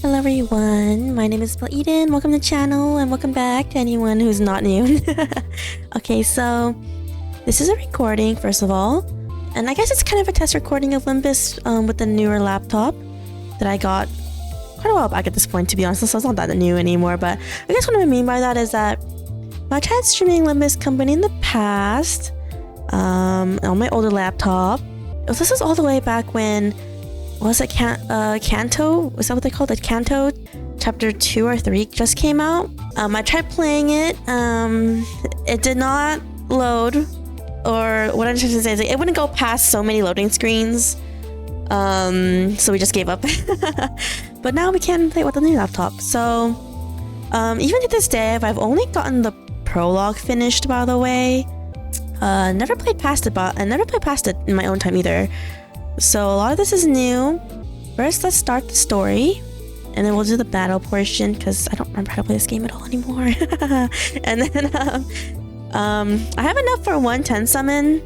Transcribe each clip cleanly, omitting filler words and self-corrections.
Hello everyone, my name is Belle Eden, welcome to the channel and welcome back to anyone who's not new. Okay, so this is a recording first of all, and I guess it's kind of a test recording of Limbus with the newer laptop that I got quite a while back at this point, to be honest, so it's not that new anymore. But I guess what I mean by that is that I tried streaming limbuscompany in the past on my older laptop. This is all the way back when, was it Canto? Was that what they called it? Canto chapter 2 or 3 just came out. I tried playing it. It did not load, or what I'm trying to say is it wouldn't go past so many loading screens. So we just gave up. But now we can play with the new laptop. So even to this day, I've only gotten the prologue finished, by the way. Never played past it, but I never played past it in my own time either. So a lot of this is new. First, let's start the story, and then we'll do the battle portion because I don't remember how to play this game at all anymore. And then I have enough for 110 summon.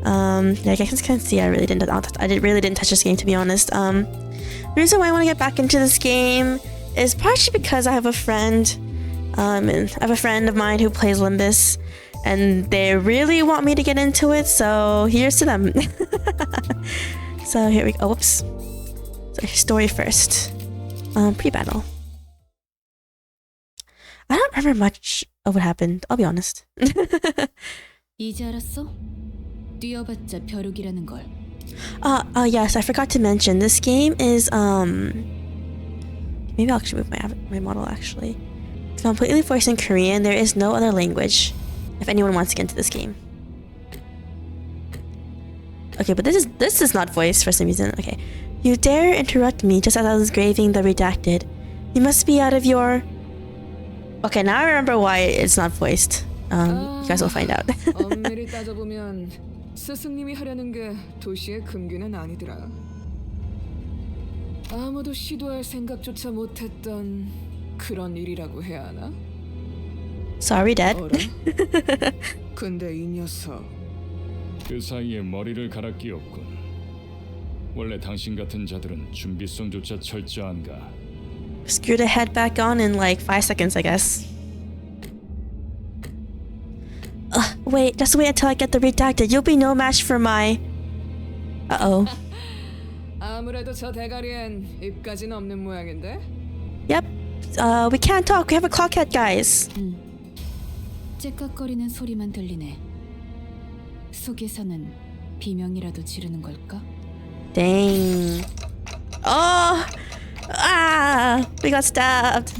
Yeah, I guess you can see I really didn't touch this game, to be honest. The reason why I want to get back into this game is partially because I have a friend. And I have a friend of mine who plays Limbus, and they really want me to get into it, so here's to them. So here we go. Whoops. So story first. Pre-battle. I don't remember much of what happened, I'll be honest. 이제 알았어? 뛰어봤자 벼룩이라는 걸. Yes, I forgot to mention this game is maybe I'll actually move my model actually. It's completely voiced in Korean. There is no other language if anyone wants to get into this game. Okay, but this is not voiced for some reason. Okay. You dare interrupt me just as I was graving the redacted. You must be out of your... Okay, now I remember why it's not voiced. You guys will find out. 엄밀히 따져보면 스승님이 하려는 게 도시의 금기는 아니더라. 아무도 시도할 생각조차 못했던 그런 일이라고 해야 하나? Sorry, Dad. 근데 이 녀석 그 사이에 머리를 갈아 끼웠군. 원래 당신 같은 자들은 준비성조차 철저한가? Screw the head back on in like 5 seconds, I guess. Wait, just wait until I get the redacted. You'll be no match for my... Uh-oh. 아무래도 저 대가리엔 입까지는 없는 모양인데? Yep. We can't talk. We have a clockhead, guys. 째깍거리는 소리만 들리네. 속에서는 비명이라도 지르는 걸까? Dang. Oh! Ah! We got stabbed.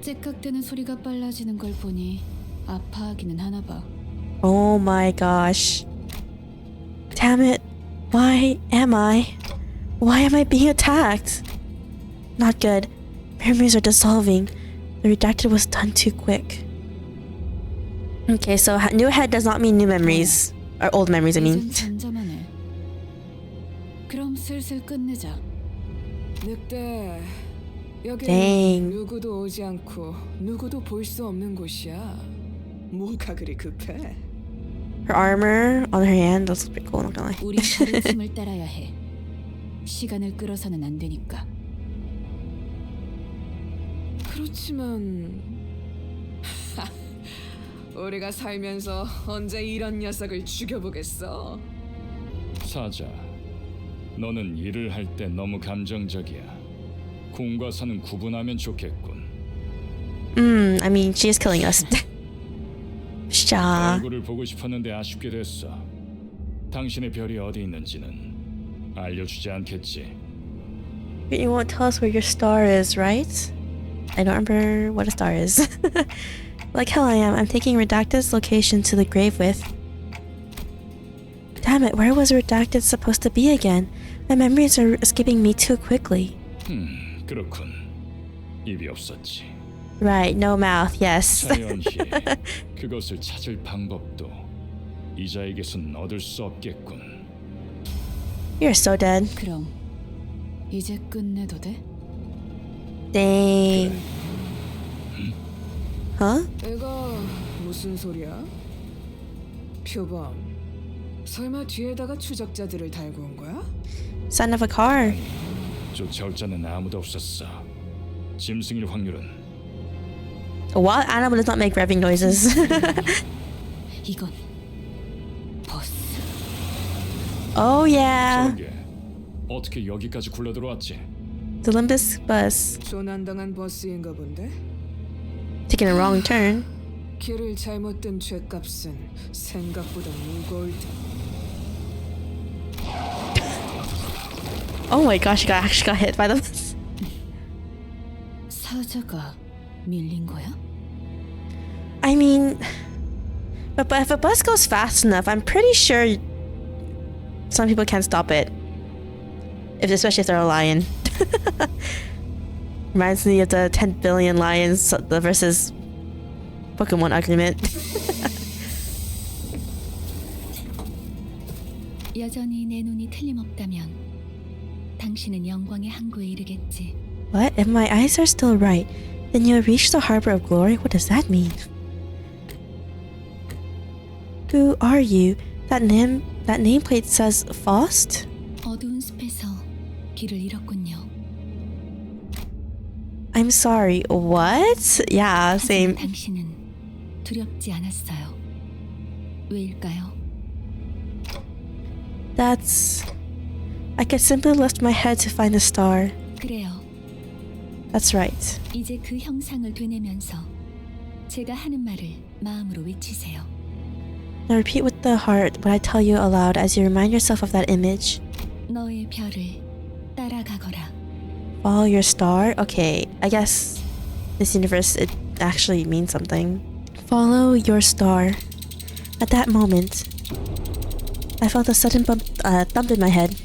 째깍대는 소리가 빨라지는 걸 보니 아파하기는 하나 봐. Oh my gosh. Damn it. Why am I being attacked? Not good. Memories are dissolving. The redacted was done too quick. Okay, so new head does not mean new memories. Or old memories, I mean. 잠잠하네. 그럼 슬슬 끝내자. 늑대, 여기 Dang. 누구도 오지 않고 누구도 볼 수 없는 곳이야. 뭐가 그리 급해? Her armor on her hand, that's pretty cool, not gonna lie. 우리 가르침을 따라야 해. 시간을 끌어서는 안 되니까. 그렇지만 우리가 살면서 언제 이런 녀석을 죽여보겠어? 사자, 너는 일을 할 때 너무 감정적이야. 공과 사는 구분하면 좋겠군. I mean, she is killing us. Sha. 얼굴을 보고 싶었는데 아쉽게 됐어. 당신의 별이 어디 있는지는 알려주지 않겠지. You won't tell us where your star is, right? I don't remember what a star is. Like hell I am. I'm taking Redacted's location to the grave with. Damn it, where was Redacted supposed to be again? My memories are escaping me too quickly. 그렇군. 입이 없었지. Right, no mouth, yes. 자연히 그것을 찾을 방법도 이자에게선 얻을 수 없겠군. You're so dead. 그럼 이제 끝내도 돼? Dang. Huh? 이거 무슨 소리야? 표범, 설마 뒤에다가 추적자들을 달고 온 거야? Son of a car. 쫓아올 자는 아무도 없었어. 짐승일 확률은 What animal does not make revving noises? 이건 버스. Oh yeah, 저게 어떻게 여기까지 굴러 들어왔지? the Limbus bus 조난당한 버스인가 본데? taking a wrong turn. 길을 잘못 든 죗값은 생각보다 무거울 듯. Oh my gosh, actually got hit by the bus. 사자가 밀린 거야? I mean, but if a bus goes fast enough, I'm pretty sure some people can't stop it. Especially if they're a lion. Reminds me of the 10 billion lions versus Pokemon argument. 여전히 내 눈이 틀림없다면 당신은 영광의 항구에 이르겠지. What? If my eyes are still right, then you'll reach the harbor of glory? What does that mean? Who are you? That nameplate says Faust? 어두운 숲에서 길을 잃었군요. I'm sorry, what? Yeah, 하지만 same. 당신은 두렵지 않았어요. 왜일까요? That's... I could simply lift my head to find the star. 그래요. That's right. 이제 그 형상을 되뇌면서 제가 하는 말을 마음으로 외치세요. Now repeat with the heart what I tell you aloud as you remind yourself of that image. 너의 별을 따라가거라. Follow your star? Okay, I guess this universe, it actually means something. Follow your star. At that moment, I felt a sudden thump in my head,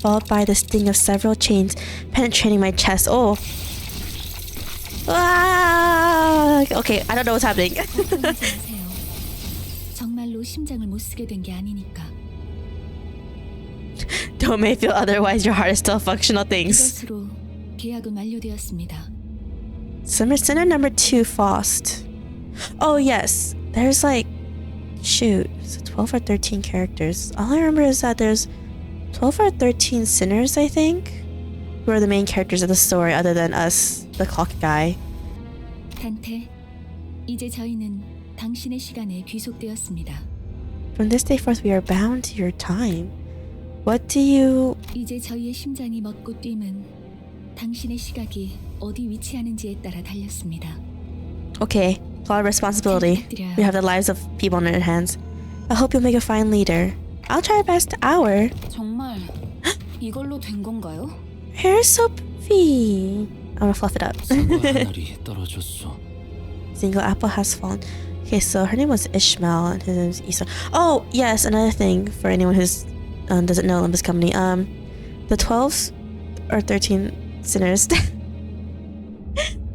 followed by the sting of several chains penetrating my chest. Oh! Ah! Okay, I don't know what's happening. 걱정하지 마세요. 정말로 심장을 못 쓰게 된 게 아니니까. Don't make me feel otherwise, your heart is still functional things. 이것으로 계약은 완료되었습니다. Sinner number 2, Faust. Oh yes, there's like, shoot, so 12 or 13 characters. All I remember is that there's 12 or 13 sinners, I think, who are the main characters of the story other than us, the clock guy. 단테, 이제 저희는 당신의 시간에 귀속되었습니다. From this day forth we are bound to your time. What do you... 이제 저희의 심장이 멎고 뛰면 당신의 시각이 어디 위치하는지에 따라 달렸습니다. Okay, a lot of responsibility. We have the lives of people in our hands. I hope you'll make a fine leader. I'll try my best. Hour. 정말 이걸로 된 건가요? Hair soap fee. I'm gonna fluff it up. 하늘이 떨어졌어. Single apple has fallen. Okay, so her name was Ishmael and his name is Isa. Oh, yes, another thing for anyone who's doesn't know Limbus Company. The 12 or 13 sinners. I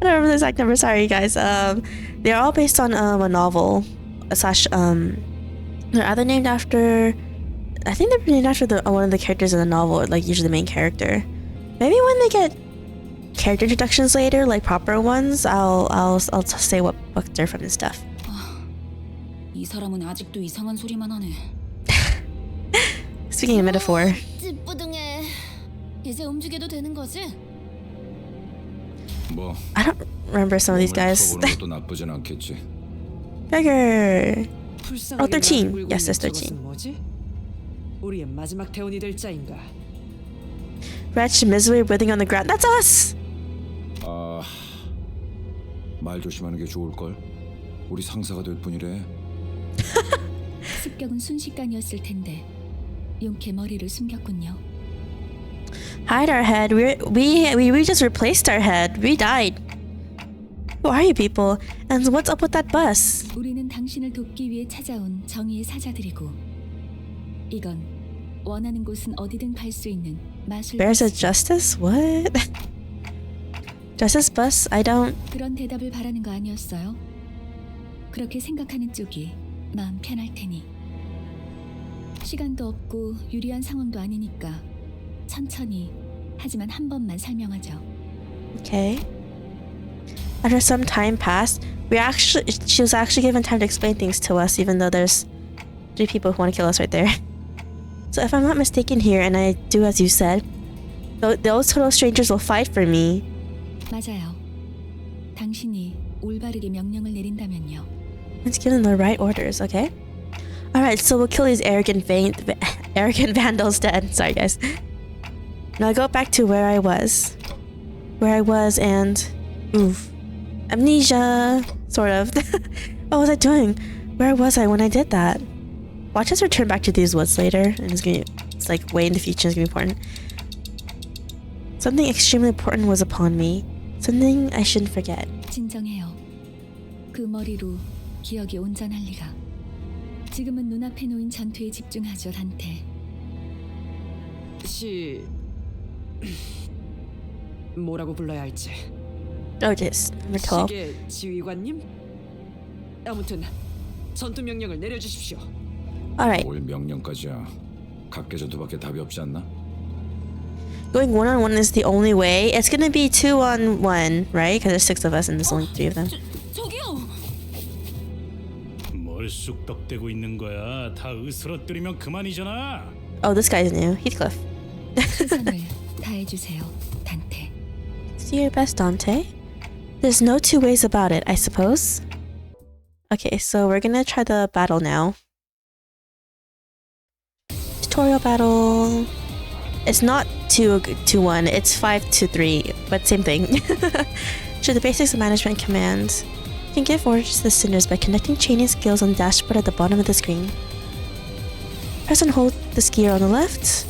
don't remember the exact number. Sorry, guys. They're all based on a novel slash they're either named after. I think they're named after one of the characters in the novel, like usually the main character. Maybe when they get character introductions later, like proper ones, I'll say what book they're from and stuff. 이 사람은 아직도 이상한 소리만 하네. Speaking of metaphor. 찌뿌둥해. 이제 움직여도 되는 거지? 뭐 I don't remember some of these guys. 쳐보는 것도 나쁘진 않겠지. Beggar. 불쌍하게 Oh, 13. 나를 물고 Yes, there's 있는 13. 저것은 뭐지? 우리의 마지막 태원이 될 자인가? Wretched misery writhing on the ground. That's us! 아, 말 조심하는 게 좋을 걸. 우리 상사가 될 뿐이래. 습격은 순식간이었을 텐데 용케 머리를 숨겼군요. Hide our head. We just replaced our head. We died. Who are you people? And what's up with that bus? 우리는 당신을 돕기 위해 찾아온 정의의 사자들이고 이건 원하는 곳은 어디든 갈 수 있는 마술 Bears of justice? What? Justice bus? I don't... 그런 대답을 바라는 거 아니었어요? 그렇게 생각하는 쪽이 마음 편할 테니 시간도 없고 유리한 상황도 아니니까 천천히 하지만 한 번만 설명하죠. Okay. After some time passed, she was actually given time to explain things to us, even though there's 3 people who want to kill us right there. So if I'm not mistaken here, and I do as you said, Those total strangers will fight for me. 맞아요. 당신이 올바르게 명령을 내린다면요. Let's give them the right orders, okay? Alright, so we'll kill these arrogant vandals dead. Sorry, guys. Now go back to where I was. And... Oof. Amnesia! Sort of. What was I doing? Where was I when I did that? Watch us return back to these woods later, and it's like way in the future, it's gonna be important. Something extremely important was upon me. Something I shouldn't forget. 진정해요. 그 머리로 기억이 온전할 리가. 지금은 눈앞에 놓인 전투에 집중하죠, 단테. 뭐라고 불러야 할지. Oh, just number 12. 시계 지휘관님? 아무튼 전투 명령을 내려주십시오. Alright. 뭘 명령까지야. 각계 전투밖에 답이 없지 않나? Going one-on-one is the only way. It's gonna be 2-on-1, right? Because there's 6 of us and there's only 3 of them. 저기요. 뭘 쑥덕대고 있는 거야? 다 으스러뜨리면 그만이잖아. Oh, this guy's new. Heathcliff. 최선을 다해주세요, 단테. Do your best, Dante. There's no two ways about it, I suppose. Okay, so we're gonna try the battle now. Tutorial battle. It's not 2-1, it's 5-3, but same thing. Show the basics of management command. You can give orders to the sinners by connecting chaining skills on the dashboard at the bottom of the screen. Press and hold this gear on the left,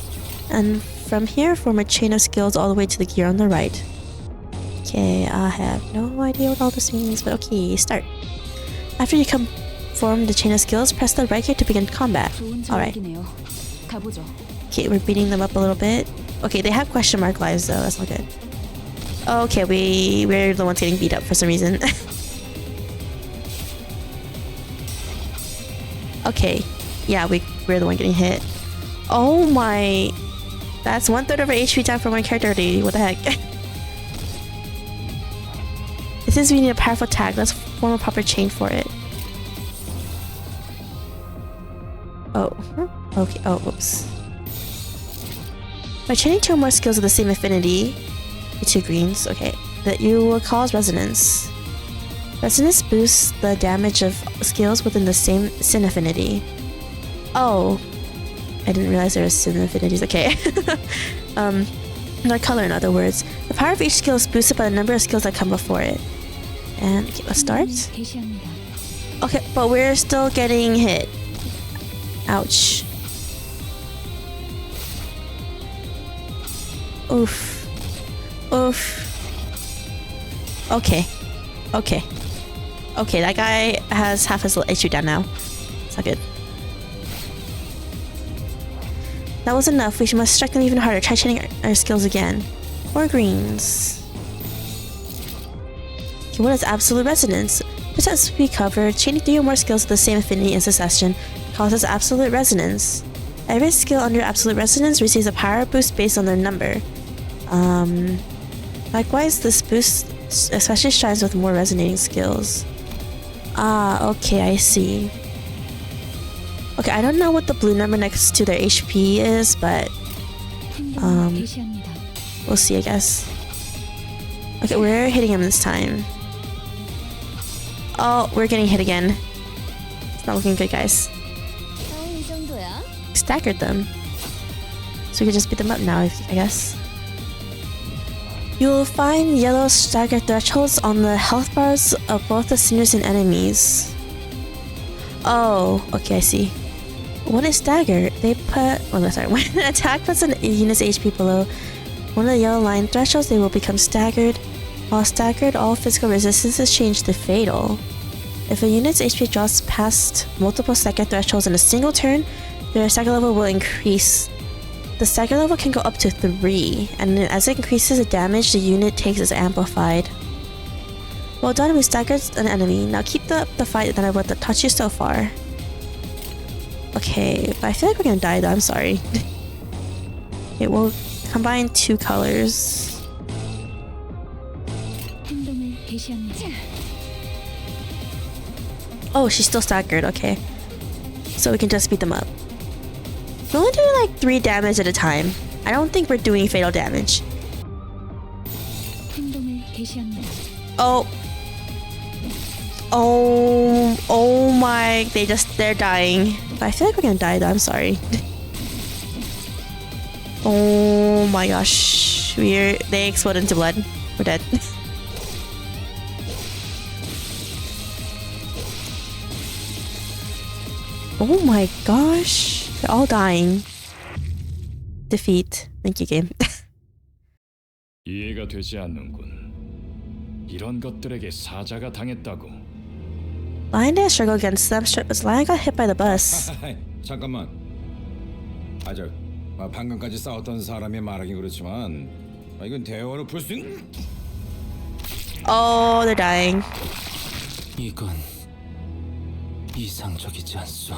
and from here form a chain of skills all the way to the gear on the right. Okay, I have no idea what all this means, but okay, start. After you form the chain of skills, press the right gear to begin combat. Alright. 가보죠. Okay, we're beating them up a little bit. Okay, they have question mark lives though, that's not good. Okay, we're the ones getting beat up for some reason. Okay, yeah, we're the one getting hit. Oh my... That's 1/3 of our HP down for one character already, what the heck? It says we need a powerful tag, let's form a proper chain for it. Oh, okay, oh, whoops. By chaining 2 or more skills of the same affinity, 2 greens, okay, that you will cause resonance. Resonance boosts the damage of skills within the same sin affinity. Oh, I didn't realize there were sin affinities, okay. Their color in other words. The power of each skill is boosted by the number of skills that come before it. And, okay, let's start. Okay, but we're still getting hit. Ouch. Oof. Oof. Okay. Okay. Okay, that guy has half his HP down now. It's not good. That was enough. We must strike them even harder. Try chaining our skills again. More greens. Okay, what is absolute resonance? Just as we covered, chaining 3 or more skills of the same affinity in succession causes absolute resonance. Every skill under absolute resonance receives a power boost based on their number. Likewise, this boost especially shines with more resonating skills. Ah, okay, I see. Okay, I don't know what the blue number next to their HP is, but we'll see, I guess. Okay, we're hitting him this time. Oh, we're getting hit again. It's not looking good, guys. Staggered them. So we can just beat them up now, I guess. You'll find yellow stagger thresholds on the health bars of both the sinners and enemies. Oh, okay, I see. When it's staggered, they put... Oh, no, sorry. When an attack puts a unit's HP below one of the yellow line thresholds, they will become staggered. While staggered, all physical resistances change to fatal. If a unit's HP drops past multiple stagger thresholds in a single turn, their stagger level will increase. The stagger level can go up to 3, and as it increases, the damage the unit takes is amplified. Well done, we staggered an enemy. Now keep up the fight that I've taught you so far. Okay, but I feel like we're gonna die though, I'm sorry. Okay, we'll combine 2 colors. Oh, she's still staggered, okay. So we can just beat them up. We only do like 3 damage at a time. I don't think we're doing fatal damage. 행동을 개시합니다. Oh. Oh my, they're dying. I feel like we're gonna die though, I'm sorry. Oh my gosh. They explode into blood. We're dead. Oh my gosh. They're all dying. Defeat. Thank you, game. 이해가 되지 않는군. 이런 것들에게 사자가 당했다고. Lion didn't struggle against them. Lion got hit by the bus. 잠깐만. 방금까지 싸웠던 사람이 말하긴 그렇지만 이건 대화로 풀 수 있는. Oh, they're dying. 이건 이상적이지 않소.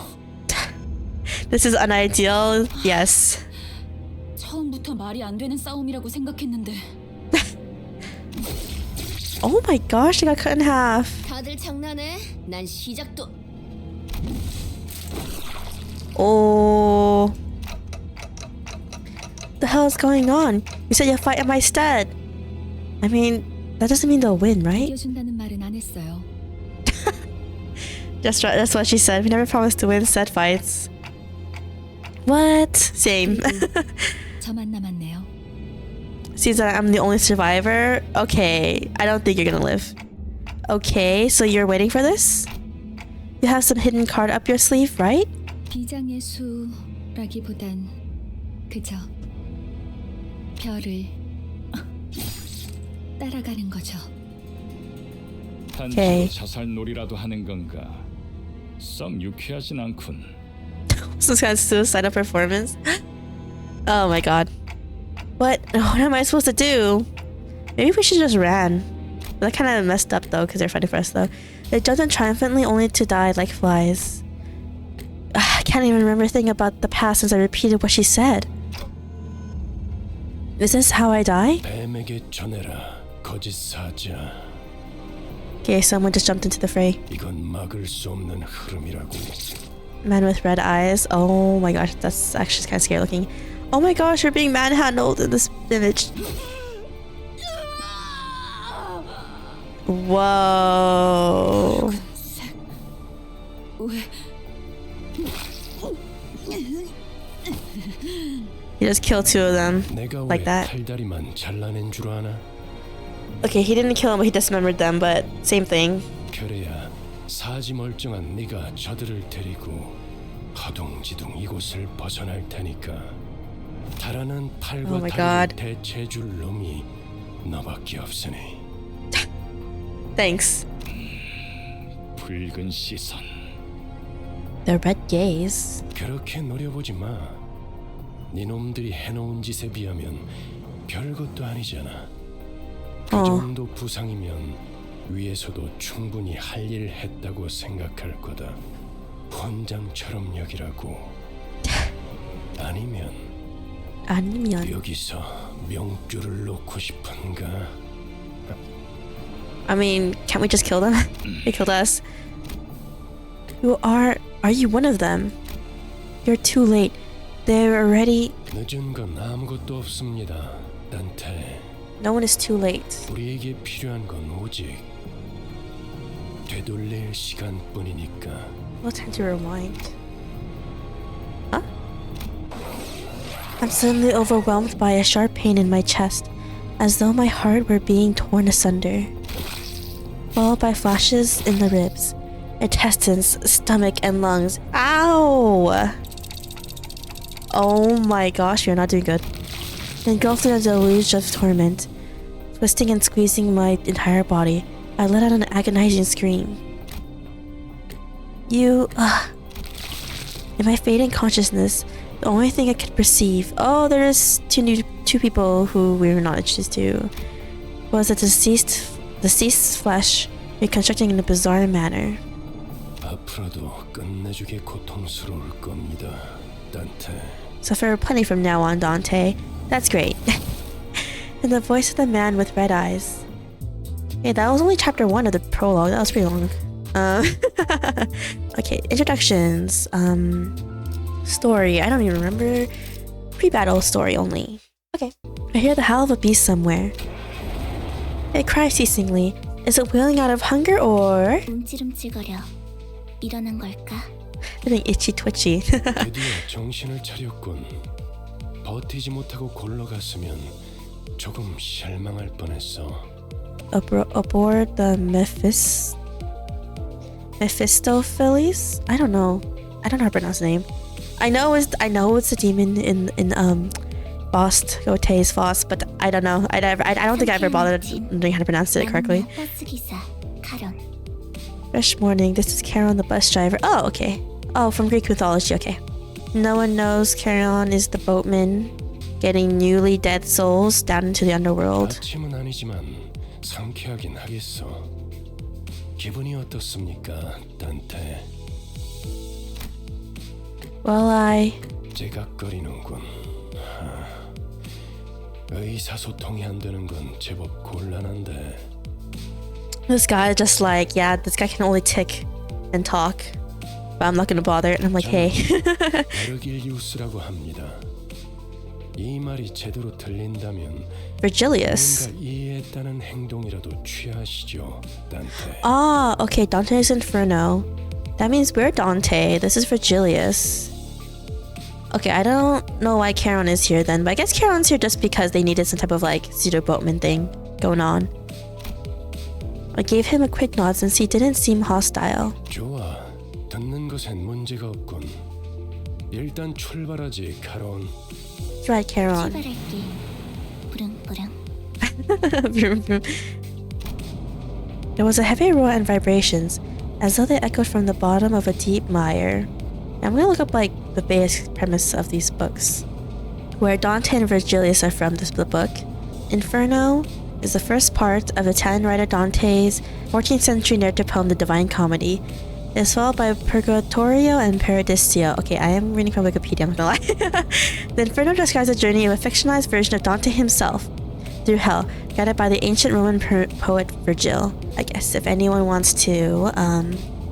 This is unideal. Yes. 처음부터 말이 안 되는 싸움이라고 생각했는데. Oh my gosh, they got cut in half. 다들 장난해? 난 시작도. Oh. What the hell is going on? You said you'll fight in my stead. I mean, that doesn't mean they'll win, right? 이겨준다는 말은 안 했어요. That's right, that's what she said. We never promised to win set fights. What? Same. 저만 남았네요. Seems that I'm the only survivor. Okay, I don't think you're gonna live. Okay, so you're waiting for this? You have some hidden card up your sleeve, right? 비장의 수라기보단 그저 별을 따라가는 거죠. Okay. 단체로 자살놀이라도 하는 건가? 썩 유쾌하진 않군. Some kind of suicidal performance. Oh my god. What am I supposed to do? Maybe we should just ran. That kind of messed up though, because they're fighting for us though. They jumped in triumphantly only to die like flies. I can't even remember a thing about the past since I repeated what she said. Is this how I die? 뱀에게 전해라, 거짓 사자. Okay, someone just jumped into the fray. 이건 막을 수 없는 흐름이라고. Man with red eyes. Oh my gosh, that's actually kind of scary looking. Oh my gosh, you're being manhandled in this image. Whoa. He just killed two of them like that. 팔다리만 잘라낸 줄 아나? Okay, he didn't kill him, but he dismembered them, but same thing. 그래야 사지 멀쩡한 네가 저들을 데리고 허둥지둥 이곳을 벗어날 테니까. 달아난 Oh 팔과 my 다리를 God. 대체해줄 놈이 너밖에 없으니. Thanks. 붉은 시선. The red gaze. 그렇게 노려보지 마. 네 놈들이 해놓은 짓에 비하면 별것도 아니잖아. 그 정도 부상이면 위에서도 충분히 할 일 했다고 생각할 거다. 혼장처럼 여기라고. 아니면 여기서 명줄을 놓고 싶은가? I mean, can't we just kill them? They killed us. Are you one of them? You're too late. They're already... 늦은 건 아무것도 없습니다, 단테. No one is too late. 우리에게 필요한 건 오직 되돌릴 시간뿐이니까. No time to rewind. Huh? I'm suddenly overwhelmed by a sharp pain in my chest, as though my heart were being torn asunder. Followed by flashes in the ribs, intestines, stomach, and lungs. Ow! Oh my gosh, you're not doing good. Engulfed in a deluge of torment, twisting and squeezing my entire body, I let out an agonizing scream. In my fading consciousness, the only thing I could perceive, there's two people who we were not introduced to, was a deceased flesh reconstructing in a bizarre manner. 앞으로도 끝내주게 고통스러울 겁니다, 단테. Suffer plenty from now on, Dante. That's great. And the voice of the man with red eyes. Hey, that was only chapter 1 of the prologue. That was pretty long. Okay, introductions. Story. I don't even remember. Pre-battle story only. Okay. I hear the howl of a beast somewhere. It cries ceasingly. Is it wailing out of hunger or... 움찔움찔거려. 일어난 걸까? Getting itchy twitchy. 드디어 정신을 차렸군. 버티지 못하고 골러갔으면 조금 실망할 뻔했어. Aboard the Mephistopheles? I don't know how to pronounce the name. I know it's a demon in Faust, Goethe's Faust, but I don't know. I don't think I ever bothered knowing how to pronounce it correctly. 버스기사, 카론. Fresh morning. This is Charon, the bus driver. Oh, okay. Oh, from Greek mythology. Okay. No one knows Charon is the boatman, getting newly dead souls down into the underworld. 아침은 아니지만 상쾌하긴 하겠어. 기분이 어떻습니까, 단테? Well, 째각거리는군. 의사소통이 안 되는 건 제법 곤란한데. This guy just like, yeah, this guy can only tick and talk, but I'm not gonna bother. And I'm like, hey. 베르길리우스라고 합니다. 이 말이 제대로 들린다면 Virgilius. 뭔가 이해했다는 행동이라도 취하시죠, 단테. Ah, okay, Dante is Inferno. That means we're Dante. This is Virgilius. Okay, I don't know why Charon is here then, but I guess Charon's here just because they needed some type of like pseudo-boatman thing going on. I gave him a quick nod since he didn't seem hostile. 좋아, 듣는 것엔 문제가 없군. 일단 출발하지, 카론. That's right, Charon. 출발할게. 부릉부릉. There was a heavy roar and vibrations, as though they echoed from the bottom of a deep mire. I'm gonna look up like the basic premise of these books. Where Dante and Virgilius are from, the book. Inferno is the first part of Italian writer Dante's 14th century narrative poem, The Divine Comedy. It is followed by Purgatorio and Paradisio. Okay, I am reading from Wikipedia, I'm not gonna lie. The Inferno describes the journey of a fictionalized version of Dante himself through hell, guided by the ancient Roman poet Virgil. I guess if anyone wants to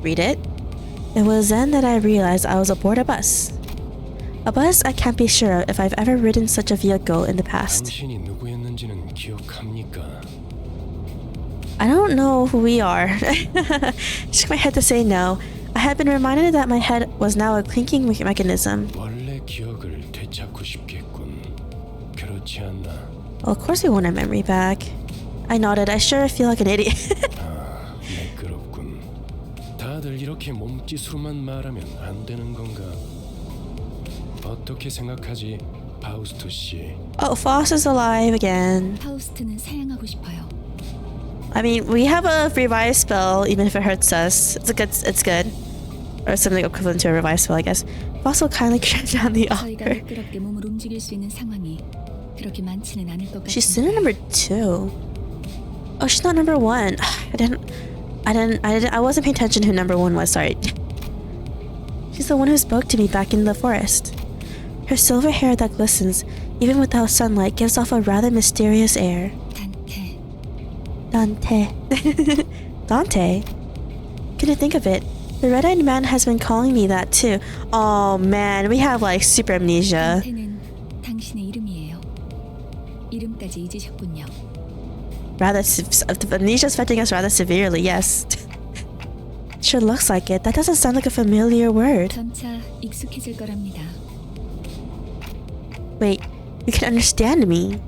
read it. It was then that I realized I was aboard a bus. A bus I can't be sure if I've ever ridden such a vehicle in the past. 당신이 누구였는지는 기억합니까? I don't know who we are. Shook my head to say no. I had been reminded that my head was now a clinking mechanism. 원래 기억을 되찾고 싶겠군. 그렇지 않나? Well, of course we want our memory back. I nodded. I sure feel like an idiot. 아, 매끄럽군. 다들 이렇게 몸짓으로만 말하면 안 되는 건가? 어떻게 생각하지, 파우스트 씨? Oh, Faust is alive again. 파우스트는 사양하고 싶어요. I mean, we have a revive spell, even if it hurts us. It's good. Or something equivalent to a revive spell, I guess. Faust will kindly cram down the 저희가 offer. 매끄럽게 몸을 움직일 수 있는 상황이 그렇게 많지는 않을 것 She's still 같습니다. number 2. Oh, she's not number 1. I wasn't paying attention who number 1 was, sorry. She's the one who spoke to me back in the forest. Her silver hair that glistens, even without sunlight, gives off a rather mysterious air. 단테. Dante. Dante? Couldn't think of it. The red-eyed man has been calling me that too. Oh man, we have like super amnesia. 단테는 당신의 이름이에요. 이름까지 잊으셨군요. Rather, amnesia's affecting us rather severely, yes. Sure looks like it. That doesn't sound like a familiar word. 점차 익숙해질 거랍니다. Wait, you can understand me.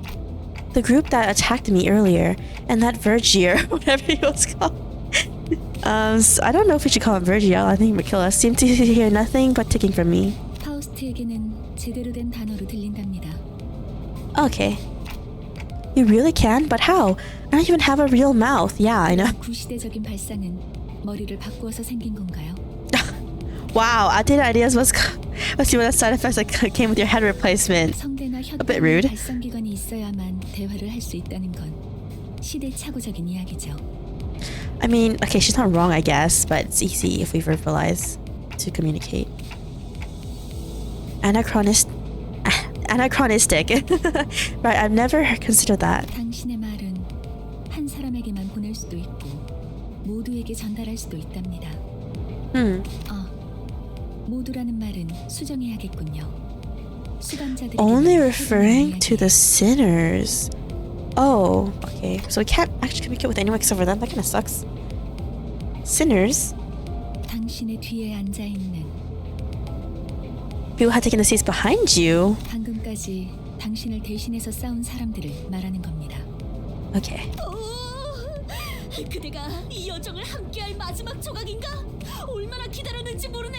The group that attacked me earlier, and that Virgil, whatever he was called. So I don't know if we should call him Virgil. I think he would kill us. Seemed to hear nothing but ticking from me. 파우스트에게는 제대로 된 단어로 들린답니다. Okay. You really can? But how? I don't even have a real mouth. Yeah, I know. 구시대적인 발상은 머리를 바꾸어서 생긴 건가요? Wow, outdated ideas was see what the side effects that came with your head replacement. 성대나 A bit rude. 혀나 발성기관이 있어야만 대화를 할 수 있다는 건 시대착오적인 이야기죠. I mean, okay, she's not wrong, I guess, but it's easy if we verbalize to communicate. Anachronistic. Right, I've never considered that. 당신의 말은 한 사람에게만 보낼 수도 있고 모두에게 전달할 수도 있답니다. Hmm. 모두라는 말은 수정해야겠군요. 수감자들에게 Only referring to the sinners. Oh, okay. So we can't actually communicate with anyone except for them. That kind of sucks. Sinners? 당신의 뒤에 앉아 있는 People had taken the seats behind you. 방금까지 당신을 대신해서 싸운 사람들을 말하는 겁니다. Okay. 그대가 이 여정을 함께할 마지막 조각인가? 얼마나 기다렸는지 모르네.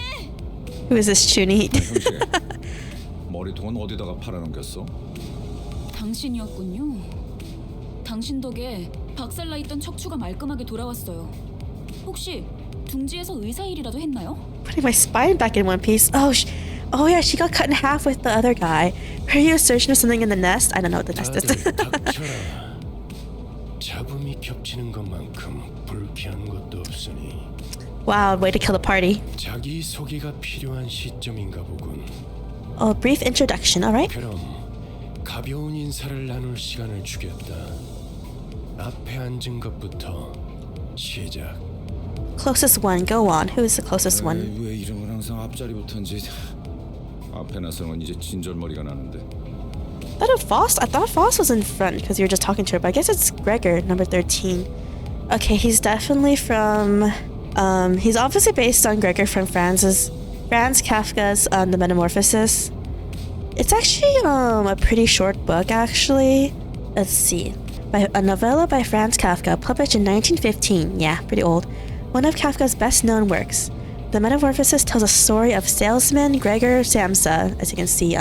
Who is this Chuni? 형씨, 머리통은 어디다가 팔아넘겼어? 당신이었군요. 당신 덕에 박살나 있던 척추가 말끔하게 돌아왔어요. 혹시 둥지에서 의사 일이라도 했나요? Putting my spine back in one piece. Oh yeah, she got cut in half with the other guy. Are you a surgeon or something in the nest? I don't know what the nest is. 다들 닥쳐라. 잡음이 겹치는 것만큼 불쾌한 것도 없으니 Wow, way to kill the party. 자기 소개가 필요한 시점인가 보군. A brief introduction, alright? 그럼 가벼운 인사를 나눌 시간을 주겠다. 앞에 앉은 것부터 시작. Closest one, go on. Who is the closest one? 왜 이름은 항상 앞자리부터인지. 앞에 나서는 이제 진절머리가 나는데. I thought Foss was in front because you were just talking to her, but I guess it's Gregor, number 13. Okay, he's definitely from... he's obviously based on Gregor from Franz Kafka's The Metamorphosis. It's actually a pretty short book, actually. Let's see. A novella by Franz Kafka, published in 1915. Yeah, pretty old. One of Kafka's best-known works. The Metamorphosis tells a story of salesman Gregor Samsa, as you can see,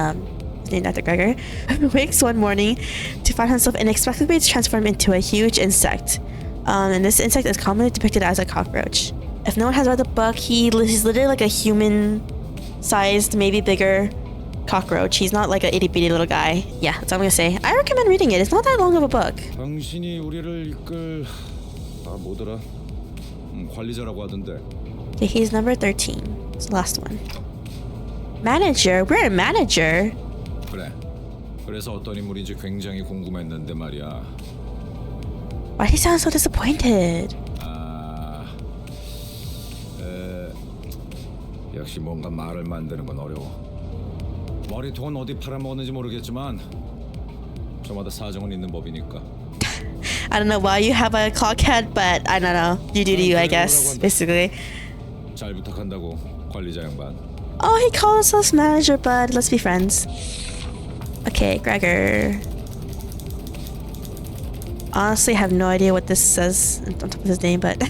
named after Gregor, who wakes one morning to find himself inexplicably transformed into a huge insect. And this insect is commonly depicted as a cockroach. If no one has read the book, he's literally like a human-sized, maybe bigger cockroach. He's not like an itty-bitty little guy. Yeah, that's all I'm gonna say. I recommend reading it. It's not that long of a book. 당신이 우리를 이끌... 뭐더라? 관리자라고 하던데. Okay, he's number 13. It's the last one. Manager? We're a manager. 그래. 그래서 어떤 인물인지 굉장히 궁금했는데 말이야. Why does he sound so disappointed? 역시 뭔가 말을 만드는 건 어려워. 머리통은 어디 팔아먹었는지 모르겠지만 저마다 사정은 있는 법이니까. I don't know why you have a cockhead, but I don't know. You do you, I guess, basically. 잘 부탁한다고 관리자 양반. Oh, he calls us manager, bud. Let's be friends. Okay, Gregor. Honestly, I have no idea what this says on top of his name, but...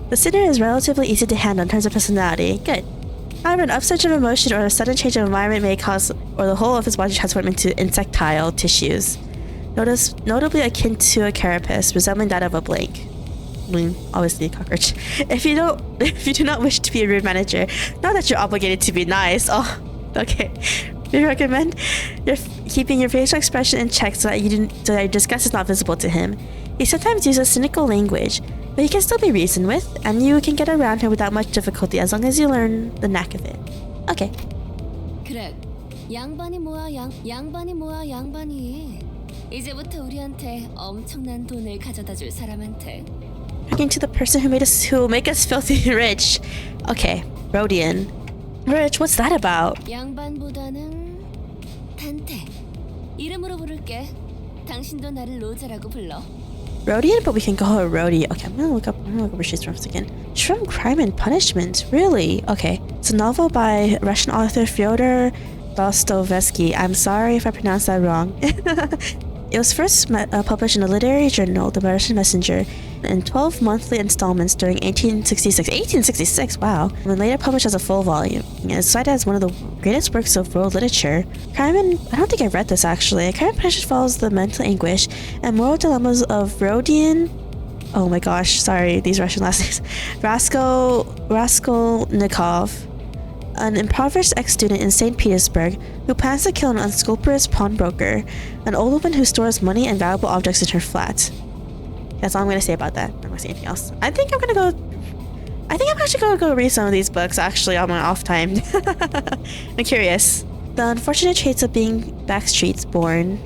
The sinner is relatively easy to handle in terms of personality. Good. However, an upsurge of emotion or a sudden change of environment may cause or the whole of his body to transform into insectile tissues. Notably akin to a carapace, resembling that of a blake. Obviously a cockroach. If you do not wish to be a rude manager, not that you're obligated to be nice. Oh, okay. We recommend keeping your facial expression in check so that your disgust is not visible to him. He sometimes uses cynical language, but he can still be reasoned with, and you can get around him without much difficulty as long as you learn the knack of it. Okay. 그래, 양반이 뭐야 양반이. 이제부터 우리한테 엄청난 돈을 가져다 줄 사람한테. Talking to the person who make us filthy rich. Okay, Rodian. Rich, what's that about? 양반보다는 단테. 이름으로 부를게. 당신도 나를 로제라고 불러. Rodian, but we can call her Rodi. Okay, I'm gonna look up where she's from again. She's from Crime and Punishment. Really? Okay. It's a novel by Russian author Fyodor Dostoevsky. I'm sorry if I pronounced that wrong. It was first published in a literary journal, The Russian Messenger, in 12 monthly installments during 1866. 1866, wow. And later published as a full volume. It's cited as one of the greatest works of world literature. I don't think I read this actually. Crime and Punishment follows the mental anguish and moral dilemmas of Rodian. Oh my gosh, sorry, these Russian last names. Raskolnikov, an impoverished ex-student in St. Petersburg who plans to kill an unscrupulous pawnbroker, an old woman who stores money and valuable objects in her flat. That's all I'm going to say about that. I'm not going to say anything else. I think I'm actually going to go read some of these books actually on my off time. I'm curious. The unfortunate traits of being backstreets born,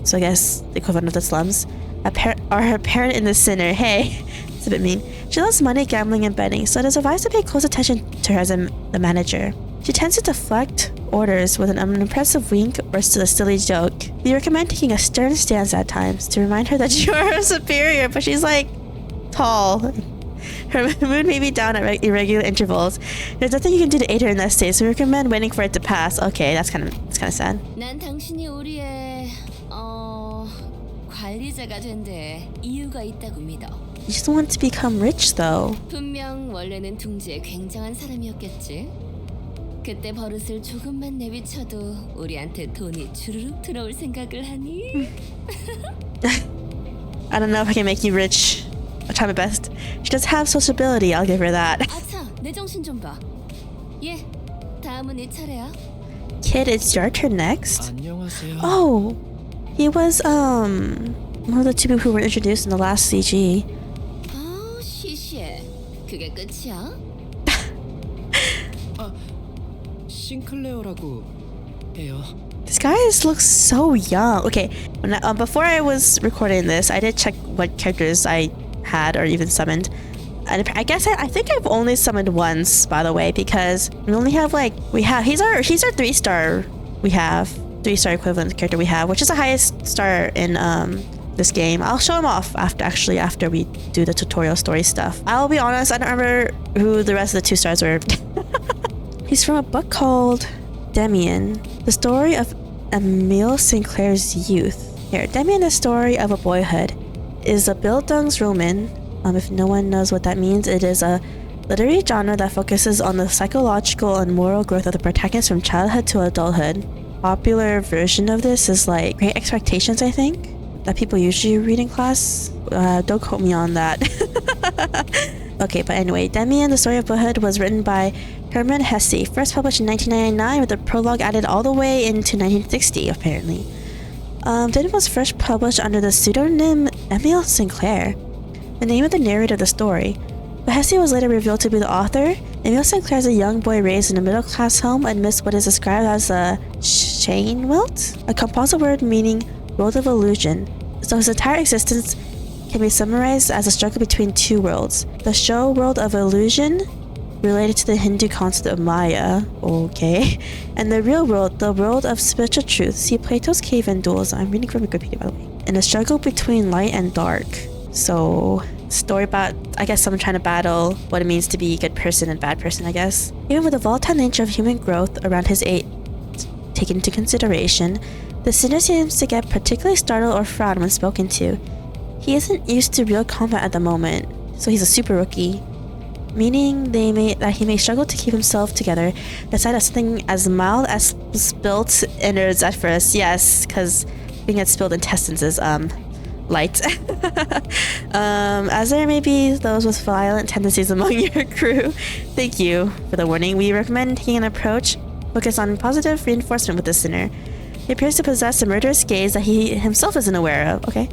so I guess the equivalent of the slums, are apparent in the sinner. Hey, it's a bit mean. She loves money, gambling, and betting, so it is advised to pay close attention to her as the manager. She tends to deflect orders with an unimpressive wink or a silly joke. We recommend taking a stern stance at times to remind her that you are her superior, but she's like tall. Her mood may be down at irregular intervals. There's nothing you can do to aid her in that state, so we recommend waiting for it to pass. Okay, that's kind of sad. 난 당신이 우리의 관리자가 된 데 이유가 있다고 믿어. You just want to become rich, though. 분명 원래는 둥지에 굉장한 사람이었겠지. 그때 버릇을 조금만 내비쳐도 우리한테 돈이 주르륵 들어올 생각을 하니? I don't know if I can make you rich. I'll try my best. She does have sociability, I'll give her that. 아차, 내 정신 좀 봐. 예, 다음은 네 차례야. Kid, it's your turn next. 안녕하세요. Oh, he was one of the two people who were introduced in the last CG. 아, 시시해. 그게 끝이야? 싱클레어라고 해요. This guy looks so young. Okay, before I was recording this, I did check what characters I had or even summoned. And I guess I think I've only summoned once, by the way, because we only have he's our 3-star. We have 3-star equivalent character we have, which is the highest star in this game. I'll show him off after we do the tutorial story stuff. I'll be honest, I don't remember who the rest of the 2 stars were. He's from a book called Demian, the story of Emile Sinclair's youth. Here, Demian, the story of a boyhood, is a Bildungsroman. If no one knows what that means, it is a literary genre that focuses on the psychological and moral growth of the protagonist from childhood to adulthood. Popular version of this is like Great Expectations, I think, that people usually read in class. Don't quote me on that. Okay, but anyway, Demian, the story of boyhood, was written by Hermann Hesse, first published in 1999 with the prologue added all the way into 1960, apparently. Demian was first published under the pseudonym Emile Sinclair, the name of the narrator of the story. But Hesse was later revealed to be the author. Emile Sinclair is a young boy raised in a middle-class home amidst what is described as a Scheinwelt, a composite word meaning world of illusion. So his entire existence can be summarized as a struggle between 2 worlds. The show world of illusion, related to the Hindu concept of Maya, okay, and the real world, the world of spiritual truth. See Plato's Cave and Dualism. I'm reading from Wikipedia, by the way. And a struggle between light and dark. So, story about, I guess, someone trying to battle what it means to be a good person and bad person, I guess. Even with the volatile nature of human growth around his age taken into consideration, the sinner seems to get particularly startled or frowned when spoken to. He isn't used to real combat at the moment, so he's a super rookie, meaning that he may struggle to keep himself together, aside of something as mild as spilt innards at first. Yes, because being at spilled intestines is light. As there may be those with violent tendencies among your crew. Thank you for the warning. We recommend taking an approach focused on positive reinforcement with the sinner. He appears to possess a murderous gaze that he himself isn't aware of. Okay.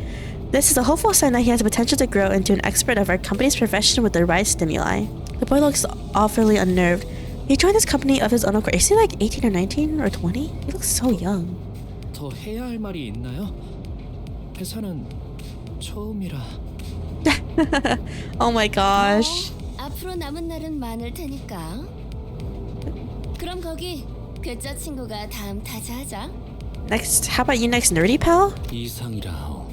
This is a hopeful sign that he has the potential to grow into an expert of our company's profession with the right stimuli. The boy looks awfully unnerved. He joined this company of his own accord. Is he like 18 or 19 or 20? He looks so young. 더 해야 할 말이 있나요? 회사는 처음이라. Oh my gosh. 앞으로 남은 날은 많을 테니까. 그럼 거기 괴짜 친구가 다음 타자하자. Next, how about you next, nerdy pal? 이상이라.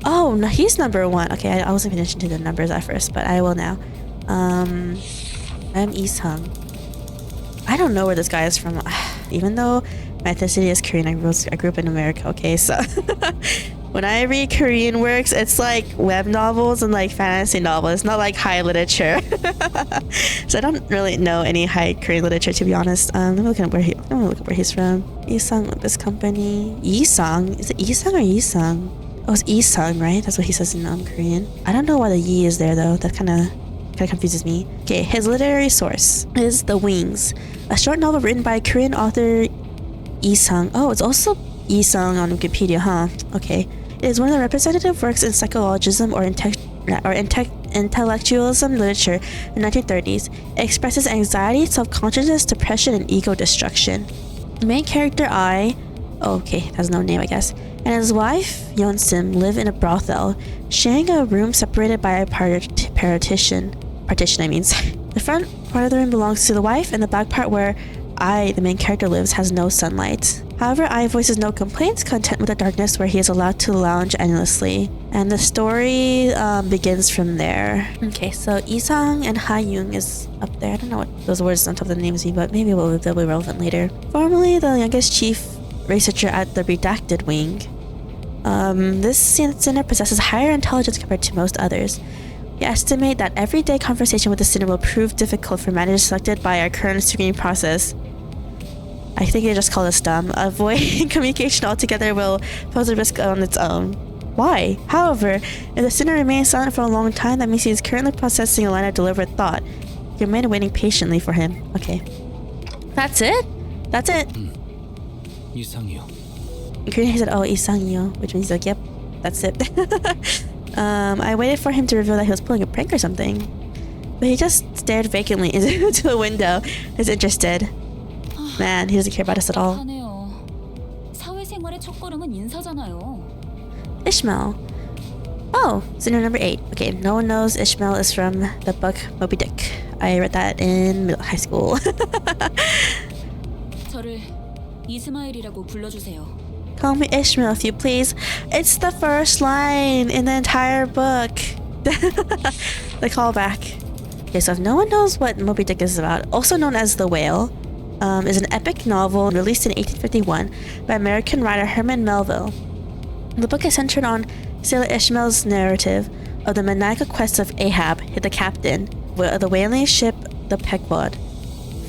Oh, no, he's number 1. Okay, I wasn't paying attention to the numbers at first, but I will now. I'm Ishang. I don't know where this guy is from. Even though my ethnicity is Korean, I grew up in America, okay? So when I read Korean works, it's like web novels and like fantasy novels. It's not like high literature. So I don't really know any high Korean literature, to be honest. Let me look at where he's from. Isang Limbus Company. Isang? Is it Isang or Isang? Oh, it's Isang, right? That's what he says in Korean. I don't know why the Yi is there though. That kind of confuses me. Okay, his literary source is The Wings, a short novel written by Korean author Isang. Oh, it's also Isang on Wikipedia, huh? Okay. It is one of the representative works in psychologism or intellectualism literature in the 1930s. It expresses anxiety, self-consciousness, depression, and ego destruction. The main character, okay, has no name, I guess, and his wife, Yeonsim, live in a brothel, sharing a room separated by a partition, I mean. The front part of the room belongs to the wife, and the back part where I, the main character, lives has no sunlight. However, I voices no complaints, content with the darkness where he is allowed to lounge endlessly. And the story begins from there. Okay, so Isang and Ha-young is up there. I don't know what those words on top of the names mean, but maybe they'll be relevant later. Formerly the youngest chief researcher at the Redacted Wing. This sinner possesses higher intelligence compared to most others. We estimate that everyday conversation with the sinner will prove difficult for managers selected by our current screening process. I think they just call this dumb. Avoiding communication altogether will pose a risk on its own. Why? However, if the sinner remains silent for a long time, that means he is currently processing a line of deliberate thought. You remain waiting patiently for him. Okay. That's it? That's it. 이상이요. He said, oh, Isangyo, which means like, yep, that's it. I waited for him to reveal that he was pulling a prank or something. But he just stared vacantly into the window, disinterested. Man, he doesn't care about us at all. 하네요. 사회생활의 첫걸음은 인사잖아요. Ishmael. Oh, sinner number 8. Okay, no one knows Ishmael is from the book Moby Dick. I read that in high school. 저를 이스마일이라고 불러주세요. Call me Ishmael if you please. It's the first line in the entire book. The callback. Okay, so if no one knows what Moby Dick is about, also known as The Whale, is an epic novel released in 1851 by American writer Herman Melville. The book is centered on sailor Ishmael's narrative of the maniacal quest of Ahab, the captain, of the whaling ship the Pequod,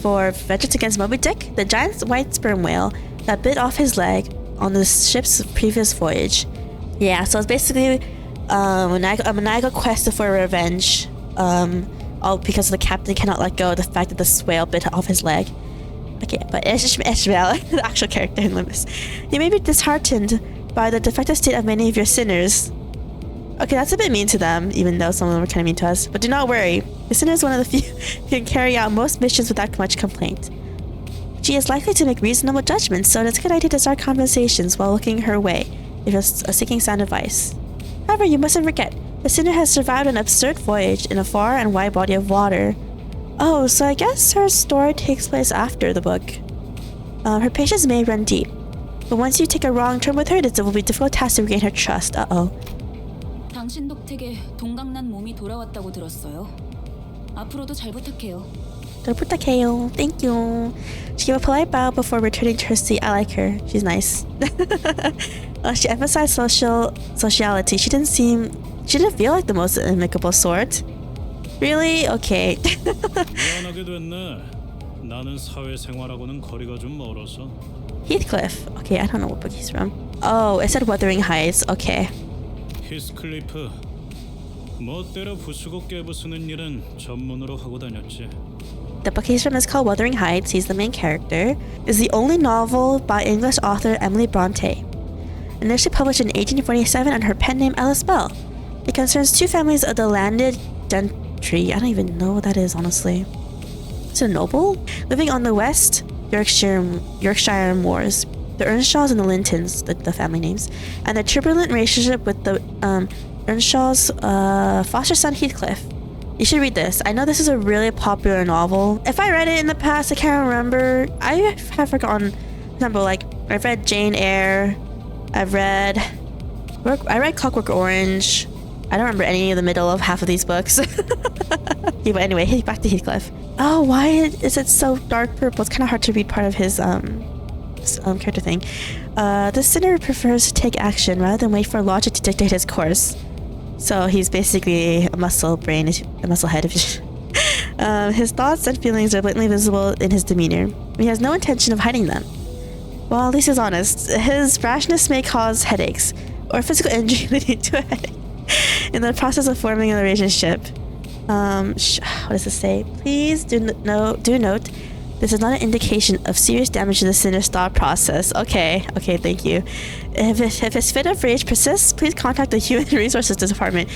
for vengeance against Moby Dick, the giant white sperm whale that bit off his leg on the ship's previous voyage. Yeah, so it's basically a maniacal quest for revenge, all because the captain cannot let go of the fact that the whale bit off his leg. Okay, but Ishmael, the actual character in Limbus. You may be disheartened by the defective state of many of your sinners. Okay, that's a bit mean to them, even though some of them are kind of mean to us. But do not worry, the sinner is one of the few who can carry out most missions without much complaint. She is likely to make reasonable judgments, so it's a good idea to start conversations while looking her way if you're seeking sound advice. However, you mustn't forget, the sinner has survived an absurd voyage in a far and wide body of water. Oh, so I guess her story takes place after the book. Her patience may run deep, but once you take a wrong turn with her, it will be a difficult task to regain her trust. Uh-oh. 당신 덕택에 동강난 몸이 돌아왔다고 들었어요. 앞으로도 잘 부탁해요. 잘 부탁해요. Thank you. She gave a polite bow before returning to her seat. I like her. She's nice. She emphasized sociality. She didn't feel like the most amicable sort. Really? Okay. 미안하게 됐네. 나는 사회생활하고는 거리가 좀 멀어서. Heathcliff. Okay, I don't know what book he's from. Oh, it said Wuthering Heights. Okay. 히스클리프. 멋대로 부수고 깨부수는 일은 전문으로 하고 다녔지. The book he's from is called Wuthering Heights. He's the main character. It's the only novel by English author Emily Bronte. Initially published in 1847 under her pen name Alice Bell. It concerns two families of the landed gentry. I don't even know what that is, honestly. Is it a noble? Living on the West Yorkshire moors. The Earnshaws and the Lintons, the family names, and their turbulent relationship with the Earnshaw's foster son Heathcliff. You should read this. I know this is a really popular novel. If I read it in the past, I can't remember. I have forgotten. For example, like I've read Jane Eyre. I read Clockwork Orange. I don't remember any of the middle of half of these books. Yeah, but anyway, back to Heathcliff. Oh, why is it so dark purple? It's kind of hard to read part of his character thing. The sinner prefers to take action rather than wait for logic to dictate his course. So he's basically a muscle brain, a muscle head. His thoughts and feelings are blatantly visible in his demeanor. He has no intention of hiding them. Well, at least he's honest. His rashness may cause headaches or physical injury leading to a headache in the process of forming a relationship. What does this say? Please do note this is not an indication of serious damage to the sinner's thought process. Okay, thank you. If his fit of rage persists, please contact the Human Resources Department.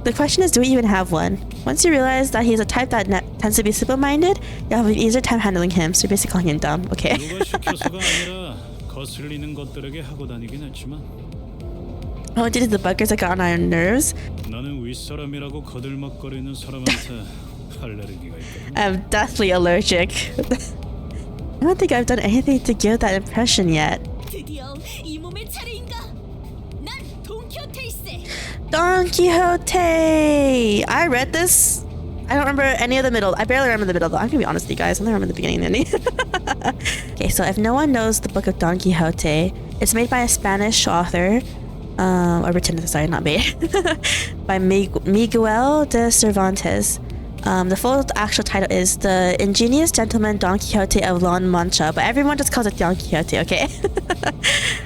The question is, do we even have one? Once you realize that he's a type that tends to be simple-minded, you'll have an easier time handling him, so you're basically calling him dumb, okay? Oh, did the buggers that got on our nerves? I'm deathly allergic. I don't think I've done anything to give that impression yet. 드디어 이 몸의 차례인가? 난 돈키호테일세. Don Quixote! I read this. I don't remember any of the middle. I barely remember the middle though. I'm gonna be honest with you guys. I don't remember the beginning and the ending. Okay, so if no one knows the book of Don Quixote, it's made by a Spanish author. Or written, sorry, not made. By Miguel de Cervantes. The full actual title is The Ingenious Gentleman Don Quixote of La Mancha, but everyone just calls it Don Quixote, okay?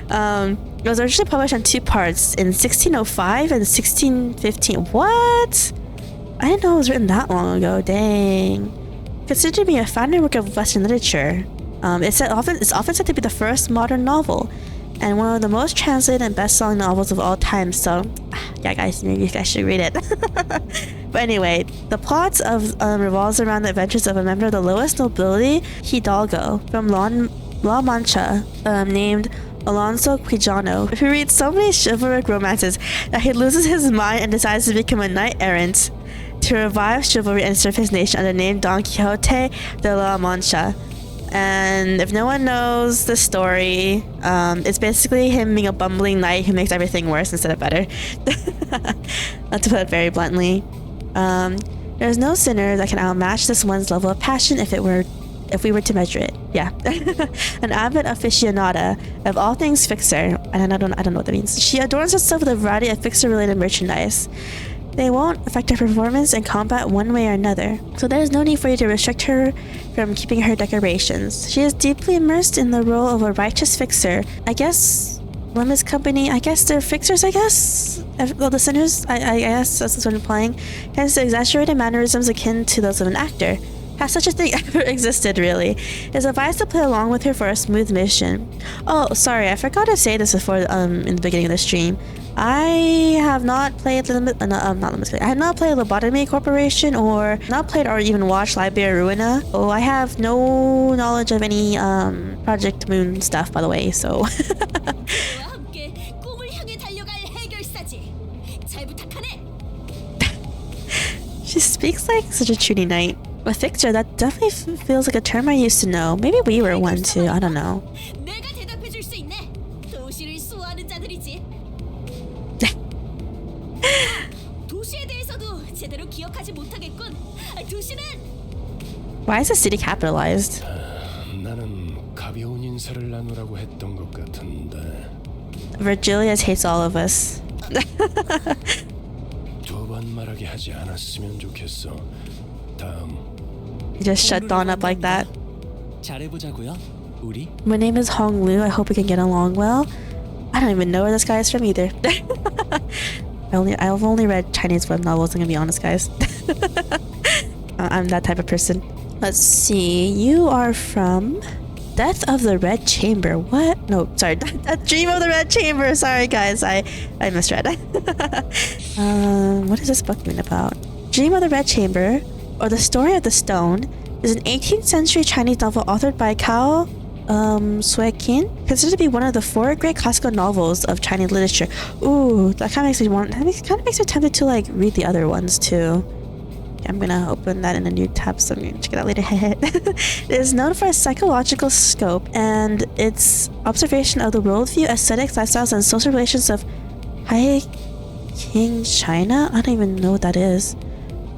It was originally published in 2 parts in 1605 and 1615. What? I didn't know it was written that long ago. Dang. Considered to be a founding work of Western literature, it's often said to be the first modern novel and one of the most translated and best-selling novels of all time. So, yeah, guys, maybe you guys should read it. But anyway, the plot of revolves around the adventures of a member of the lowest nobility, Hidalgo, from La Mancha, named Alonso Quijano, who reads so many chivalric romances that he loses his mind and decides to become a knight-errant to revive chivalry and serve his nation under the name Don Quixote de la Mancha. And if no one knows the story, it's basically him being a bumbling knight who makes everything worse instead of better. Not to put it very bluntly. There's no sinner that can outmatch this one's level of passion if we were to measure it. Yeah. An avid aficionada of all things fixer, and I don't know what that means. She adorns herself with a variety of fixer-related merchandise. They won't affect her performance in combat one way or another, so there's no need for you to restrict her from keeping her decorations. She is deeply immersed in the role of a righteous fixer. I guess limbuscompany, I guess they're fixers, I guess? Well, the sinners, I guess that's what I'm implying. Hence the exaggerated mannerisms akin to those of an actor. Has such a thing ever existed, really? It's advised to play along with her for a smooth mission. Oh, sorry, I forgot to say this before in the beginning of the stream. I have not played I have not played Lobotomy Corporation or not played or even watched Library Ruina. Oh, I have no knowledge of any Project Moon stuff, by the way, so she speaks like such a truly knight. A fixer, that definitely feels like a term I used to know. Maybe we were one too, I don't know. Why is the city capitalized? 나는 가벼운 인사를 나누라고 했던 것 같은데. Virgilius hates all of us. 두 번 말하게 하지 않았으면 좋겠어. 다음. He just shut Dawn up like that. 잘해보자고요, 우리. My name is Hong Lu. I hope we can get along well. I don't even know where this guy is from either. I've only read Chinese web novels, I'm gonna be honest, guys. I'm that type of person. Let's see. You are from Death of the Red Chamber. What? No, sorry. Dream of the Red Chamber. Sorry, guys. I misread. What is this book mean about? Dream of the Red Chamber, or The Story of the Stone, is an 18th century Chinese novel authored by Cao Sui-kin, considered to be one of the 4 great classical novels of Chinese literature. Ooh, that kind of makes me tempted to like read the other ones too. I'm gonna open that in a new tab, so I'm gonna check it out later. It is known for its psychological scope and its observation of the worldview, aesthetics, lifestyles, and social relations of High King China? I don't even know what that is.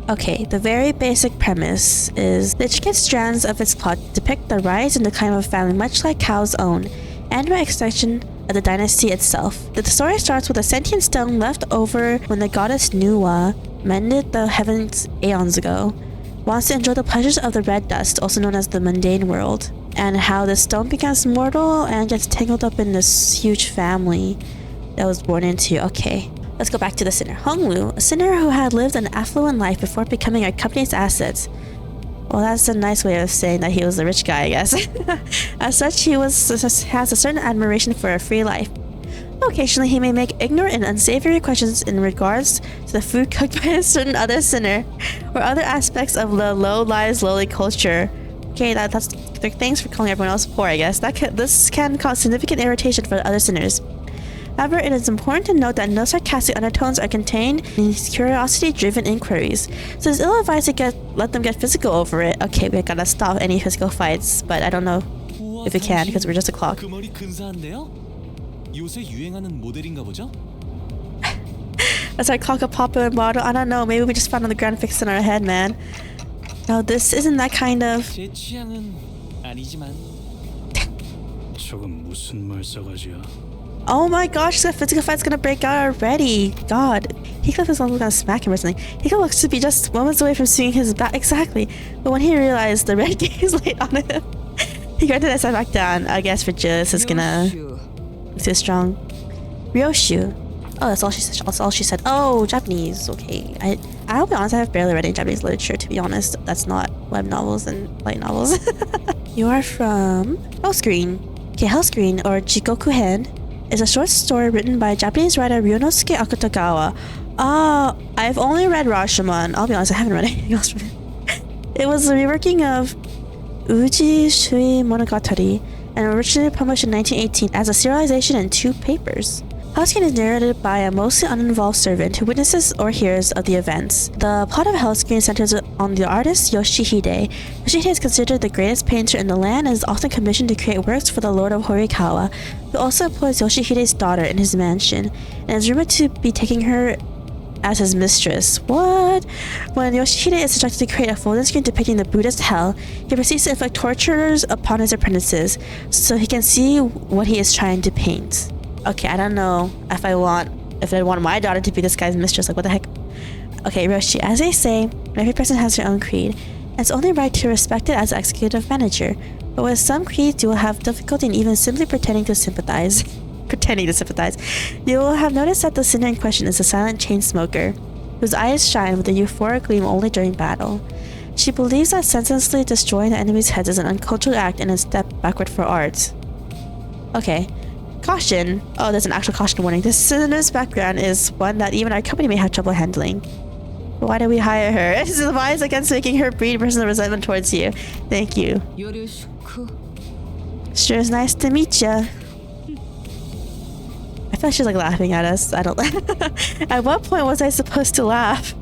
Okay, the very basic premise is the intricate strands of its plot depict the rise and decline of a family much like Cao's own, and by extension of the dynasty itself. The story starts with a sentient stone left over when the goddess Nuwa mended the heavens aeons ago, wants to enjoy the pleasures of the red dust, also known as the mundane world, and how the stone becomes mortal and gets tangled up in this huge family that was born into. Okay, let's go back to the sinner. Hong Lu, a sinner who had lived an affluent life before becoming a company's asset. Well, that's a nice way of saying that he was a rich guy, I guess. As such, he has a certain admiration for a free life. Occasionally, he may make ignorant and unsavory questions in regards to the food cooked by a certain other sinner, or other aspects of the low lives, lowly culture. Okay, that's thanks for calling everyone else poor, I guess. This can cause significant irritation for other sinners. However, it is important to note that no sarcastic undertones are contained in these curiosity-driven inquiries, so it's ill-advised to let them get physical over it. Okay, we gotta stop any physical fights, but I don't know if we can, because we're just a clock. 그 머리 근사한데요? 요새 유행하는 모델인가 보죠? That's our clock, a popular model. I don't know. Maybe we just found on the ground fixed in our head, man. No, this isn't that kind of. 제 취향은 아니지만. 저건 무슨 말싸가지야? Oh my gosh, the physical fight's gonna break out already. God, Heathcliff is almost gonna smack him or something. Heathcliff looks to be just moments away from swinging his bat. Exactly. But when he realized the red gaze laid on him, he granted a step back down. I guess for Jill, is gonna. It's too strong. Ryoshu. Oh, that's all she said. That's all she said. Oh, Japanese. Okay. I'll be honest. I have barely read any Japanese literature. To be honest, that's not web novels and light novels. You are from Hellscreen. Okay, Hellscreen or Jikoku-hen is a short story written by Japanese writer Ryunosuke Akutagawa. I've only read Rashomon. I'll be honest. I haven't read anything else from it. It was a reworking of Uji Shui Monogatari and originally published in 1918 as a serialization in 2 papers. Hellscreen is narrated by a mostly uninvolved servant who witnesses or hears of the events. The plot of Hellscreen centers on the artist Yoshihide. Yoshihide is considered the greatest painter in the land and is often commissioned to create works for the Lord of Horikawa, who also employs Yoshihide's daughter in his mansion, and is rumored to be taking her as his mistress. What? When Yoshihide is instructed to create a folding screen depicting the Buddhist hell, he proceeds to inflict tortures upon his apprentices so he can see what he is trying to paint. Okay, I don't know if I want my daughter to be this guy's mistress. Like, what the heck? Okay, Roshi, as they say, every person has their own creed, and it's only right to respect it as executive manager. But with some creeds, you will have difficulty in even simply pretending to sympathize. You will have noticed that the sinner in question is a silent chain smoker, whose eyes shine with a euphoric gleam only during battle. She believes that senselessly destroying the enemy's heads is an uncultured act and a step backward for art. Okay. Caution. Oh, there's an actual caution warning. This sinner's background is one that even our company may have trouble handling. Why did we hire her? It is advised against making her breed personal resentment towards you. Thank you. Sure is nice to meet ya. I feel like she's like laughing at us. I don't. At what point was I supposed to laugh?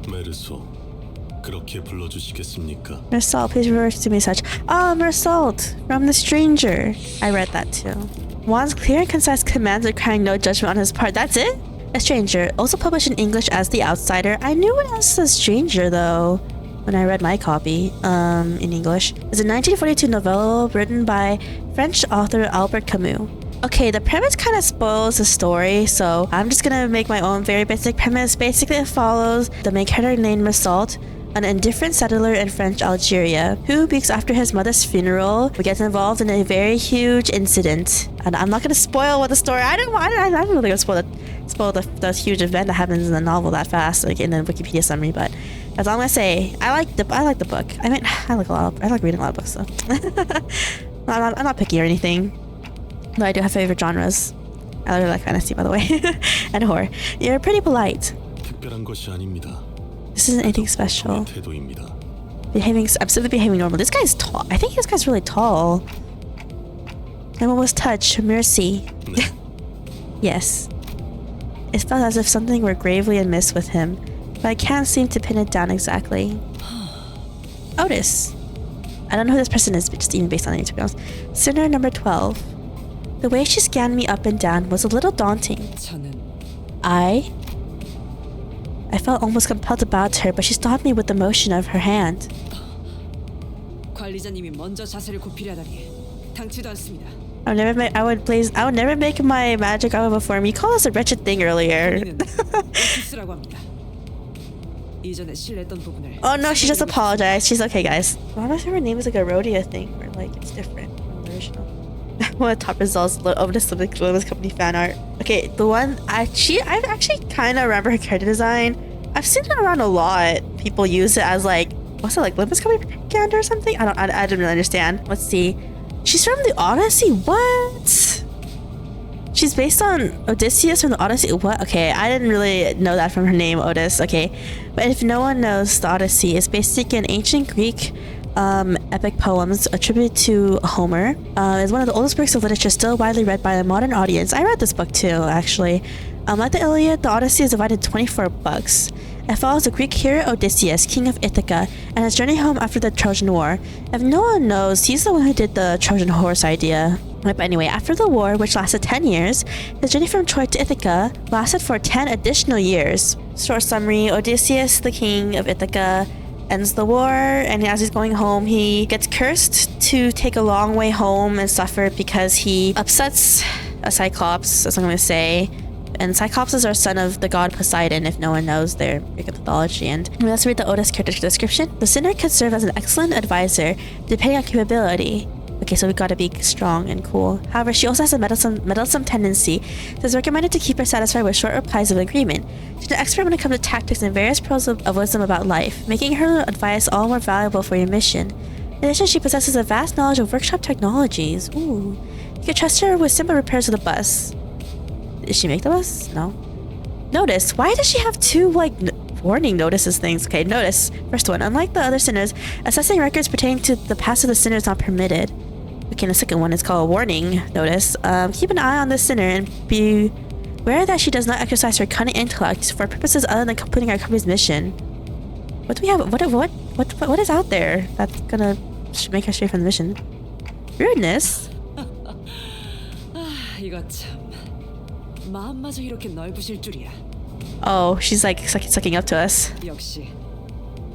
Mersalt, please refer to me as such. Ah, Mersalt from The Stranger. I read that too. Juan's clear and concise commands requiring no judgment on his part. That's it? A Stranger, also published in English as The Outsider. I knew it as A Stranger though when I read my copy in English. It's a 1942 novella written by French author Albert Camus. Okay, the premise kind of spoils the story, so I'm just gonna make my own very basic premise. Basically, it follows the main character named Mersalt, an indifferent settler in French Algeria, who, weeks after his mother's funeral, gets involved in a very huge incident. And I'm not gonna spoil what the story. I'm really gonna spoil the huge event that happens in the novel that fast, like in the Wikipedia summary. But that's all I'm gonna say. I like the book. I mean, I like reading a lot of books, so I'm not picky or anything. Though I do have favorite genres. I really like fantasy, by the way, and horror. You're pretty polite. This isn't anything special. I'm simply behaving normal. This guy's tall. I think this guy's really tall. I'm almost touched. Mercy. Yes. It felt as if something were gravely amiss with him, but I can't seem to pin it down exactly. Otis. I don't know who this person is, but just even based on the name, to be honest. Sinner number 12. The way she scanned me up and down was a little daunting. I felt almost compelled to bow to her, but she stopped me with the motion of her hand. I would never make my magic out of a form. You called us a wretched thing earlier. Oh no, she just apologized. She's okay, guys. Why am I sure her name is like a rodeo thing, or like it's different from the original? One of the top results of this Limbuscompany fan art. Okay, the one I've actually kind of remember her character design. I've seen it around a lot. People use it as like, what's it, like Limbuscompany propaganda or something? I didn't really understand. Let's see. She's from the Odyssey. What? She's based on Odysseus from the Odyssey. What? Okay, I didn't really know that from her name, Otis. Okay, but if no one knows, the Odyssey is basically an ancient Greek epic poems attributed to Homer. It's one of the oldest works of literature still widely read by the modern audience. I read this book too, actually. Like the Iliad, the Odyssey is divided into 24 books. It follows the Greek hero Odysseus, king of Ithaca, and his journey home after the Trojan War. If no one knows, he's the one who did the Trojan horse idea. But anyway, after the war, which lasted 10 years, his journey from Troy to Ithaca lasted for 10 additional years. Short summary, Odysseus, the king of Ithaca, ends the war, and as he's going home, he gets cursed to take a long way home and suffer because he upsets a Cyclops, that's what I'm going to say. And Cyclopses are son of the god Poseidon, if no one knows their Greek mythology. And let's read the Otis character description. The sinner could serve as an excellent advisor, depending on capability. Okay, so we gotta be strong and cool. However, she also has a meddlesome tendency, so it's recommended to keep her satisfied with short replies of agreement. She's an expert when it comes to tactics and various pearls of wisdom about life, making her advice all more valuable for your mission. In addition, she possesses a vast knowledge of workshop technologies. Ooh. You can trust her with simple repairs of the bus. Did she make the bus? No. Notice. Why does she have two, like, warning notices things? Okay, notice. First one. Unlike the other sinners, assessing records pertaining to the past of the sinner is not permitted. Okay, and the second one is called a warning notice. Keep an eye on this sinner and be aware that she does not exercise her cunning intellect for purposes other than completing our company's mission. What do we have? What is out there that's gonna make her stray from the mission? Rudeness? 이거 참 마음마저 이렇게 넓으실 줄이야. Oh, she's like sucking up to us. 역시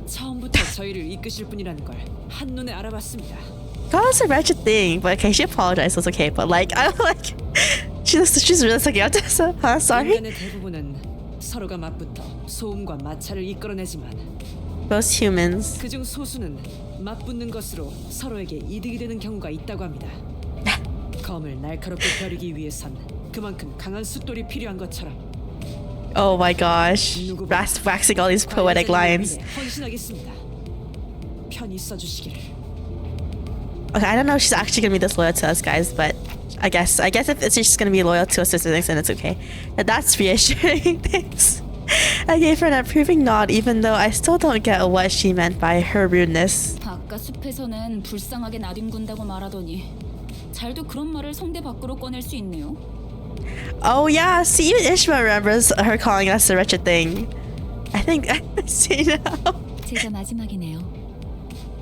처음부터 저희를 이끄실 분이라는 걸 한눈에 알아봤습니다. God, that's a wretched thing, but okay, she apologized, so it's okay. But like, I don't like, she's really sucking up to us. Huh? Sorry. 인간의 대부분은 서로가 맞붙어 소음과 마찰을 이끌어내지만 Most humans. 그중 소수는 맞붙는 것으로 서로에게 이득이 되는 경우가 있다고 합니다. 검을 날카롭게 벼르기 위해선 그만큼 강한 숫돌이 필요한 것처럼. Oh my gosh, waxing all these poetic lines. 헌신하겠습니다. 편히 써주시기를. Okay, I don't know if she's actually gonna be this loyal to us, guys, but I guess if she's just gonna be loyal to us to things, then it's okay. And that's reassuring. Thanks. I gave her an approving nod, even though I still don't get what she meant by her rudeness. 아까 숲에서는 불쌍하게 나뒹군다고 말하더니 잘도 그런 말을 성대 밖으로 꺼낼 수 있네요. Oh yeah, see, even Ishmael remembers her calling us a wretched thing. I think I see now. 제가 마지막이네요.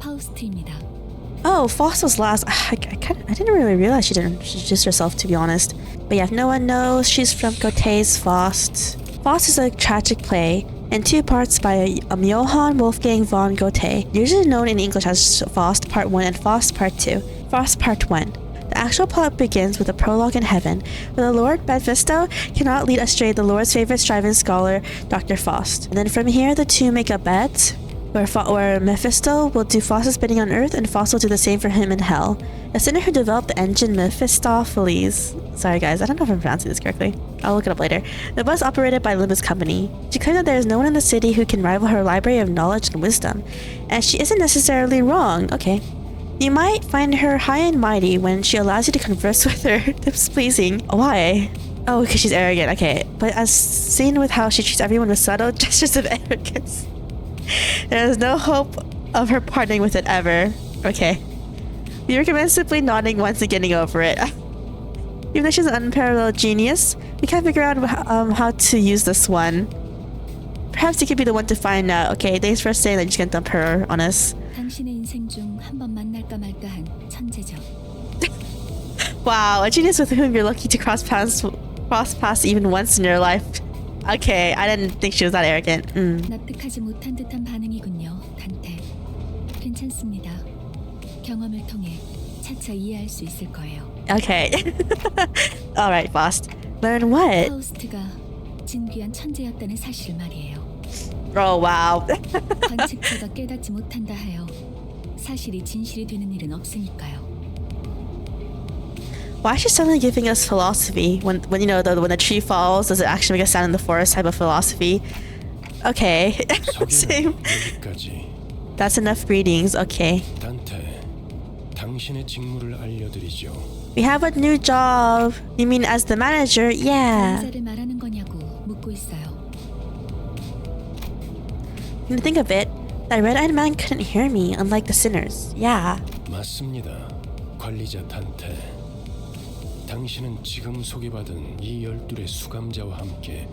파우스트입니다. Oh, Faust was last. I didn't really realize she didn't introduce herself, to be honest. But yeah, if no one knows, she's from Goethe's Faust. Faust is a tragic play in two parts by Johann Wolfgang von Goethe, usually known in English as Faust Part 1 and Faust Part 2. Faust Part 1. The actual plot begins with a prologue in heaven, where the Lord Mephisto cannot lead astray the Lord's favorite striving scholar, Dr. Faust. And then from here, the two make a bet, where Mephisto will do Faust's bidding on Earth, and Faust will do the same for him in Hell. A sinner who developed the engine Mephistopheles. Sorry guys, I don't know if I'm pronouncing this correctly. I'll look it up later. The bus operated by Limbus Company. She claimed that there is no one in the city who can rival her library of knowledge and wisdom. And she isn't necessarily wrong. Okay. You might find her high and mighty when she allows you to converse with her, displeasing. Why? Oh, because she's arrogant. Okay. But as seen with how she treats everyone with subtle gestures of arrogance, there is no hope of her parting with it ever. Okay. We recommend simply nodding once and getting over it. Even though she's an unparalleled genius, we can't figure out how to use this one. Perhaps you could be the one to find out. Okay, thanks for saying that you can dump her on us. 당신의 인생 중 한 번 만날까 말까한 천재죠. Wow, a genius with whom you're lucky to cross paths even once in your life. Okay, I didn't think she was that arrogant. 납득하지 못한 듯한 반응이군요, 단테. 괜찮습니다. 경험을 통해 차차 이해할 수 있을 거예요. Okay. Alright, Faust. Learn what? 파우스트가 진귀한 천재였다는 사실 말이에요. Oh, wow. 관측자가 깨닫지 못한다 하여 사실이 진실이 되는 일은 없으니까요. Why is she suddenly giving us philosophy when you know when the tree falls, does it actually make a sound in the forest type of philosophy? Okay. Same. That's enough greetings. Okay. 단테, 당신의 직무를 알려드리죠. We have a new job. You mean as the manager? Yeah. 남자를 말하는 거냐고 묻고 있어요. When you think of it, that red-eyed man couldn't hear me, unlike the sinners. Yeah. 맞습니다. 관리자 단테. 당신은 지금 소개받은 이 12의 수감자와 함께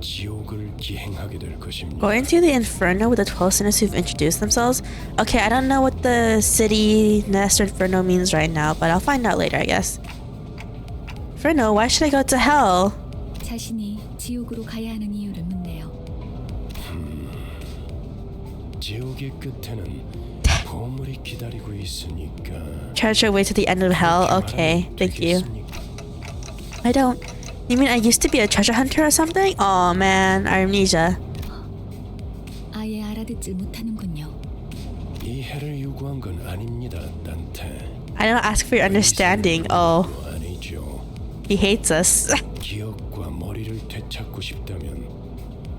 지옥을 기행하게 될 것입니다. Go into the Inferno with the 12 sinners who've introduced themselves. Okay, I don't know what the city Nest or Inferno means right now, but I'll find out later, I guess. Inferno, why should I go to hell? 자신이 지옥으로 가야 하는 이유를 묻네요. 지옥의 끝에는 보물이 기다리고 있으니까. Treasure way to the end of hell. Okay, thank you. I don't. You mean I used to be a treasure hunter or something? Oh man, amnesia. 아예 알아듣질 못하는군요. 이해를 요구한 건 아닙니다, 단테. I don't ask for your understanding. Oh, 아니죠. he hates us. 기억과 머리를 되찾고 싶다면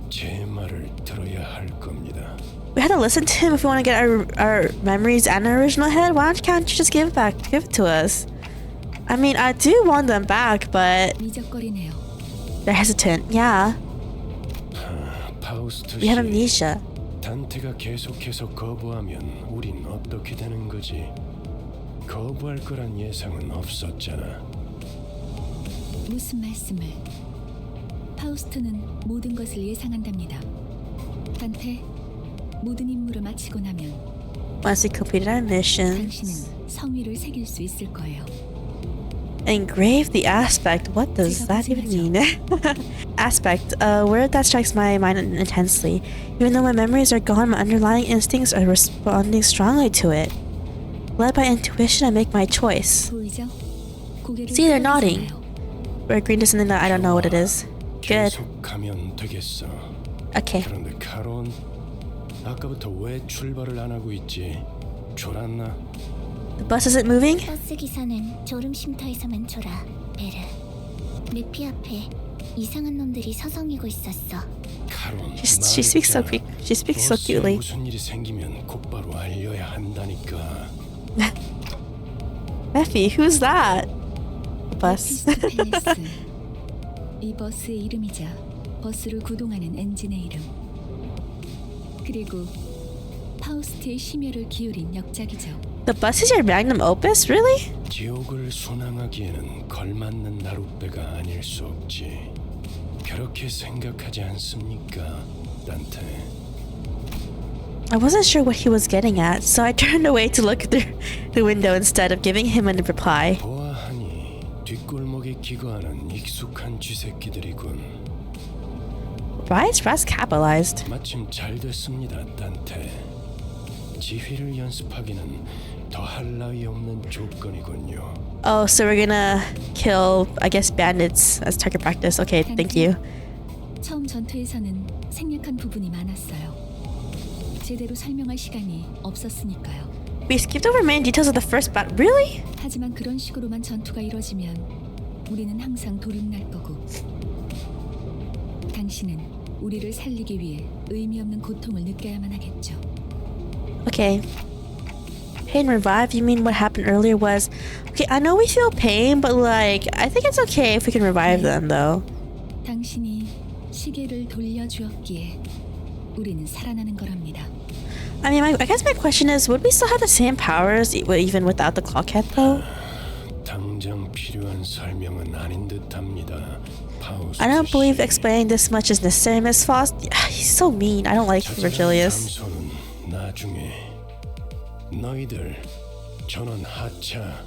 제 말을 들어야 할 겁니다. We had to listen to him if we want to get our memories and our original head. Can't you just give it to us? I mean, I do want them back, but 미적거리네요. they're hesitant. Yeah, 파우스트 we have 씨, amnesia. 단테가 계속해서 거부하면 우린 어떻게 되는 거지? 거부할 거란 예상은 없었잖아. 무슨 말씀을? 파우스트는 모든 것을 예상한답니다. 단테, 모든 임무를 마치고 나면 Once we completed our missions, 당신은 성위를 새길 수 있을 거예요. engrave the aspect. What does that even mean? Aspect. A word that strikes my mind intensely. Even though my memories are gone, my underlying instincts are responding strongly to it. Led by intuition, I make my choice. 보이죠? 고개를 See, they're nodding. 끄덕이잖아요. We're agreeing to something that I don't know what it is. Good. 계속 가면 되겠어. Okay. 그런데 카론, 아까부터 왜 출발을 안 하고 있지? 졸았나? The bus isn't moving? 버스 기사는 졸음 쉼터에서만 졸아. 베르. 내 피 앞에 이상한 놈들이 서성이고 있었어. 카론, She speaks so quick. She speaks so 버스에 cutely. 무슨 일이 생기면 곧바로 알려야 한다니까. Effie, who's that? The bus. 팰리스. 이 버스의 이름이자 버스를 구동하는 엔진의 이름. 그리고 파우스트의 심혈을 기울인 역작이죠. The bus is your magnum opus? Really? 지옥을 순항하기에는 걸맞는 나룻배가 아닐 수 없지. 그렇게 생각하지 않습니까, 단테? I wasn't sure what he was getting at, so I turned away to look through the window instead of giving him a reply. 보아하니 뒷골목에 기거하는 익숙한 쥐새끼들이군. Why is Raz capitalized? 마침 잘 됐습니다, 단테. 지휘를 연습하기는 더할 나위 없는 조건이군요. Oh, so we're gonna kill, I guess, bandits as target practice. Okay, thank you. 처음 전투에서는 생략한 부분이 많았어요. 제대로 설명할 시간이 없었으니까요. We skipped over main details of the first battle. Really? 하지만 그런 식으로만 전투가 이뤄지면 우리는 항상 도륙날 거고 당신은 우리를 살리기 위해 의미 없는 고통을 느껴야만 하겠죠. Okay. Pain revive? You mean what happened earlier was... Okay, I know we feel pain, but like, I think it's okay if we can revive them though. 당신이 시계를 돌려주었기에 우리는 살아나는 거랍니다. I mean, I guess my question is, would we still have the same powers even without the clock head though? 당장 필요한 설명은 아닌 듯합니다. I don't believe explaining this much is necessary, Miss Faust. He's so mean. I don't like Virgilius. 나중에 너희들 전원 하차.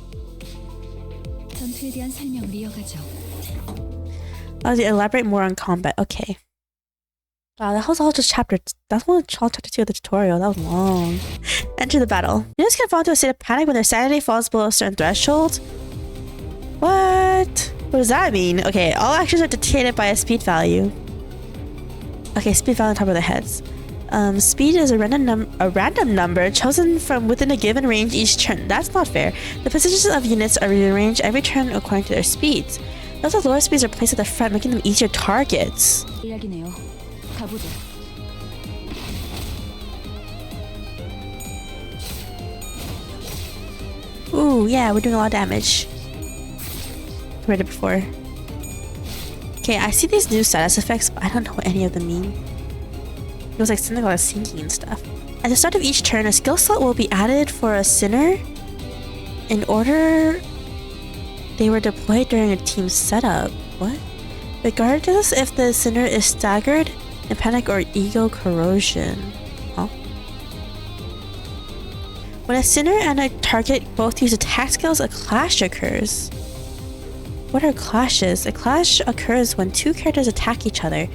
전투에 대한 설명을 이어가죠. I'll elaborate more on combat. Okay. Wow, that was all just chapter. That's all chapter 2 of the tutorial. That was long. Enter the battle. Units can fall into a state of panic when their sanity falls below a certain threshold. What? What does that mean? Okay, all actions are dictated by a speed value. Okay, speed value on top of their heads. Speed is a random number chosen from within a given range each turn. That's not fair. The positions of units are rearranged every turn according to their speeds. Those with lower speeds are placed at the front, making them easier targets. 이야기네요. 가보죠. Ooh, yeah, we're doing a lot of damage. Read it before. Okay, I see these new status effects, but I don't know what any of them mean. It was like something like sinking and stuff. At the start of each turn, a skill slot will be added for a sinner in order they were deployed during a team setup. What? regardless if the sinner is staggered, in panic, or ego corrosion. Huh? When a sinner and a target both use attack skills, a clash occurs. What are clashes? A clash occurs when two characters attack each other.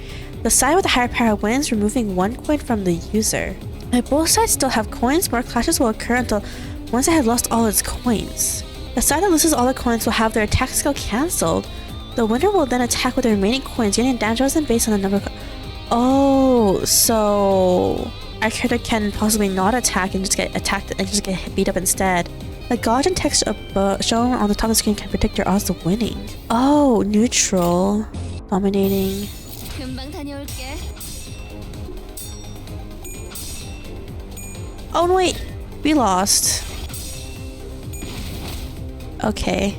The side with the higher power wins, removing 1 coin from the user. If both sides still have coins, more clashes will occur until one side has lost all its coins. The side that loses all the coins will have their attack skill cancelled. The winner will then attack with the remaining coins, gaining damage resistance based on the number of Oh, so our character can possibly not attack and just get attacked and just get beat up instead. The gauge and text shown on the top of the screen can predict your odds of winning. Oh, neutral. Dominating. 금방 다녀올게. Oh no, wait, we lost. Okay.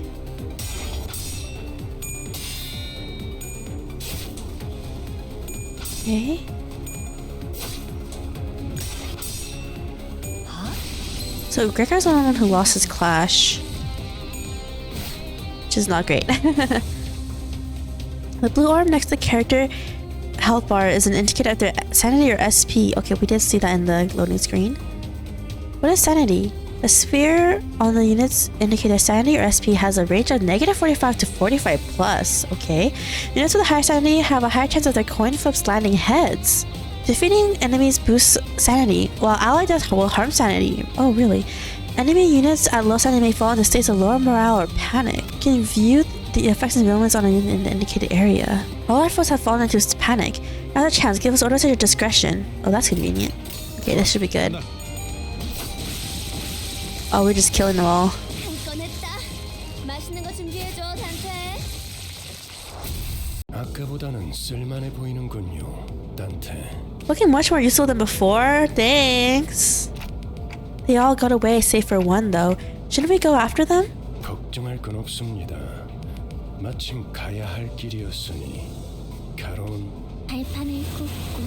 Okay. So Gregor's the only one who lost his clash, which is not great. The blue orb next to the character health bar is an indicator of their sanity or SP. Okay, we did see that in the loading screen. What is sanity? The sphere on the units indicate their sanity or SP has a range of -45 to 45 plus. Okay. Units with a higher sanity have a higher chance of their coin flips landing heads. Defeating enemies boosts sanity, while ally death will harm sanity. Oh, really? Enemy units at low sanity may fall into states of lower morale or panic. You can view the effects and ailments on a unit in the indicated area. All our foes have fallen into panic. Another chance, give us orders at your discretion. Oh, that's convenient. Okay, this should be good. Oh, we're just killing them all. 맛있는 거 준비해줘, 단테. 아까보다는 쓸만해 보이는군요, 단테. Looking much more useful than before. Thanks. They all got away save for one though. Shouldn't we go after them? 걱정할 건 없습니다. 마침 가야 할 길이었으니. 가론. 발판을 꽂고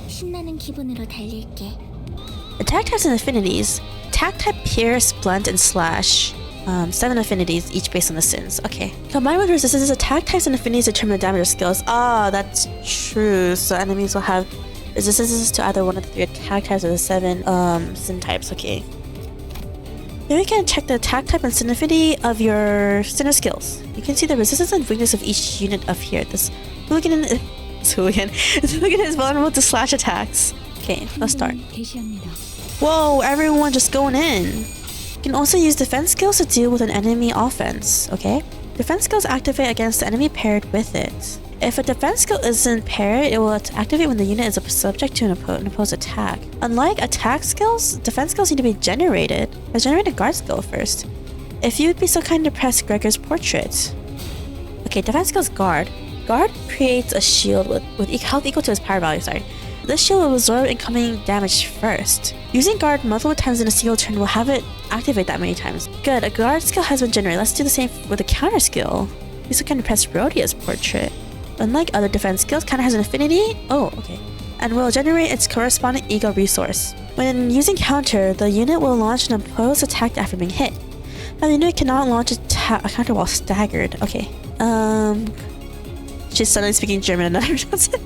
신나는 기분으로 달릴게. Attack types and affinities. Attack type pierce, blunt, and slash. 7 affinities, each based on the sins. Okay. Combined with resistance, attack types and affinities determine the damage of skills. Ah, that's true. So enemies will have resistances to either one of the 3 attack types or the 7 sin types. Okay. Then we can check the attack type and sin affinity of your sinner skills. You can see the resistance and weakness of each unit up here. This hooligan is vulnerable to slash attacks. Okay, let's start. Whoa, everyone just going in. You can also use defense skills to deal with an enemy offense, okay? Defense skills activate against the enemy paired with it. If a defense skill isn't paired, it will activate when the unit is subject to an opposed attack. Unlike attack skills, defense skills need to be generated. Let's generate a guard skill first. If you would be so kind to press Gregor's portrait. Okay, defense skills guard. Guard creates a shield with health equal to its power value, sorry. This shield will absorb incoming damage first. Using guard multiple times in a single turn will have it activate that many times. Good, a guard skill has been generated. Let's do the same with a counter skill. We still can press Rhodia's portrait. Unlike other defense skills, counter has an affinity. Oh, okay. And will generate its corresponding ego resource. When using counter, the unit will launch an opposed attack after being hit. Now the unit cannot launch a counter while staggered. Okay. She's suddenly speaking German and another does it.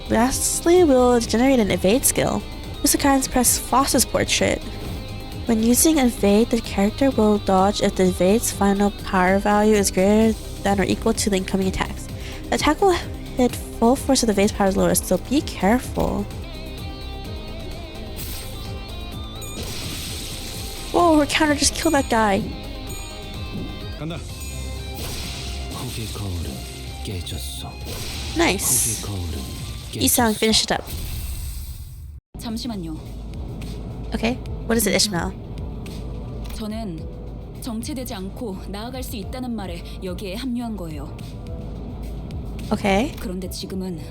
Lastly, we'll generate an evade skill. Use the press Foss's portrait. When using evade, the character will dodge if the evade's final power value is greater than or equal to the incoming attacks. The attack will hit full force if the evade's power is lower, so be careful. Whoa, her counter just killed that guy. 간다. Nice. Isang, finish it up. 잠시만요. Okay, what is it, Ishmael? 저는 정체되지 않고 나아갈 수 있다는 말에 여기에 합류한 거예요. Okay. 그런데 지금은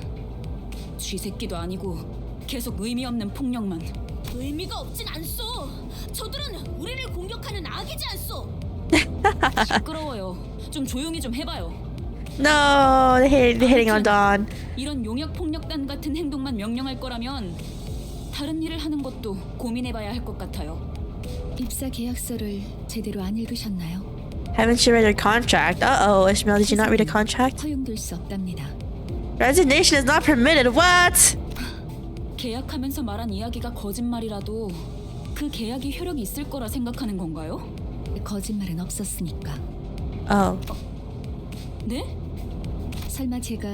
쥐새끼도 아니고 계속 의미 없는 폭력만. 의미가 없진 않소. 저들은 우리를 공격하는 악이지 않소. 시끄러워요. 좀 조용히 좀 해봐요. No, they're hitting on Dawn. 이런 용역 폭력단 같은 행동만 명령할 거라면 다른 일을 하는 것도 고민해봐야 할 것 같아요. 입사 계약서를 제대로 안 읽으셨나요? Haven't you read your contract? Uh-oh, Ishmael, did you not read a contract? 허용될 수 없답니다. Resignation is not permitted. What? 계약하면서 말한 이야기가 거짓말이라도 그 계약이 효력이 있을 거라 생각하는 건가요? 거짓말은 없었으니까. Oh. 네? 설마 제가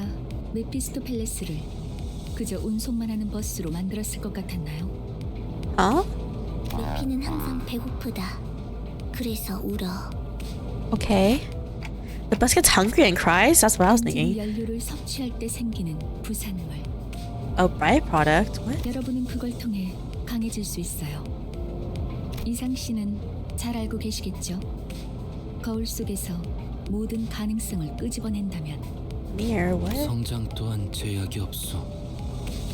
메피스토 팰레스를 그저 운송만 하는 버스로 만들었을 것 같았나요? Huh? 메피는 항상 배고프다. 그래서 울어. Okay. The bus gets hungry and cries? That's what I was 엔진 thinking. 연료를 섭취할 때 생기는 부산물. A byproduct? What? 여러분은 그걸 통해 강해질 수 있어요. 이상 씨는 잘 알고 계시겠죠? 거울 속에서 모든 가능성을 끄집어낸다면 Mirror, what? 성장 또한 제약이 없어.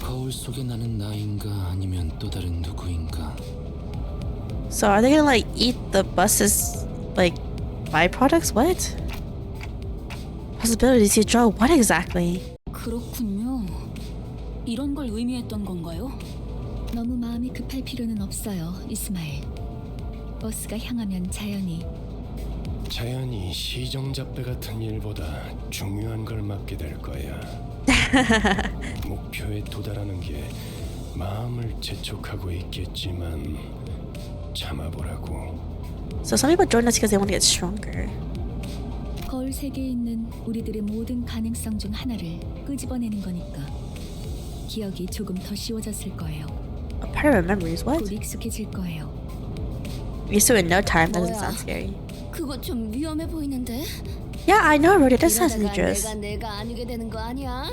거울 속에 나는 나인가 아니면 또 다른 누구인가. So are they gonna like eat the bus's like byproducts? What? Possibilities you draw what exactly? 그렇군요. 이런 걸 의미했던 건가요? 너무 마음이 급할 필요는 없어요, 이스마일. 버스가 향하면 자연히 시정잡배 같은 일보다 중요한 걸 맡게 될 거야. 목표에 도달하는 게 마음을 재촉하고 있겠지만 참아보라고. So some people join us because they want to get stronger. 거울 세계에 있는 우리들의 모든 가능성 중 하나를 끄집어내는 거니까 기억이 조금 더 쉬워졌을 거예요. A part of our memories, what? 곧 익숙해질 거예요. Used to in no time, that doesn't 뭐야? sound scary. 그거 좀 위험해 보이는데? Yeah, I know, Rudy, that sounds 이러다가 dangerous. 내가 아니게 되는 거 아니야?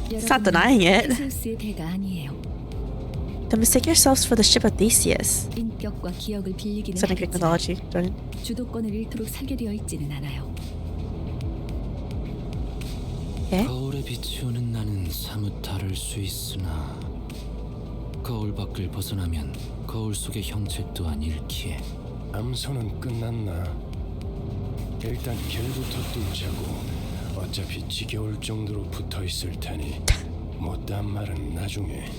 It's not denying it. 테세우스의 배가 아니에요. Don't mistake yourselves for the ship of Theseus. 인격과 기억을 빌리기는 It's a Greek 하겠지만 mythology, Jordan. 주도권을 잃도록 설계되어 있지는 않아요. Okay. 거울에 비치우는 나는 사뭇 다를 수 있으나 거울 밖을 벗어나면 거울 속의 형체 또한 잃기에. 암소는 끝났나? 일단 길부터 뚫자고. 어차피 지겨울 정도로 붙어 있을 테니 못한 말은 나중에.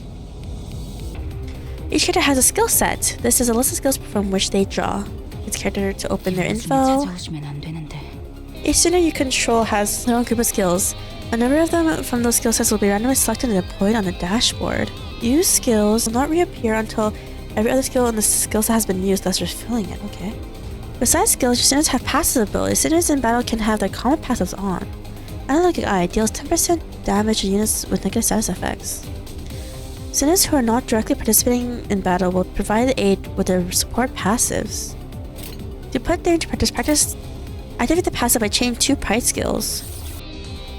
Each character has a skill set. This is a list of skills from which they draw. Each character to open their info. 찾아오시면 안 되는데. Each student you control has their own group of skills. A number of them from those skill sets will be randomly selected and deployed on the dashboard. Used skills will not reappear until every other skill in the skill set has been used, thus refilling it. Okay. Besides skills, your students have passive abilities. Students in battle can have their common passives on. Analog Eye deals 10% damage to units with negative status effects. Students who are not directly participating in battle will provide aid with their support passives. To put them into practice, activate the passive by chaining 2 pride skills.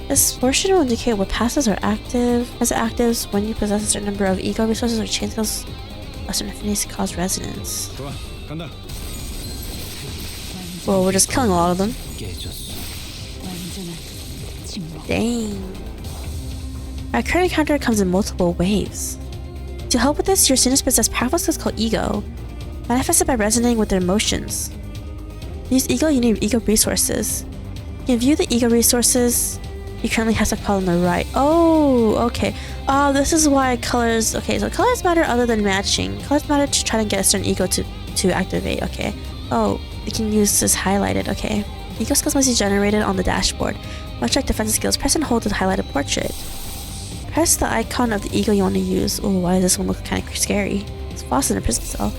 This portion will indicate what passives are active. As actives, when you possess a certain number of ego resources or chain skills, a certain affinity cause resonance. 좋아, 간다. Well, we're just killing a lot of them. 깨졌어. 완전한 침묵. Dang. Our current encounter comes in multiple waves. To help with this, your students possess powerful skills called ego, manifested by resonating with their emotions. To use ego, you need ego resources. You can view the ego resources you currently have to call on the right. Oh, okay. Oh, this is why colors... Okay, so colors matter other than matching. Colors matter to try to get a certain ego to activate, okay. Oh, you can use this highlighted, okay. Ego skills must be generated on the dashboard. Much like defensive skills, press and hold the highlighted portrait. Press the icon of the ego you want to use. Oh, why does this one look kind of scary? It's Fawcett in a prison cell.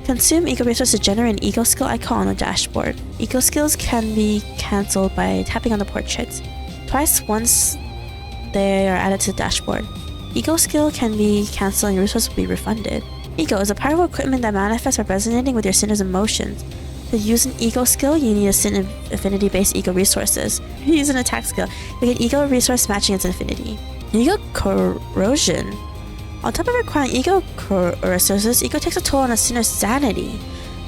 Consume ego resources to generate an ego skill icon on the dashboard. Ego skills can be cancelled by tapping on the portrait. Twice once they are added to the dashboard. Ego skill can be cancelled and your resources will be refunded. Ego is a powerful equipment that manifests by resonating with your sinner's emotions. To use an ego skill, you need a sin affinity-based ego resources. If you use an attack skill, you get ego resource matching its affinity. Ego corrosion. On top of requiring ego resources, ego takes a toll on a sinner's sanity.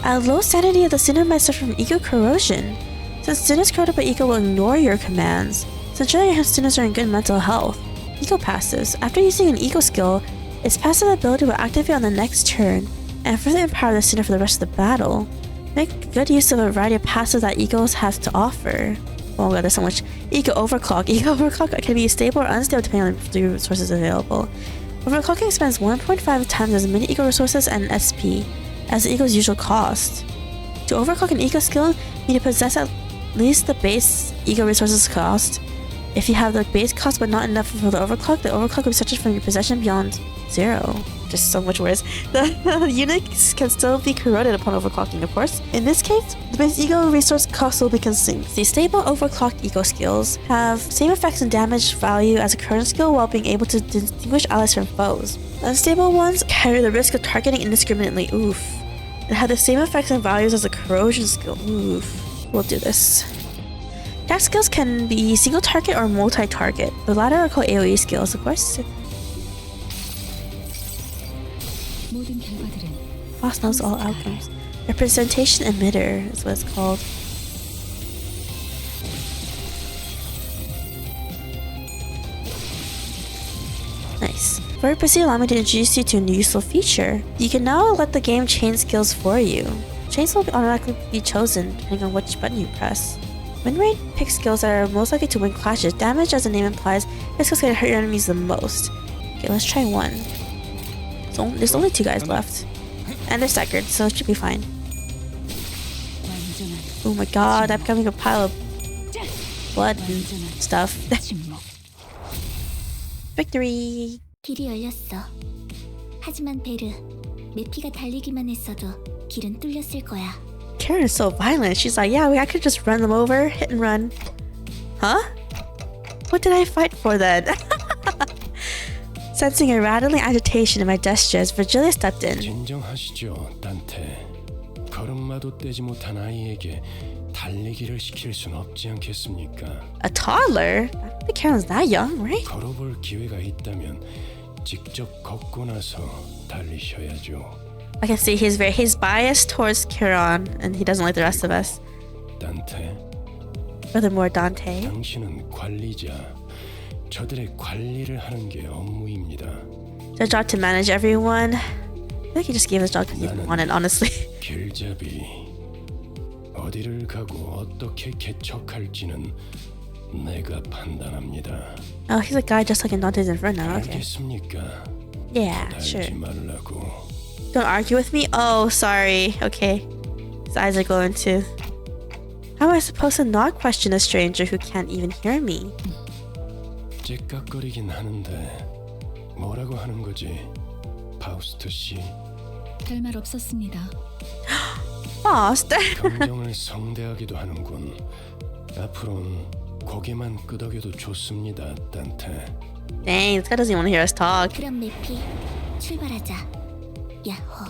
At low sanity, the sinner might suffer from ego corrosion. Since sinners corroded by ego will ignore your commands, so ensure your students are in good mental health. Ego passives. After using an ego skill, its passive ability will activate on the next turn and further empower the sinner for the rest of the battle. Make good use of a variety of passives that egos have to offer. Oh god, there's so much. Ego overclock. Ego overclock can be stable or unstable depending on the resources available. Overclocking spends 1.5 times as many ego resources and SP as the ego's usual cost. To overclock an ego skill, you need to possess at least the base ego resources cost. If you have the base cost but not enough for the overclock will be searched from your possession beyond 0. Just so much worse. The units can still be corroded upon overclocking, of course. In this case, the base ego resource cost will be consumed. The stable overclocked ego skills have same effects and damage value as a current skill while being able to distinguish allies from foes. Unstable ones carry the risk of targeting indiscriminately. Oof. It had the same effects and values as a corrosion skill. Oof. We'll do this. Attack skills can be single target or multi-target. The latter are called AoE skills, of course. Boss knows all outcomes. Representation emitter is what it's called. Nice. Before we proceed, allow me to introduce you to a new useful feature. You can now let the game chain skills for you. Chains will automatically be chosen depending on which button you press. Win rate picks skills that are most likely to win clashes. Damage, as the name implies, this skill's gonna hurt your enemies the most. Okay, let's try one. So there's only 2 guys left. And they're staggered, so it should be fine. Oh my god, I'm becoming a pile of blood and stuff. Victory! 길이 열렸어. 하지만 베르, 메피가 달리기만 했어도 길은 뚫렸을 거야. Charon is so violent. She's like, yeah, I could just run them over, hit and run. Huh? What did I fight for then? Sensing a rattling agitation in my gestures, Virgilia stepped in. 진정하시죠, 단테. 걸음마도 떼지 못한 아이에게 달리기를 시킬 순 없지 않겠습니까? A toddler? I don't think Charon's that young, right? 걸어볼 기회가 있다면 직접 걷고 나서 달리셔야죠. I can see he's biased towards Charon, and he doesn't like the rest of us. 단테. Furthermore, Dante. 당신은 관리자. 저들의 관리를 하는 게 업무입니다. Their job to manage everyone. I think he just gave his job because he wanted, honestly. 길잡이. 어디를 가고 어떻게 개척할지는 내가 판단합니다. Oh, he's a guy just like in Dante's Inferno. Okay. 알겠습니까? Yeah, sure. 말라고. Don't argue with me? Oh, sorry. Okay. His eyes are glowing too. How am I supposed to not question a stranger who can't even hear me? 째깍거리긴 하는데 뭐라고 하는 거지, 파우스트 씨? 별말 없었습니다. Faust. 감정을 성대하기도 하는군. 앞으로는 고개만 끄덕여도 좋습니다, 단테. Dang, this guy doesn't even want to hear us talk. 그럼 메피, 출발하자. 야호.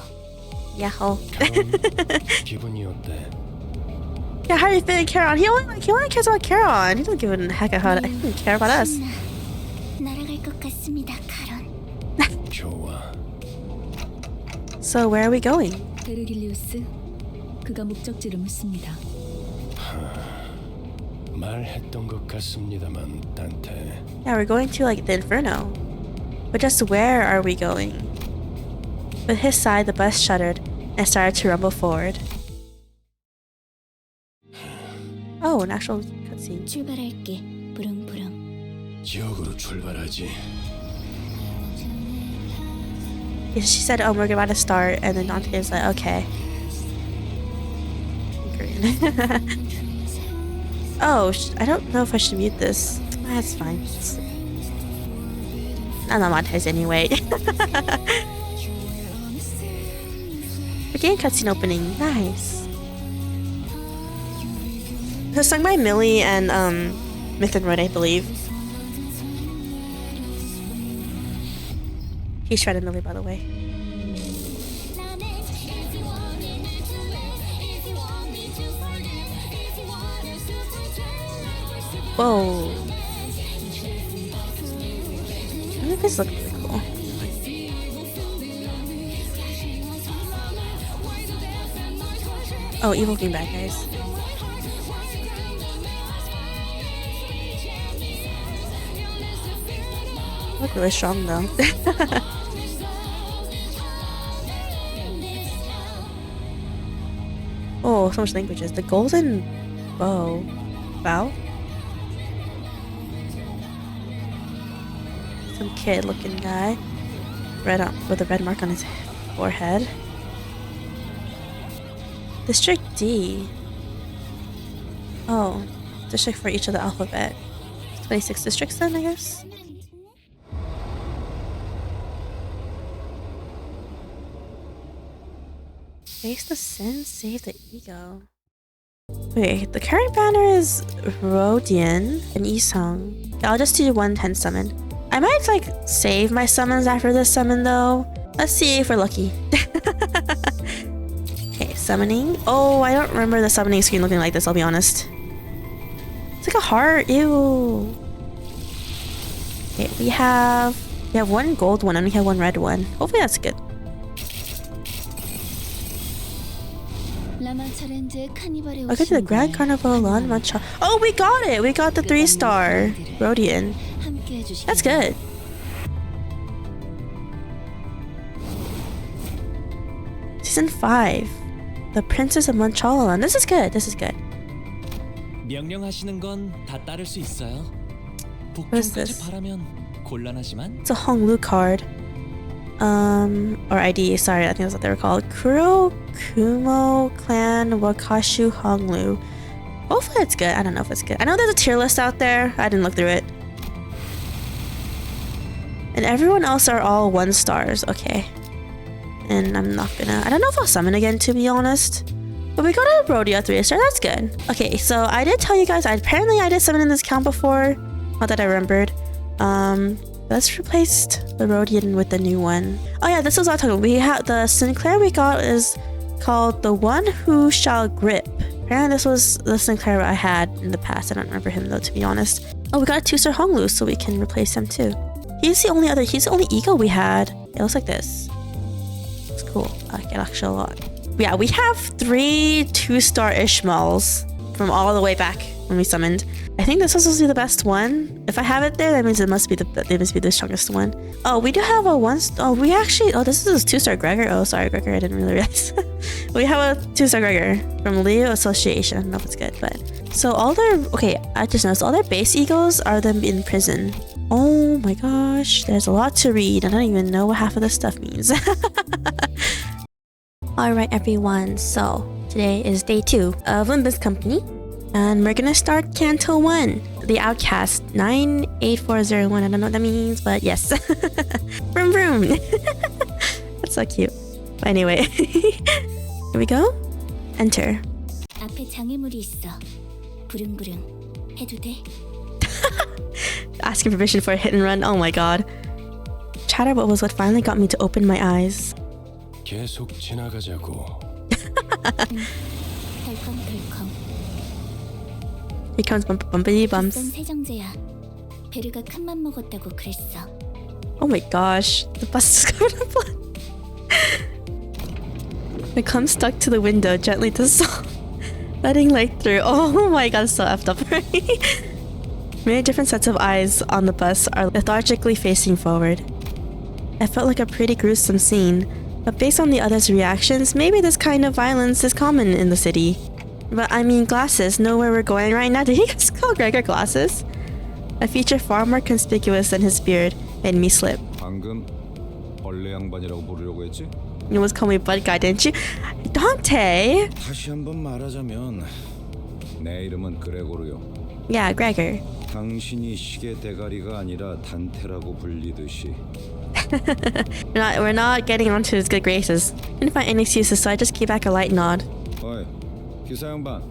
Yahoo. 기분이 어때? Yeah, how are you feeling, Charon? He only cares about Charon. He doesn't give a heck about it. He doesn't care about us. 날아갈 것 같습니다, 카론. 좋아. So where are we going? 베르길리우스, 그가 목적지를 묻습니다. 말했던 것 같습니다만, 단테. Yeah, we're going to like the Inferno. But just where are we going? With his side, the bus shuddered and started to rumble forward. Oh, an actual cutscene. 출발할게. 부릉부릉. 지역으로 출발하지. Yeah, she said, oh, we're about to start, and then Dante was like, okay. Green. Oh, I don't know if I should mute this. That's fine. I'm not monetized anyway. Again, cutscene opening. Nice. It was sung by Millie and Myth and Road, I believe. He shredded Millie, by the way. Whoa. I think this looks really cool. Oh, evil came back, guys. Look really strong though. Oh, so much languages. The golden bow. Bow? Some kid looking guy. With a red mark on his forehead. District D. Oh, district for each of the alphabet. 26 districts then, I guess? Face the sin, save the ego. Okay, the current banner is Rodian and Isung. Yeah, I'll just do 110 summon. I might like save my summons after this summon though. Let's see if we're lucky. Okay, summoning. Oh, I don't remember the summoning screen looking like this, I'll be honest. It's like a heart, ew. Okay, we have one gold one and we have one red one. Hopefully that's good. I'll get to the Grand Carnival Lan Mancha. Oh, we got it! We got the 3-star Rodian. That's good. Season 5. The Princess of Manchalalan. This is good. This is good. 명령하시는 건 다 따를 수 있어요. What is this? 바라면 곤란하지만. It's a Honglu card. Or ID, sorry, I think that's what they were called. Kuro Kumo Clan Wakashu Honglu. Hopefully it's good. I don't know if it's good. I know there's a tier list out there. I didn't look through it. And everyone else are all 1 stars. Okay. And I'm not gonna... I don't know if I'll summon again, to be honest. But we got a Rodeo 3-star. That's good. Okay, so I did tell you guys... Apparently I did summon in this count before. Not that I remembered. Let's replace the Rodian with the new one. Oh yeah, this was what I talking about. We have the Sinclair we got is called the One Who Shall Grip. Apparently this was the Sinclair I had in the past. I don't remember him though, to be honest. Oh, we got a 2-star Honglu, so we can replace him too. He's the only ego we had. It looks like this. It's cool. I like it actually a lot. Yeah, we have 3 2-star Ishmaels from all the way back when we summoned. I think this was supposed to be the best one. If I have it there, that means it must be the strongest one. Oh, we do have a 1. Oh, this is a 2-star Gregor. Oh, sorry, Gregor. I didn't really realize. We have a 2-star Gregor from Leo Association. I don't know if it's good, but so all their I just noticed all their base egos are them in prison. Oh my gosh, there's a lot to read. I don't even know what half of this stuff means. Alright everyone, so today is day 2 of Limbus Company. And we're gonna start Canto I, the Outcast 98401. I don't know what that means, but yes. Vroom vroom. That's so cute. But anyway, here we go. Enter. 앞에 장애물이 있어. 부릉부릉 해도 돼? Asking permission for a hit and run. Oh my god. Chatterbot was what finally got me to open my eyes. 계속 지나가자고. 덜컹덜컹. Here comes bumpity bumps. 넌 세정제야. 베르가 큰맘 먹었다고 그랬어. Oh my gosh, the bus is covered in blood. It comes stuck to the window gently to solve, letting light through. Oh my god, so effed up. Many different sets of eyes on the bus are lethargically facing forward. It felt like a pretty gruesome scene, but based on the others' reactions, maybe this kind of violence is common in the city. But I mean, glasses know where we're going right now. Did he just call Gregor glasses? A feature far more conspicuous than his beard made me slip. 방금 벌레 양반이라고 부르려고 했지? You almost called me Bud Guy, didn't you? Dante! 다시 한번 말하자면 내 이름은 그레고르요. Yeah, Gregor. 당신이 시계 대가리가 아니라 단테라고 불리듯이. We're not getting onto his good graces. Didn't find any excuses, so I just gave back a light nod. 어이, 기사 양반.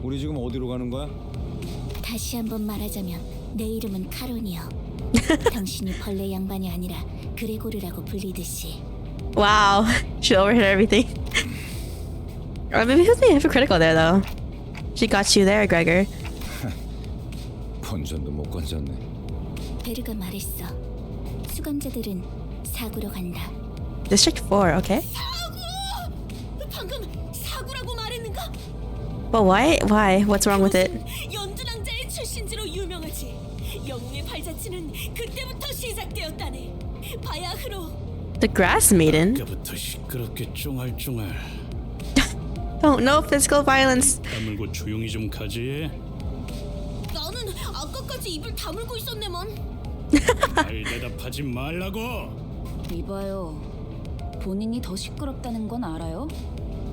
우리 지금 어디로 가는 거야? 다시 한번 말하자면 내 이름은 카론이요. 당신이 벌레 양반이 아니라 그레고르라고 불리듯이. Wow, she overheard everything. Or maybe he was being hypocritical there, though. She got you there, Gregor. 본전도 못 건졌네. 베르가 말했어. 수감자들은 사구로 간다. District 4, okay. 사구! 방금 사구라고 말했는가? But why? Why? What's wrong with it? 연두랑자의 출신지로 유명하지. 영웅의 발자취는 그때부터 시작되었다네. 바야흐로. The Grass Maiden? 아까부터 시끄럽게 쫑알쫑알. Oh, no physical violence. 다물고 조용히 좀 가지. 나는 아까까지 입을 다물고 있었네만. 말 대답하지 말라고. 이봐요. 본인이 더 시끄럽다는 건 알아요?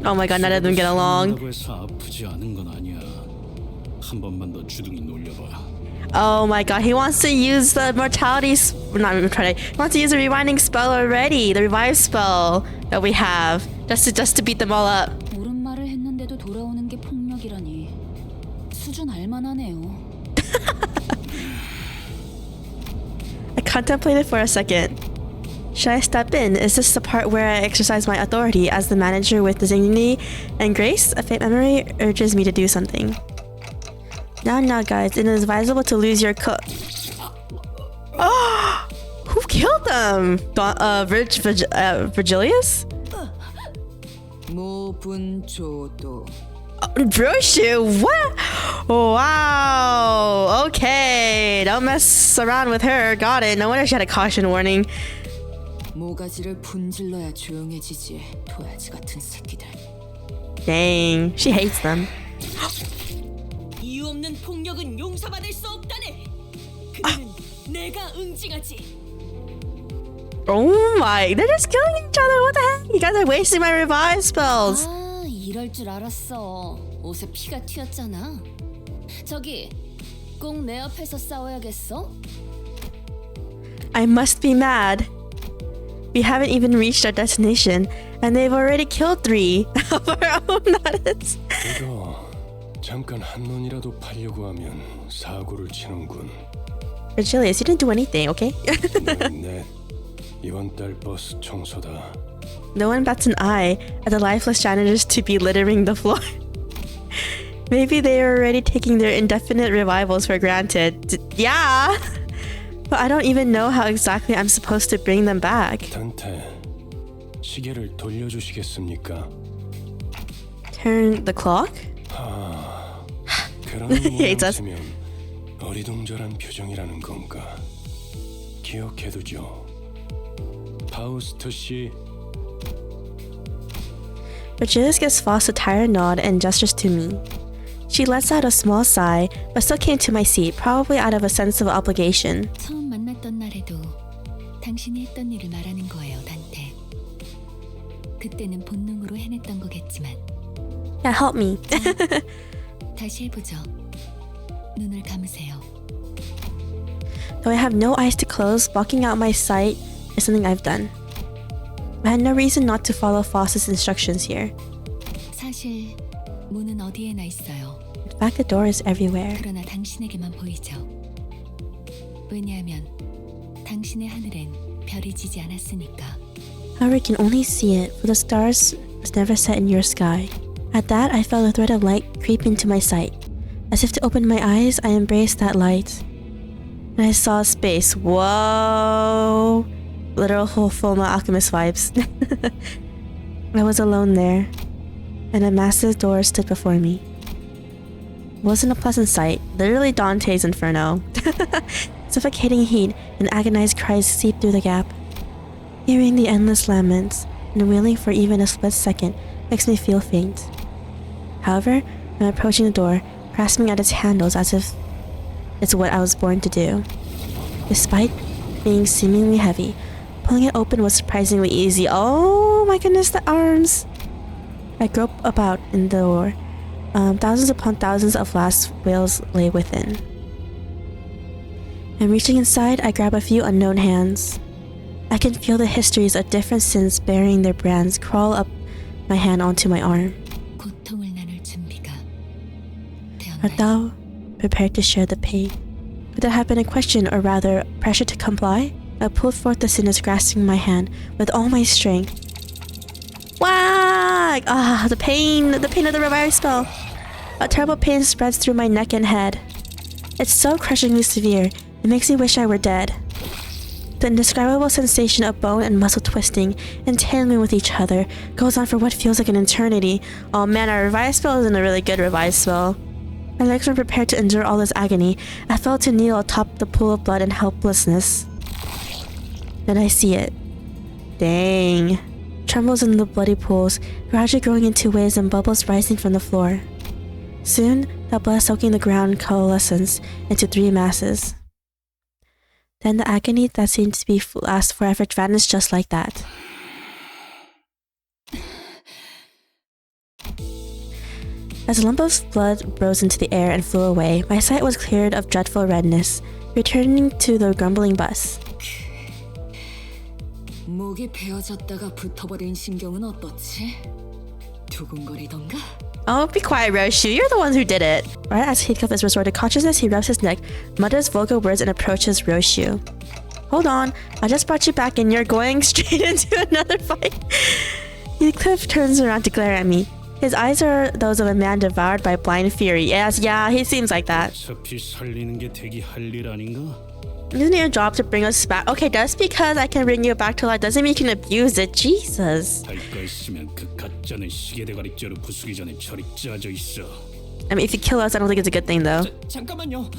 Oh my god, none of them get along. 해서 아프지 않은 건 아니야. 한 번만 더 주둥이 놀려봐. Oh my god, he wants to use the not mortality. He wants to use the rewinding spell already. The revive spell that we have. Just to beat them all up. 옳은 말을 했는데도 돌아오는 게 폭력이라니. 수준 알만하네요. I contemplated for a second. Should I step in? Is this the part where I exercise my authority as the manager with the dignity and grace? A faint memory urges me to do something. Now, guys, it is advisable to lose your Oh! Who killed them? Virgilius? Broshu, what? Wow. Okay, don't mess around with her. Got it. No wonder she had a caution warning. 모가지를 분질러야 조용해지지. 도야지 같은 새끼들. Dang, she hates them. 이유 없는 폭력은 용서받을 수 없다네. 그는 내가 응징하지. Oh my, they're just killing each other. What the heck? You guys are wasting my revive spells. 아, 이럴 줄 알았어. 옷에 피가 튀었잖아. 저기, 꼭 내 앞에서 싸워야겠어? I must be mad. We haven't even reached our destination, and they've already killed 3 of our own nuts. 이거 잠깐 한눈이라도 팔려고 하면 사고를 치는군. Virgilius, you didn't do anything, okay? 넷, 이번 달 버스 청소다. No one bats an eye at the lifeless janitors to be littering the floor. Maybe they are already taking their indefinite revivals for granted. Yeah! But I don't even know how exactly I'm supposed to bring them back. 단테, 시계를 돌려주시겠습니까? Turn the clock? 그런 He hates us. 모양새면 어리둥절한 표정이라는 건가? 기억해두죠. 파우스트 씨. Virgilius gives Faust a tired nod and gestures to me. She lets out a small sigh, but still came to my seat, probably out of a sense of obligation. 처음 만났던 날에도 당신이 했던 일을 말하는 거예요, 단테. 그때는 본능으로 해냈던 거겠지만. Yeah, help me. 다시 해보죠. 눈을 감으세요. Though I have no eyes to close, blocking out my sight is something I've done. I had no reason not to follow Faust's instructions here. 사실 문은 어디에나 있어요. In fact, the door is everywhere. 그러나 당신에게만 보이죠. 왜냐하면 당신의 하늘엔 별이 지지 않았으니까. However, you can only see it, for the stars was never set in your sky. At that, I felt a thread of light creep into my sight. As if to open my eyes, I embraced that light. And I saw space. Whoa! Literal Fullmetal Alchemist vibes. I was alone there, and a massive door stood before me. It wasn't a pleasant sight, literally Dante's Inferno. Suffocating heat and agonized cries seeped through the gap. Hearing the endless laments and wailing for even a split second makes me feel faint. However, I'm approaching the door, grasping at its handles as if it's what I was born to do. Despite being seemingly heavy, pulling it open was surprisingly easy. Oh my goodness, the arms! I grope about in the door. Thousands upon thousands of last whales lay within. And reaching inside, I grab a few unknown hands. I can feel the histories of different sins bearing their brands crawl up my hand onto my arm. 고통을 나눌 준비가 Art thou prepared to share the pain? Could there have been a question, or rather, pressure to comply? I pulled forth the sinners, grasping my hand with all my strength. Whack! Ah, the pain of the revive spell. A terrible pain spreads through my neck and head. It's so crushingly severe, it makes me wish I were dead. The indescribable sensation of bone and muscle twisting, entangling with each other, goes on for what feels like an eternity. Oh man, our revive spell isn't a really good revive spell. My legs were prepared to endure all this agony. I fell to kneel atop the pool of blood in helplessness. Then I see it. Dang. Trembles in the bloody pools, gradually growing into waves and bubbles rising from the floor. Soon, that blood soaking the ground coalesces into 3 masses. Then the agony that seemed to be last forever vanished just like that. As a lump of blood rose into the air and flew away, my sight was cleared of dreadful redness, returning to the grumbling bus. 목이 베어졌다가 붙어버린 신경은 어떻지? 두근거리던가? Oh, be quiet, Roshu. You're the ones who did it. Right as Heathcliff is restored to consciousness, he rubs his neck, mutters vulgar words, and approaches Roshu. Hold on, I just brought you back and you're going straight into another fight. Heathcliff turns around to glare at me. His eyes are those of a man devoured by blind fury. Yes, yeah, he seems like that. Isn't it your job to bring us back? Okay, just because I can bring you back to life doesn't mean you can abuse it. Jesus. I mean, if you kill us, I don't think it's a good thing, though. 잠깐만요.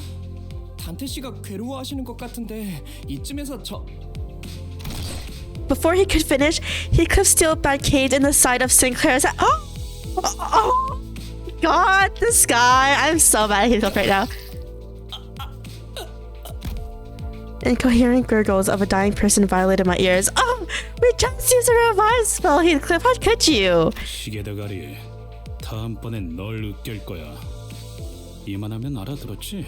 단테 씨가 괴로워하시는 것 같은데 이쯤에서 저. Before he could finish, Heathcliff steel barricades in the side of Sinclair's. Oh God, this guy! I'm so mad at Heathcliff right now. Incoherent gurgles of a dying person violated my ears. Oh, we just used a revive spell, Heathcliff. How could you? 시계대가리, 다음번엔 널 으깰 거야. 이만하면 알아들었지?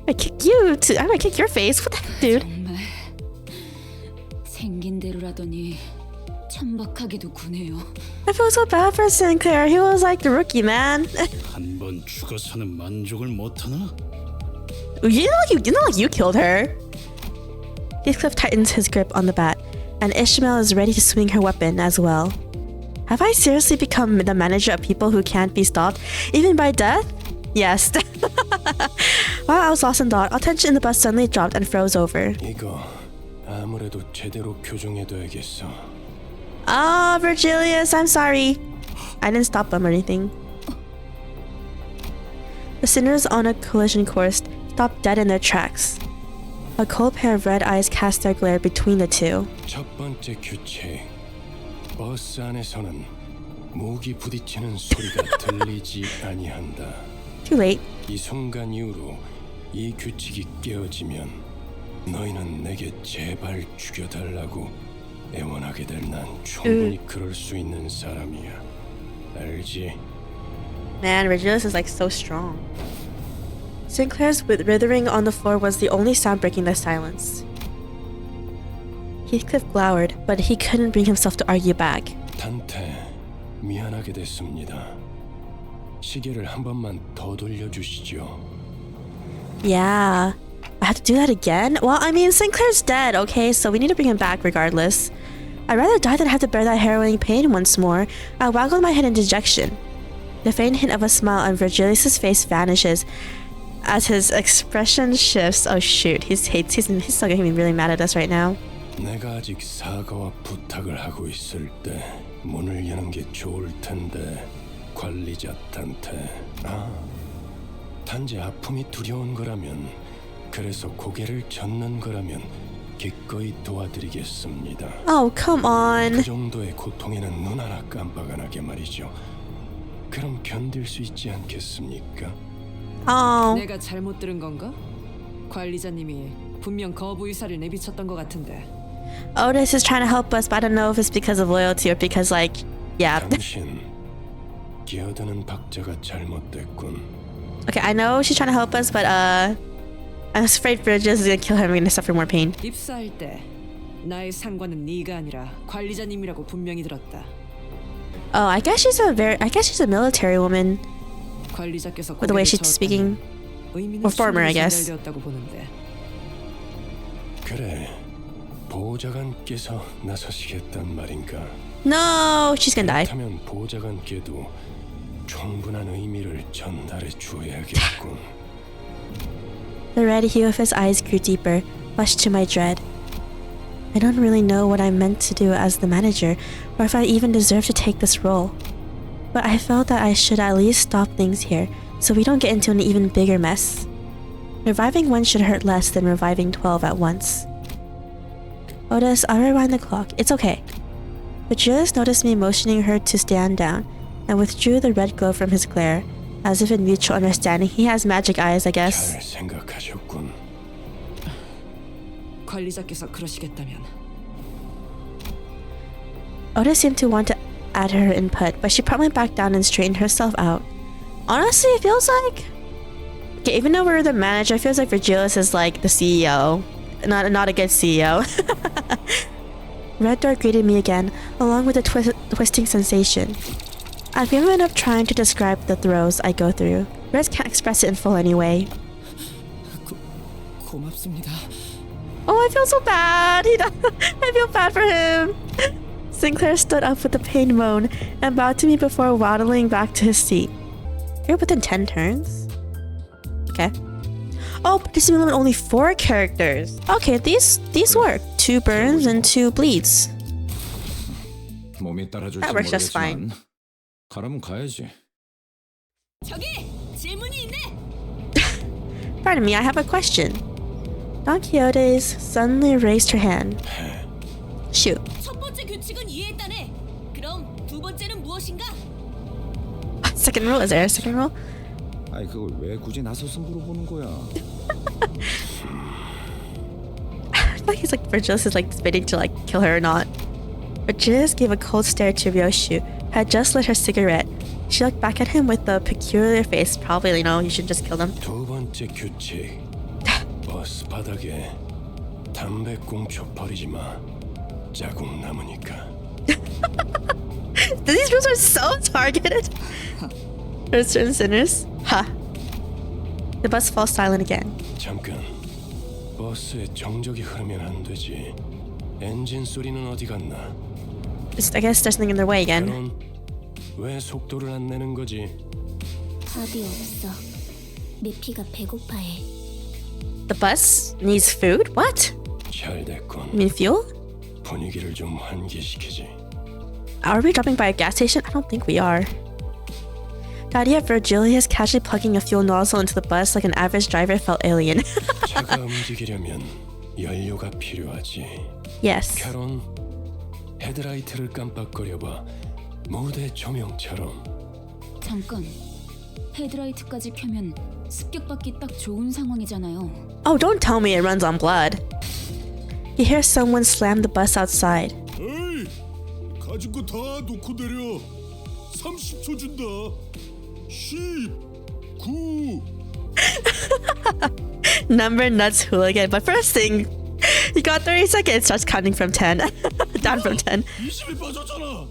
I kick you too. I'm gonna kick your face. What the heck, dude? 정말 생긴 대로라더니 천박하기도 구네요. I feel so bad for Sinclair. He was like the rookie, man. 한 번 죽어서는 만족을 못하나? You know, like you killed her. Heathcliff tightens his grip on the bat, and Ishmael is ready to swing her weapon as well. Have I seriously become the manager of people who can't be stopped, even by death? Yes. While I was lost in thought, all tension in the bus suddenly dropped and froze over. 이거 아무래도 제대로 교정해둬야겠어. Oh, Virgilius, I'm sorry. I didn't stop them or anything. The sinners on a collision course stopped dead in their tracks. A cold pair of red eyes cast their glare between the two. 첫 번째 규칙. 버스 안에서는 목이 부딪히는 소리가 들리지 아니한다. Too late. 이 순간 이후로 이 규칙이 깨어지면 너희는 내게 제발 죽여달라고 애원하게 될 난 충분히 그럴 수 있는 사람이야. 알지? Man, Regulus is like so strong. Sinclair's withering on the floor was the only sound breaking the silence. Heathcliff glowered, but he couldn't bring himself to argue back. 단테, 미안하게 됐습니다. 시계를 한 번만 더 돌려주시죠. Yeah, I have to do that again? Well, I mean, Sinclair's dead, okay, so we need to bring him back regardless. I'd rather die than have to bear that harrowing pain once more. I waggled my head in dejection. The faint hint of a smile on Virgilius' face vanishes as his expression shifts. Oh shoot, he's still getting me really mad at us right now. 내가 아직 사과와 부탁을 하고 있을 때 문을 여는 게 좋을 텐데 관리자 단테. 단지 아픔이 두려운 거라면, 그래서 고개를 젓는 거라면 기꺼이 도와드리겠습니다. Oh, come on. 그 정도의 고통에는 눈 하나 깜빡 안 하게 말이죠. 그럼 견딜 수 있지 않겠습니까? 내가 잘못 들은 건가? 관리자님이 분명 거부 의사를 내비쳤던 것 같은데. Otis is trying to help us, but I don't know if it's because of loyalty or because, like, yeah. 당신 기어드는 박자가 잘못됐군. Okay, I know she's trying to help us, but I'm afraid Virgilius is gonna kill him. I'm gonna suffer more pain. 입사할 때 나의 상관은 네가 아니라 관리자님이라고 분명히 들었다. Oh, I guess she's a military woman. With the way she's speaking. Or former, I guess. 그래, 보호자관께서 나서시겠단 말인가? No, she's gonna die. 그렇다면 보호자관께도 충분한 의미를 전달해 주어야겠군. The red hue of his eyes grew deeper, much to my dread. I don't really know what I'm meant to do as the manager, or if I even deserve to take this role. But I felt that I should at least stop things here, so we don't get into an even bigger mess. Reviving one should hurt less than reviving 12 at once. Otis, I'll rewind the clock. It's okay. But Julius noticed me motioning her to stand down, and withdrew the red glow from his glare, as if in mutual understanding. He has magic eyes, I guess. 잘 생각하셨군. 관리자께서 그러시겠다면. Otis seemed to want to add her input, but she promptly backed down and straightened herself out. Honestly, it feels like... Okay, even though we're the manager, it feels like Virgilius is like the CEO. Not a good CEO. Red door greeted me again, along with a twisting sensation. I've given up trying to describe the throes I go through. Words can't express it in full anyway. 고맙습니다. Oh, I feel so bad. I feel bad for him. Sinclair stood up with a pained moan and bowed to me before waddling back to his seat. You're within 10 turns? Okay. Oh, participant limit only 4 characters. Okay, these work. 2 burns and 2 bleeds. That works just fine. 가라면 가야지. 저기 질문이 있네. Pardon me, I have a question. Don Quixote suddenly raised her hand. Shoot. 첫 번째 규칙은 이해했다네. 그럼 두 번째는 무엇인가? Second rule? Is there a second rule? 아이 그걸 왜 굳이 나서서 물어보는 거야? I feel like he's like Virgilius is like spitting to like kill her or not. Virgilius gave a cold stare to Ryoshu, who had just lit her cigarette. She looked back at him with a peculiar face. Probably, you know, you should just kill them. 두 번째 규칙. 버스 바닥에 담배 꽁초 버리지 마. 자국 남으니까. These rules are so targeted. For certain sinners. Ha. The bus falls silent again. 잠깐. 버스에 정적이 흐르면 안 되지. 엔진 소리는 어디 갔나? I guess there's something in their way again. 차론, 왜 속도를 안 내는 거지? 답이 없어. 내 피가 배고파해. The bus needs food? What? 잘 됐군. You mean fuel? 분위기를 좀 환기시키지. Are we dropping by a gas station? I don't think we are. The idea of Virgilius casually plugging a fuel nozzle into the bus like an average driver felt alien. 차가 움직이려면 연료가 필요하지. Yes. 캐론, 헤드라이트를 깜빡거려봐. 무대 조명처럼. 잠깐. 헤드라이트까지 켜면 습격받기 딱 좋은 상황이잖아요. Oh, don't tell me it runs on blood. You hear someone slam the bus outside. 에이, 가진 거 다 놓고 내려. 30초 준다. 10, 9. Number nuts hooligan, but first thing, you got 30 seconds. Starts counting from 10. Down from 10. 20이 빠졌잖아.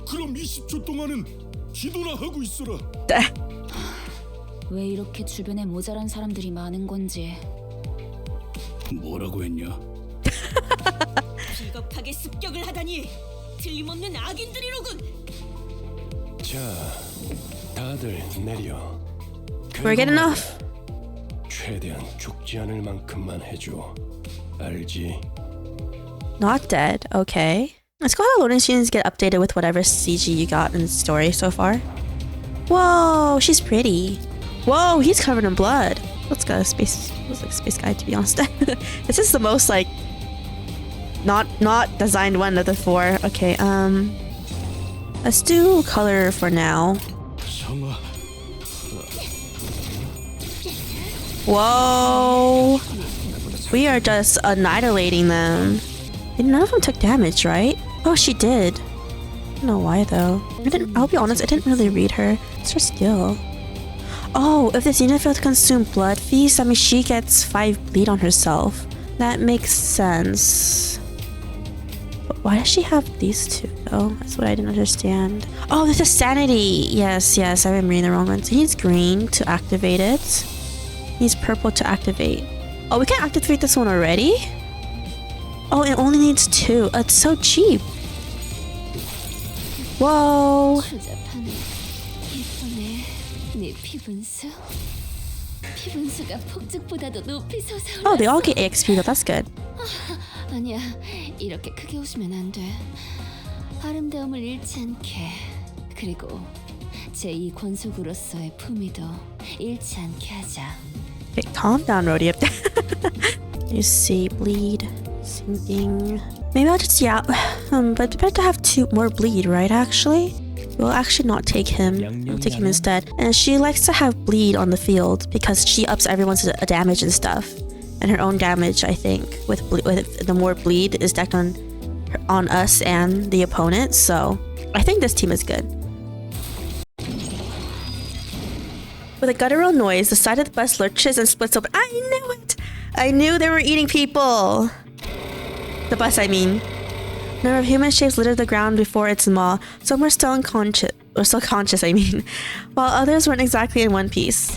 그럼 20초 동안은 기도나 하고 있어라. 왜 이렇게 주변에 모자란 사람들이 많은 건지. 뭐라고 했냐? 비겁하게 습격을 하다니 틀림없는 악인들이로군. 자, 다들 내려. We're getting off. 최대한 죽지 않을 만큼만 해줘. 알지? Not dead. Okay. Let's go how loading screens get updated with whatever CG you got in the story so far. Whoa, she's pretty. Whoa, he's covered in blood. Let's go space. Looks like a space guy, to be honest. This is the most like not designed one of the 4. Okay, let's do color for now. Whoa, we are just annihilating them. And none of them took damage, right? Oh, she did. I don't know why though. I'll be honest, I didn't really read her. It's her skill. Oh, if this unit failed to consume blood feast, that means she gets 5 bleed on herself. That makes sense. But why does she have these 2 though? That's what I didn't understand. Oh, this is sanity. Yes, I'm reading the wrong one. So he needs green to activate it. He needs purple to activate. Oh, we can activate this one already? Oh, it only needs 2. It's so cheap. Whoa. Oh, they all get EXP though. That's good. 아니야, 이렇게 크게 웃으면 안 돼. 아름다움을 잃지 않게. 그리고 제2 권속으로서의 품위도 잃지 않게 하자. Okay, calm down, Rhodey. You see, bleed, sinking. Maybe I'll just but it's better to have 2 more bleed, right? Actually, we'll actually not take him. We'll take him instead. And she likes to have bleed on the field because she ups everyone's damage and stuff, and her own damage. I think with the more bleed is stacked on us and the opponent. So I think this team is good. With a guttural noise, the side of the bus lurches and splits open. I knew it! I knew they were eating people! The bus, I mean. A number of human shapes littered the ground before its maw. Some were still unconscious, while others weren't exactly in one piece.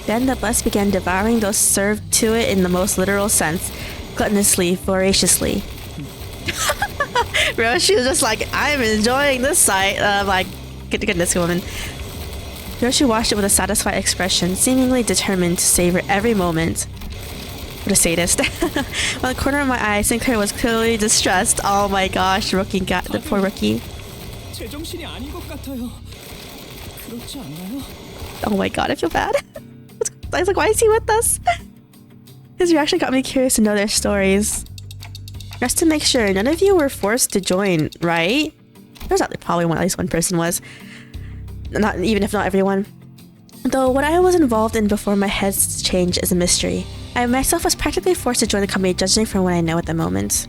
Then the bus began devouring those served to it in the most literal sense, gluttonously, voraciously. Bro, she was just like, I'm enjoying this sight. I'm like, goodness, woman. Yoshi watched it with a satisfied expression, seemingly determined to savor every moment. What a sadist. On the corner of my eye, Sinclair was clearly distressed. Oh my gosh, rookie got the poor rookie. Oh my god, I feel bad. I was like, why is he with us? His reaction got me curious to know their stories. Just to make sure, none of you were forced to join, right? There's probably at least one person was. Not even if not everyone. Though what I was involved in before my head's change is a mystery. I myself was practically forced to join the company, judging from what I know at the moment.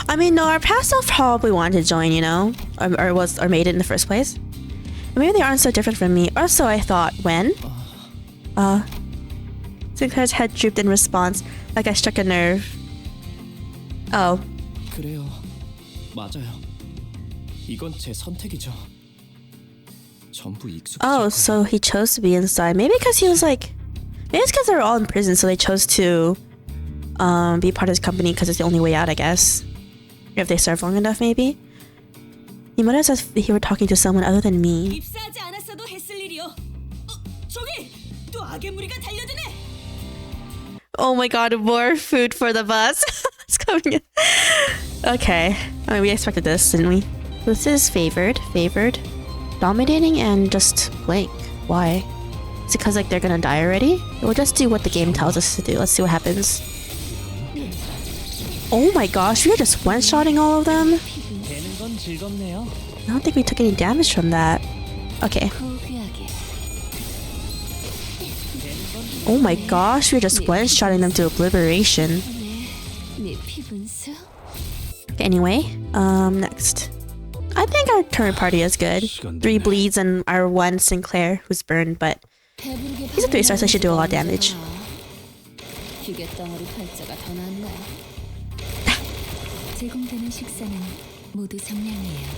I mean, no, our past self probably wanted to join, you know, or made it in the first place. And maybe they aren't so different from me, or so I thought. When? Sinclair's head drooped in response, like I struck a nerve. Oh. 그래요. 맞아요. 이건 제 선택이죠. 전부 익숙해질 Oh, so he chose to be inside. Maybe because he was like, maybe it's because they were all in prison, so they chose to be part of his company because it's the only way out, I guess. If they serve long enough, maybe. He muttered as if he were talking to someone other than me. 입사하지 않았어도 했을 일이요. 저기 또 악의 무리가 달려드네. Oh my god, more food for the bus. It's coming in. Okay. I mean, we expected this, didn't we? This is favored, dominating, and just blank. Why? Is it because like they're gonna die already? We'll just do what the game tells us to do. Let's see what happens. Oh my gosh, we are just one-shotting all of them? I don't think we took any damage from that. Okay. Oh my gosh, we're just one-shotting them to obliteration. Anyway, next. I think our current party is good. 3 bleeds and our 1 Sinclair who's burned, but he's a 3-star, so he should do a lot of damage. 제공되는 식사는 모두 정량이에요.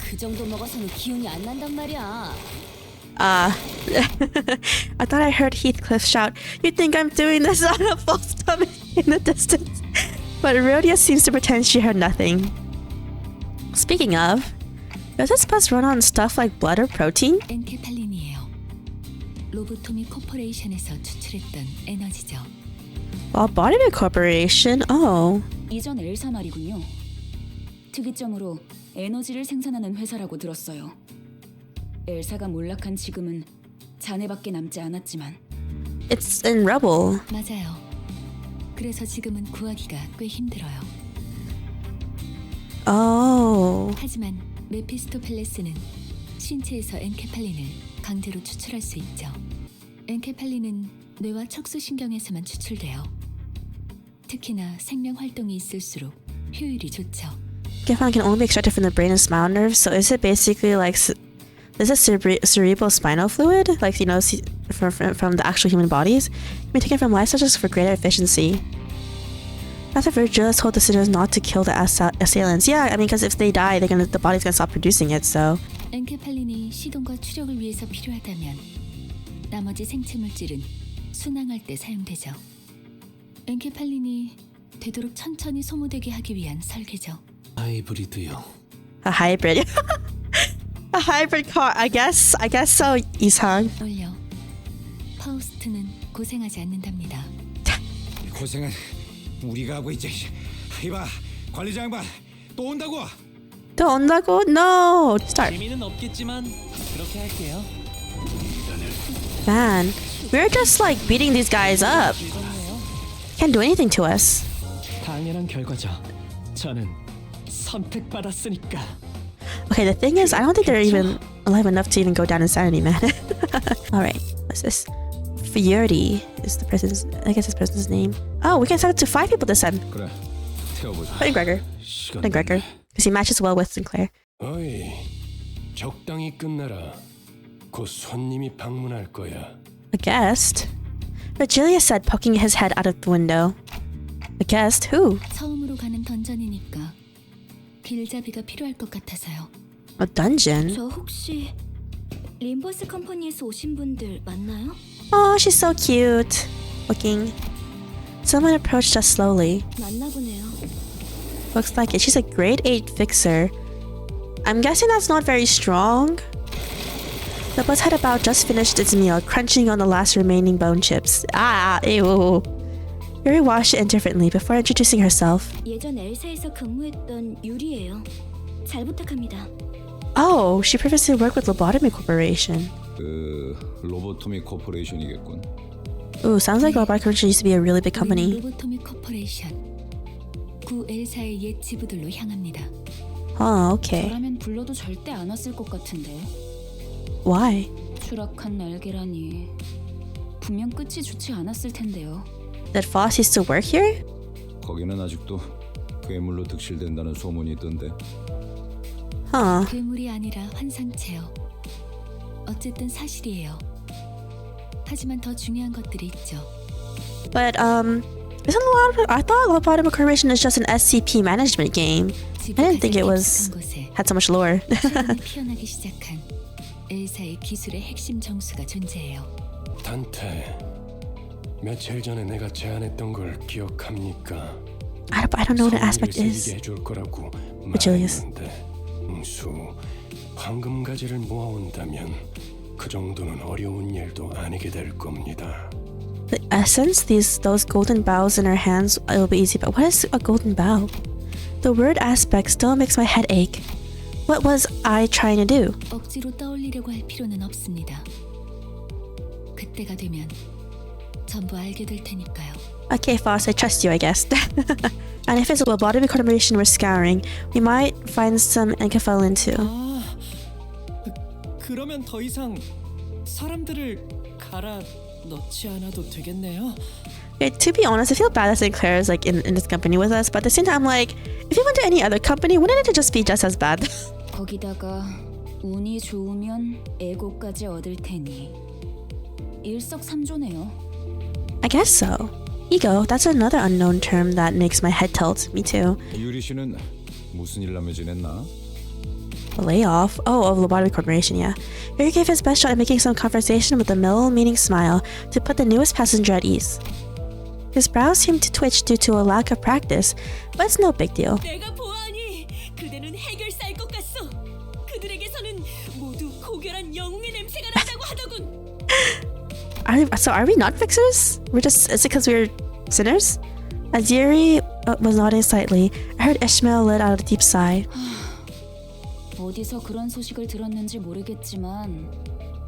그 정도 먹어서는 기운이 안 난단 말이야. I thought I heard Heathcliff shout, "You think I'm doing this on a full stomach?" in the distance. But Rhodia seems to pretend she heard nothing. Speaking of, does this bus run on stuff like blood or protein? 엔케팔린이에요. 로보토미 코퍼레이션에서 추출했던 에너지죠. Bodybuilder Corporation? Oh. 이전 엘사 말이군요. 특이점으로 에너지를 생산하는 회사라고 들었어요. 엘사가 몰락한 지금은 잔해밖에 남지 않았지만. It's in rubble. 맞아요. 그래서 지금은 구하기가 꽤 힘들어요. Oh. 하지만 메피스토펠레스는 신체에서 엔케팔린을 강제로 추출할 수 있죠. 엔케팔린은 뇌와 척수신경에서만 추출돼요. 특히나 생명 활동이 있을수록 효율이 좋죠. Gefan can only be extracted from the brain and spinal nerves, so is it basically like this is cerebral spinal fluid, like, you know, from the actual human bodies? Can be taken from life sources for greater efficiency. After Virgil told the sinners not to kill the assailants. Yeah, I mean, because if they die, the body's gonna stop producing it. So. 엔케팔린이 시동과 추력을 위해서 필요하다면 나머지 생체 물질은 순항할 때 사용되죠. 엔케팔린이 되도록 천천히 소모되게 하기 위한 설계죠. 하이브리드요. A hybrid. A hybrid car. I guess so. 이상. 올려. 파우스트는 고생하지 않는답니다. 고생은 우리가 하고 있지. 이봐, 관리자 양반 또 온다고. 또 온다고? No. Start. 재미는 없겠지만 그렇게 할게요. Man, we're just like beating these guys up. Can't do anything to us. 당연한 결과죠. 저는 선택받았으니까. Okay, the thing is, I don't think they're even alive enough to even go down insanity, man. Alright, what's this? Yuri is the person's, I guess this person's name. Oh, we can set it to 5 people this time. 그래, 태워보자. Put in Gregor. Because he matches well with Sinclair. 어이, 적당히 끝내라. 곧 손님이 방문할 거야. A guest? Virgilia said, poking his head out of the window. A guest? Who? 처음으로 가는 던전이니까 길잡이가 필요할 것 같아서요. A dungeon? 저 혹시 림버스 컴퍼니에서 오신 분들 맞나요? Oh, she's so cute. Looking. Someone approached us slowly. 맞나 보네요. Looks like it. She's a grade 8 fixer. I'm guessing that's not very strong. The bus had about just finished its meal, crunching on the last remaining bone chips. Ah, ew. Yuri washed it indifferently before introducing herself. 예전 엘사에서 근무했던 유리예요. 잘 부탁합니다. Oh, she previously worked with Lobotomy Corporation. 로보토미 코퍼레이션이겠군. Ooh, sounds like Lobotomy Corporation used to be a really big company. 로보토미 코퍼레이션. 구 엘사의 옛 지부들로 향합니다. Oh, okay. 저라면 불러도 절대 안 왔을 것 같은데. Why? 추락한 날개라니. 분명 끝이 좋지 않았을 텐데요. Did Fossey still work here? 거기는 아직도 괴물로 득실된다는 소문이 있던데. Huh. 괴물이 아니라 환상체요. 어쨌든 사실이에요. 하지만 더 중요한 것들이 있죠. But I thought Lobotomy Corporation is just an SCP management game. I didn't think it had so much lore. 최근에 피어나기 시작한 엘사의 기술의 핵심 정수가 존재해요. 단테, 며칠 전에 내가 제안했던 걸 기억합니까? I don't know what an aspect is. 해줄 거라고 Julius. 말했는데, 황금 가지를 모아온다면 그 정도는 어려운 일도 아니게 될 겁니다. The essence, those golden bows in her hands, it will be easy. But what is a golden bow? The word aspect still makes my head ache. What was I trying to do? 억지로 떠올리려고 할 필요는 없습니다. 그때가 되면 전부 알게 될 테니까요. Okay, Foss, I trust you, I guess. And if it's a lobotomy corporation we're scouring, we might find some enkephalin too. 그러면 더 이상 사람들을 갈아 넣지 않아도 되겠네요. Okay, to be honest, I feel bad that Sinclair is like in this company with us, but at the same time, like, if he went to any other company, wouldn't it just be just as bad? 거기다가 운이 좋으면 에고까지 얻을 테니 일석삼조네요. I guess so. Ego, that's another unknown term that makes my head tilt. Me too. 유리 씨는 무슨 일 하며 지냈나? A layoff? Oh, of Lobotomy Corporation, yeah. Yuri gave his best shot at making some conversation with a well-meaning smile to put the newest passenger at ease. His brows seemed to twitch due to a lack of practice, but it's no big deal. 내가 보아하니 그대는 해결사일 것 같소. 그들에게서는 모두 고결한 영웅의 냄새가 난다고 하더군. Are we not fixers? Is it because we're sinners? As Yuri was nodding slightly, I heard Ishmael let out a deep sigh. 어디서 그런 소식을 들었는지 모르겠지만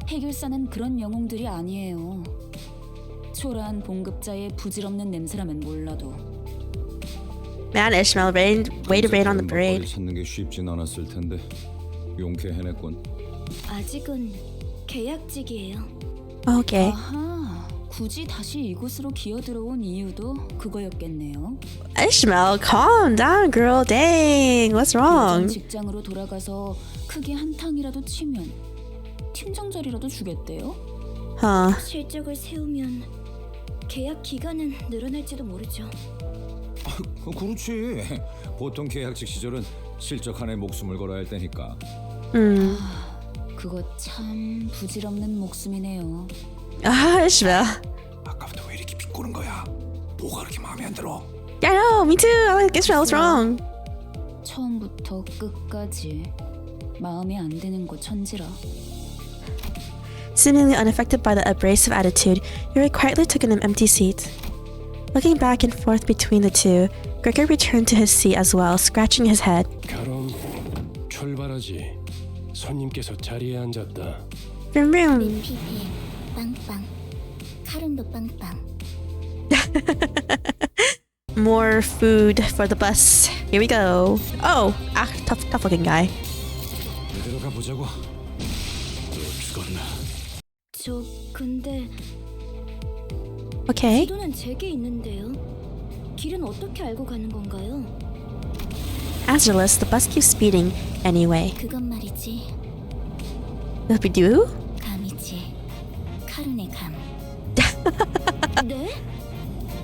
해결사는 그런 영웅들이 아니에요. 초라한 봉급자의 부질없는 냄새라면 몰라도. Man, Ishmael, way to rain on the parade. 찾는 게 쉽진 않았을 텐데 용케 해냈군. 아직은 계약직이에요. Okay. 아하, 굳이 다시 이곳으로 기어들어온 이유도 그거였겠네요. Ishmael, calm down, girl. Dang, what's wrong? 직장으로 돌아가서 크게 한탕이라도 치면 팀장 자리라도 주겠대요. Huh. 실적을 세우면 계약 기간은 늘어날지도 모르죠. 그렇지. 보통 계약직 시절은 실적 하나에 목숨을 걸어야 할 때니까. 그거 참 부질없는 목숨이네요. Ishmael. 아까부터 왜 이렇게 비꼬는 거야? 뭐가 그렇게 마음에 안 들어? Yeah, no, me too. I like Ishmael. What's wrong? 처음부터 끝까지 마음에 안 드는 거 천지라. Seemingly unaffected by the abrasive attitude, Yuri quietly took an empty seat. Looking back and forth between the two, Gregor returned to his seat as well, scratching his head. 가론, 출발하지. 손님께서 자리에 앉았다. Vroom vroom. 피피 빵빵. 카론도 빵빵. More food for the bus. Here we go. Oh, tough looking guy. 이대로 가보자고. 죽었나? 저 근데 Okay. 지도는 제게 있는데요. 길은 어떻게 알고 가는 건가요? Answerless, the bus keeps speeding anyway. 그건 말이지. What we do? 간 카룬의 감. 네?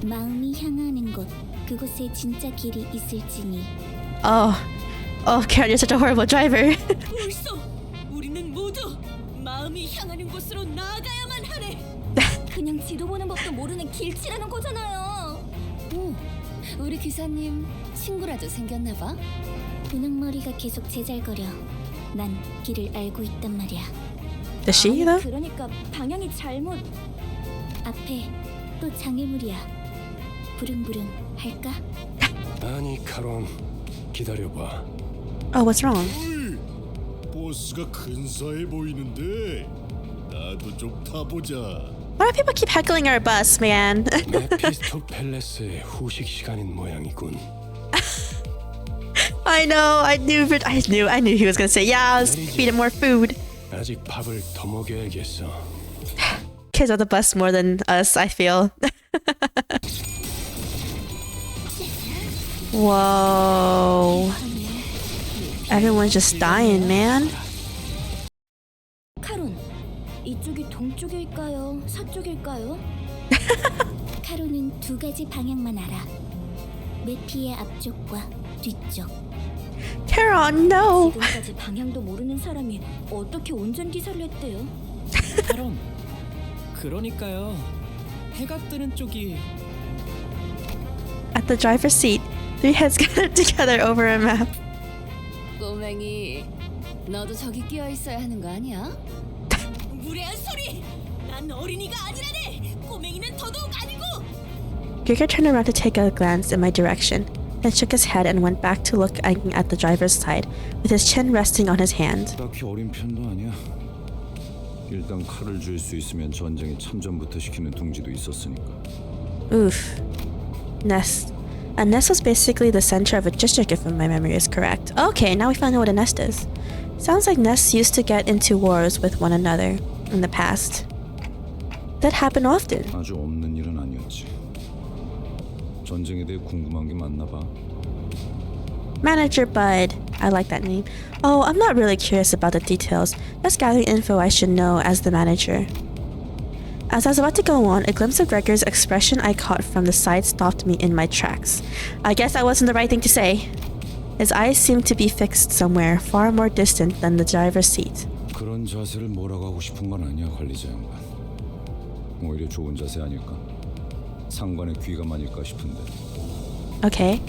마음이 향하는 곳, 그곳에 진짜 길이 있을지니. Oh, Charon, you're such a horrible driver. 벌써 우리는 모두 마음이 향하는 곳으로 나아가야만 하네. 그냥 지도 보는 법도 모르는 길치라는 거잖아요. 오, 우리 기사님 친구라도 생겼나 봐. 분홍머리가 계속 제잘거려. 난 길을 알고 있단 말이야. Does she though? 그러니까 방향이 잘못. 앞에 또 장애물이야. 부릉부릉 할까? 아니 카론, 기다려봐. Oh, what's wrong? 어이, 버스가 근사해 보이는데 나도 좀 타보자. Why do people keep heckling our bus, man? 메피스토 팰레스의 후식 시간인 모양이군. I know, I knew he was gonna say, yeah, let's feed him more food. 아직 밥을 더 먹여야겠어. Kids on the bus more than us, I feel. Whoa. Everyone's just dying, man. 카론, 이쪽이 동쪽일까요? 서쪽일까요? 카론은 두 가지 방향만 알아. 메피의 앞쪽과 뒤쪽. Charon, no. 지금까지 방향도 모르는 사람이 어떻게 운전기사를 했대요? 카론. 그러니까요. 해가 뜨는 쪽이 At the driver's seat, three heads gathered together over a map. 꼬맹이, 너도 저기 끼어 있어야 하는 거 아니야? 무례한 소리! 난 어린이가 아니라네. 꼬맹이는 더더욱 아니고. Giger turned around to take a glance in my direction, then shook his head and went back to look at the driver's side, with his chin resting on his hand. 딱히 어린 편도 아니야. 일단 칼을 줄 수 있으면 전쟁에 참전부터 시키는 둥지도 있었으니까. Oof. Nest. A nest was basically the center of a district if my memory is correct. Okay, now we finally know what a nest is. Sounds like nests used to get into wars with one another in the past. That happened often. 아주 없는 일은 아니었지. 전쟁에 대해 궁금한 게 많나 봐. Manager Bud. I like that name. Oh, I'm not really curious about the details. Just gathering info I should know as the manager. As I was about to go on, a glimpse of Gregor's expression I caught from the side stopped me in my tracks. I guess that wasn't the right thing to say. His eyes seemed to be fixed somewhere far more distant than the driver's seat. 그런 자세를 뭐라고 하고 싶은 건 아니야, 관리자 양반. 오히려 좋은 자세 아닐까? 상관의 귀감아닐까 싶은데. Okay.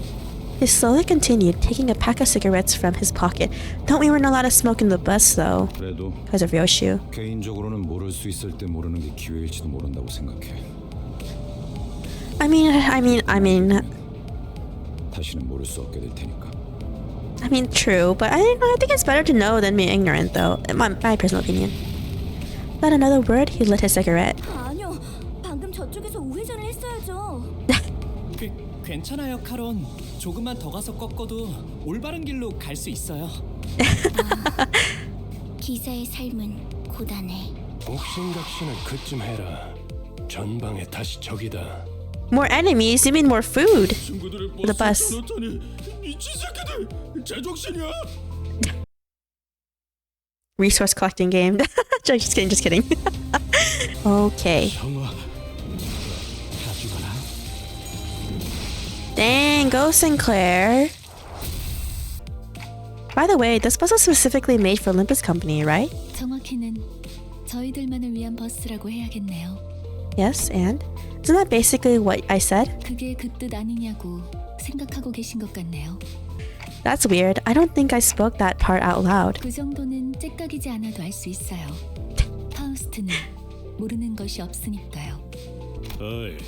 He slowly continued, taking a pack of cigarettes from his pocket. Don't we weren't allowed to smoke in the bus, though, 그래도 because of Ryoshu. 개인적으로는 모를 수 있을 때 모르는 게 기회일지도 모른다고 생각해. I mean, 다시는 모를 수 없게 될 테니까. true, but I think it's better to know than be ignorant, though. In my personal opinion. Not another word, he lit his cigarette. 아니요, 방금 저쪽에서 우회전을 했어야죠. 괜찮아요, 카론. 조금만 더 가서 꺾어도 올바른 길로 갈 수 있어요. 기사의 삶은 고단해. 옥신각신은 그쯤 해라. 전방에 다시 적이다. More enemies? You mean more food? 친구들의 The bus. 버스에 떠났더니 미친 새끼들 제정신이야? Resource collecting game. Just kidding. Okay. 형아, Dang, go Sinclair. By the way, this bus was specifically made for Limbus company, right? 정확히는 저희들만을 위한 버스라고 해야겠네요. Yes, and? Isn't that basically what I said? 그게 그 뜻 아니냐고 생각하고 계신 것 같네요. That's weird. I don't think I spoke that part out loud. 그 정도는 째깍이지 않아도 알 수 있어요. 파우스트는 모르는 것이 없으니까요. 어이,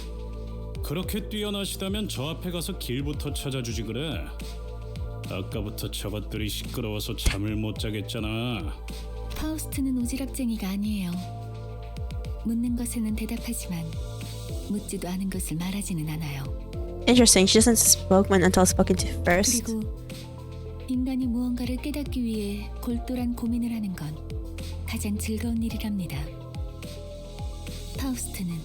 그렇게 뛰어나시다면 저 앞에 가서 길부터 찾아주지 그래. 아까부터 저것들이 시끄러워서 잠을 못 자겠잖아. 파우스트는 오지랖쟁이가 아니에요. 묻는 것에는 대답하지만 묻지도 않은 것을 말하지는 않아요. Interesting. She doesn't spoke when until spoken to first. 그리고 인간이 무언가를 깨닫기 위해 골똘한 고민을 하는 건 가장 즐거운 일이랍니다. 파우스트는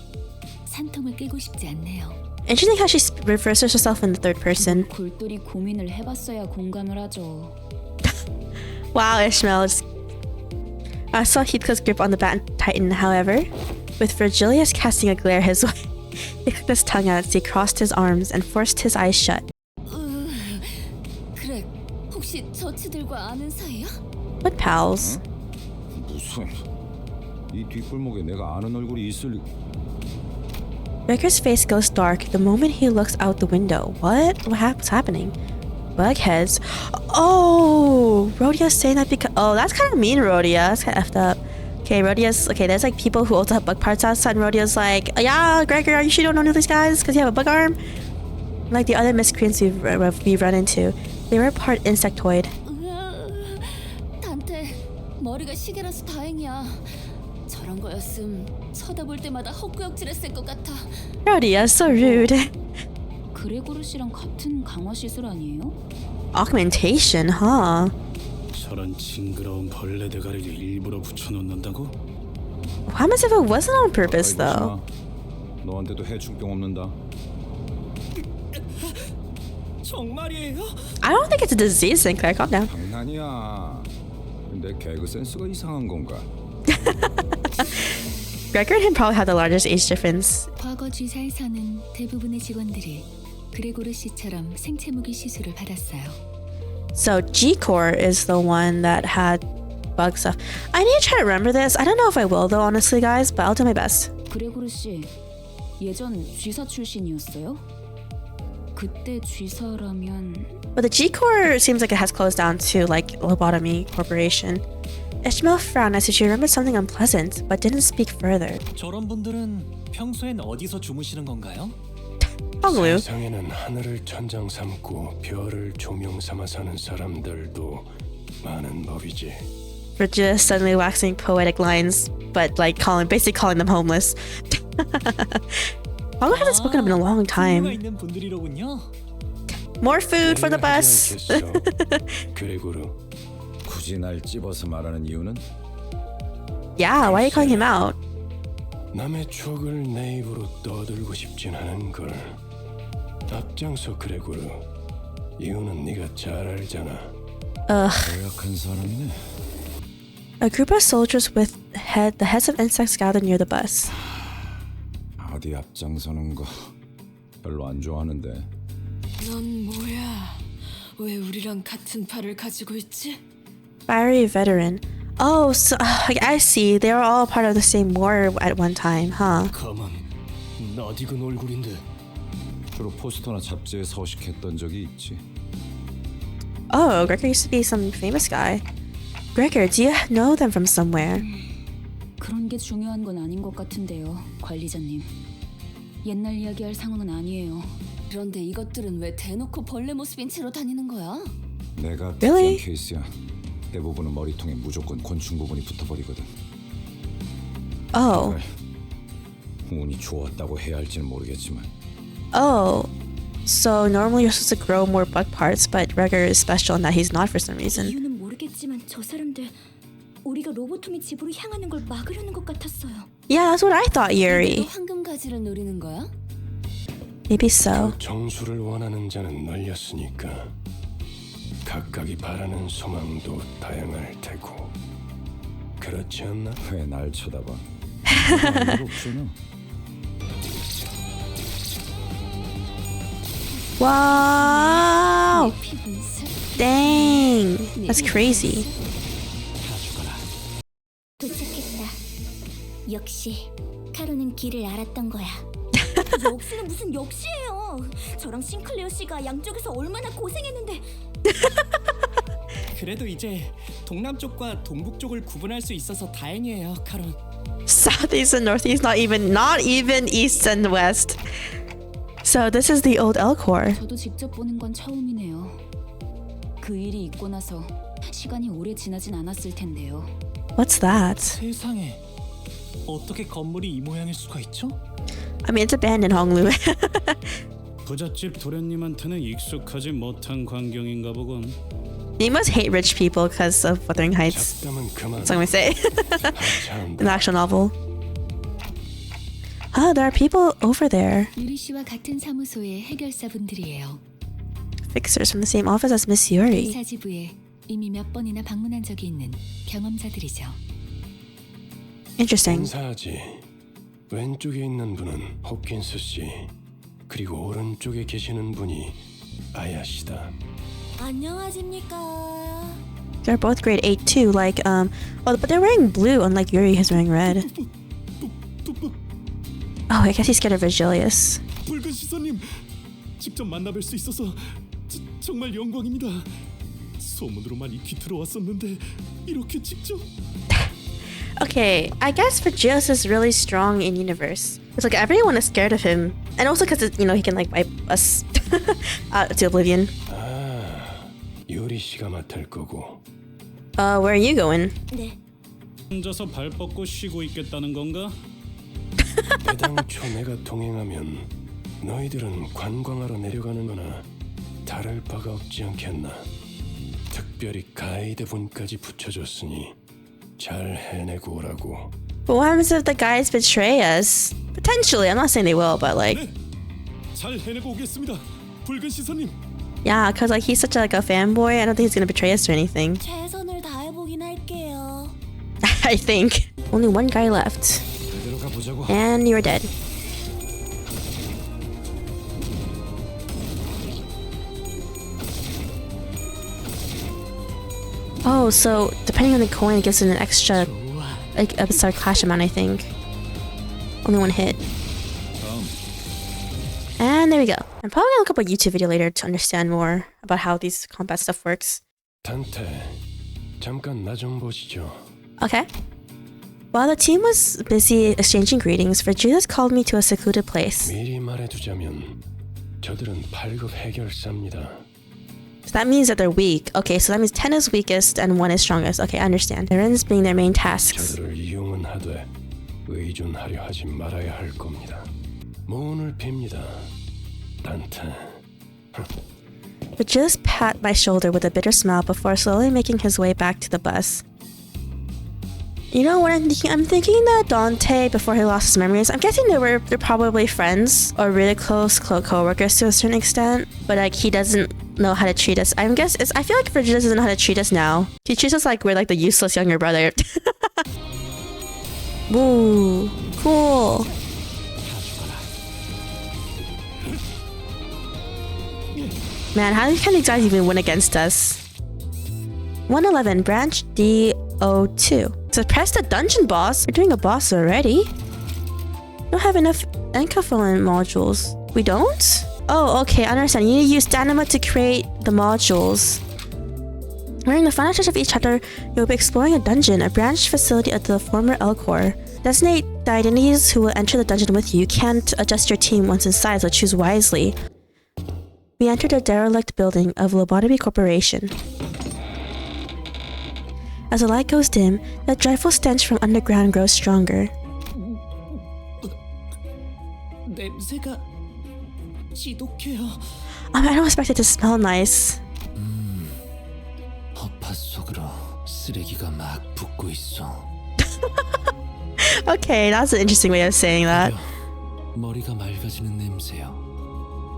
산통을 깨고 싶지 않네요. Interesting how she refers to herself in the third person. 골똘히 고민을 해봤어야 공감을 하죠. Wow, Ishmael. I saw Heathcliff's grip on the bat tighten, however. With Virgilius casting a glare his way, he clicked his tongue out as he crossed his arms and forced his eyes shut. 그래, 혹시 저치들과 아는 사이야? What pals? 무슨 이 뒷골목에 내가 아는 얼굴이 있을 리... Riker's face goes dark the moment he looks out the window. What's happening? Bugheads. Oh, Rhodia's saying that because... Oh, that's kind of mean, Rhodia. That's kind of effed up. Okay, Rhodia's... Okay, there's like people who also have bug parts outside, and Rhodia's like, yeah, Gregor, are you sure you don't know these guys because you have a bug arm? Like the other miscreants we've run into. They were part insectoid. 단테, 머리가 시계라서 다행이야. 저런 거였음 쳐다볼 때마다 헛구역질했을 것 같아. Rhodia, so rude. 그레고르 씨랑 같은 강화 시술 아니에요? Augmentation, huh? 저런 징그러운 벌레 대가리를 일부러 붙여놓는다고? What happens if it wasn't on purpose, though? 너한테도 해충병 없는다. 정말이에요? I don't think it's a disease, Sinclair. Calm down. 장난이야. 내 개그 센스가 이상한 건가? Gregor and him probably had the largest age difference. 과거 G사에서는 대부분의 직원들이 그레고르 씨처럼 생체 무기 시술을 받았어요. So G-Core is the one that had bug stuff. I need to try to remember this. I don't know if I will though, honestly, guys, but I'll do my best. 그레고르 씨 예전 G사 출신이었어요? 그때 G사라면 But the G-Core seems like it has closed down to like Lobotomy Corporation. Ishmael frowned as if she remembered something unpleasant, but didn't speak further. 저런 분들은 평소엔 어디서 주무시는 건가요? Honglu. 세상에는 하늘을 천장 삼고 별을 조명 삼아 사는 사람들도 많은 법이지. For just suddenly waxing poetic lines, but like basically calling them homeless. Honglu hasn't spoken up in a long time. 있는 분들이로군요. More food for the bus. 그레고르. 굳이 날 찝어서 말하는 이유는? Yeah, why are you calling him out? 남의 추억을 내 입으로 떠들고 싶진 않은 걸. 앞장서 그레고르. 이유는 네가 잘 알잖아. 고약한 사람이네. A group of soldiers with the heads of insects gathered near the bus. 어디 앞장서는 거 별로 안 좋아하는데. 넌 뭐야? 왜 우리랑 같은 팔을 가지고 있지? Fiery veteran. Oh, so I see. They were all part of the same war at one time, huh? 가만, 낯익은 얼굴인데. 주로 포스터나 잡지에 서식했던 적이 있지. Oh, Gregor used to be some famous guy. Gregor, do you know them from somewhere? 그런 게 중요한 건 아닌 것 같은데요, 관리자님. 옛날 이야기할 상황은 아니에요. 그런데 이것들은 왜 대놓고 벌레 모습인 채로 다니는 거야? 내가 Really? 특이한 케이스야. 대부분은 머리통에 무조건 곤충 부분이 붙어버리거든. Oh. 운이 좋았다고 해야 할지는 모르겠지만. Oh. So normally you're supposed to grow more bug parts, but Gregor is special in that he's not for some reason. 이유는 모르겠지만 저 사람들 우리가 로보토미 집으로 향하는 걸 막으려는 것 같았어요. Yeah, that's what I thought, 너 Yuri. 황금 가지를 노리는 거야? Maybe so. 정수를 원하는 자는 널렸으니까 각각이 바라는 소망도 다양할 테고. 그렇지 않나? 왜 날 쳐다봐? 없잖아. Wow! Dang! That's crazy. 도착했다. 역시 카로는 길을 알았던 거야. 역시는 무슨 역시예요. 저랑 싱클레어 씨가 양쪽에서 얼마나 고생했는데. 그래도 이제 동남쪽과 동북쪽을 구분할 수 있어서 다행이에요, 카론. Southeast and northeast, not even east and west. So this is the old L-Core. 저도 직접 보는 건 처음이네요. 그 일이 있고 나서 시간이 오래 지나진 않았을 텐데요. What's that? 세상에, 어떻게 건물이 이 모양일 수가 있죠? I mean, it's abandoned, Honglu. 부잣집 도련님한테는 익숙하지 못한 광경인가 보군. You must hate rich people because of Wuthering Heights. 잡담은 그만. That's what I'm gonna say. 한참 In the actual novel. Oh, there are people over there. 유리 씨와 같은 사무소의 해결사분들이에요. Fixers from the same office as Miss Yuri. 사지부에 이미 몇 번이나 방문한 적이 있는 경험자들이죠. Interesting. 인사하지. 왼쪽에 있는 분은 홉킨스 씨, 그리고 오른쪽에 계시는 분이 아야시다. 안녕하십니까. They're both grade 8 too, like, well, but they're wearing blue, unlike Yuri is wearing red. Oh, I guess he's scared of Virgilius. 붉은 시선님, 직접 만나뵐 수 있어서 정말 영광입니다. 소문으로만 익히 들어왔었는데 이렇게 직접. Okay, I guess Virgilius is really strong in universe. It's like everyone is scared of him, and also because you know he can like wipe us out to oblivion. 유리 씨가 맡을 거고. Where are you going? 네. 혼자서 발 뻗고 쉬고 있겠다는 건가? 애당초 내가 동행하면 너희들은 관광하러 내려가는 거나 다를 바가 없지 않겠나. 특별히 가이드 분까지 붙여줬으니 잘 해내고 오라고. But what happens if the guys betray us? Potentially, I'm not saying they will, but like, 네, 잘 해내고 오겠습니다. 붉은 시선님. yeah, because like he's such a, like a fanboy. I don't think he's gonna betray us or anything. 최선을 다해보긴 할게요. I think only one guy left, 제대로 가보자고. and you're dead. Oh, so depending on the coin, it gives it an extra, like, episode clash amount, I think. Only one hit. And there we go. I'm probably gonna look up a YouTube video later to understand more about how these combat stuff works. 단테, 잠깐 나 좀 보시죠. Okay. While the team was busy exchanging greetings, Virgilius called me to a secluded place. 미리 말해두자면 저들은 8급 해결사입니다. So that means that they're weak. Okay, so that means 10 is weakest and 1 is strongest. Okay, I understand. Errands being their main tasks. 저들을 이용은 하되 의존하려 하지 말아야 할 겁니다. 문을 빕니다. 단테. Virgilius pat my shoulder with a bitter smile before slowly making his way back to the bus. You know what I'm thinking? I'm thinking that Dante, before he lost his memories, I'm guessing they're probably friends or really close co-workers to a certain extent, but like he doesn't know how to treat us. I feel like Virgilius doesn't know how to treat us now. He treats us like we're like the useless younger brother. Ooh, cool. Man, how can these guys even win against us? 111, branch D02. Suppress the dungeon boss? We're doing a boss already? We don't have enough encapsulin modules. We don't? Oh, okay, I understand. You need to use stamina to create the modules. During the final stretch of each chapter, you'll be exploring a dungeon, a branch facility at the former L Core. Designate the identities who will enter the dungeon with you. You can't adjust your team once inside, so choose wisely. We entered a derelict building of Lobotomy Corporation. As the light goes dim, the dreadful stench from underground grows stronger. 냄새가 지독해요. I don't expect it to smell nice. 허파 속으로 쓰레기가 막 붙고 있어. Okay, that's an interesting way of saying that. 머리가 맑아지는 냄새요.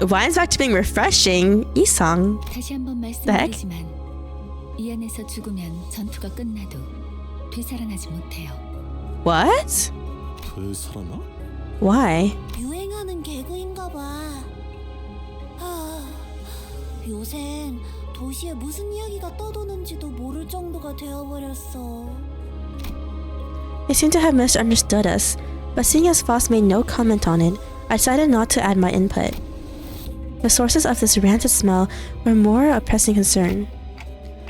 Wine's back to being refreshing. 이상. 다시 한번 The heck? 말씀드리지만 이 안에서 죽으면 전투가 끝나도 되살아나지 못해요. What? 되살아나? Why? 유행하는 개그인가 봐. 요샌 도시에 무슨 이야기가 떠도는지도 모를 정도가 되어버렸어. They seem to have misunderstood us, but seeing as Foss made no comment on it, I decided not to add my input. The sources of this rancid smell were more a pressing concern.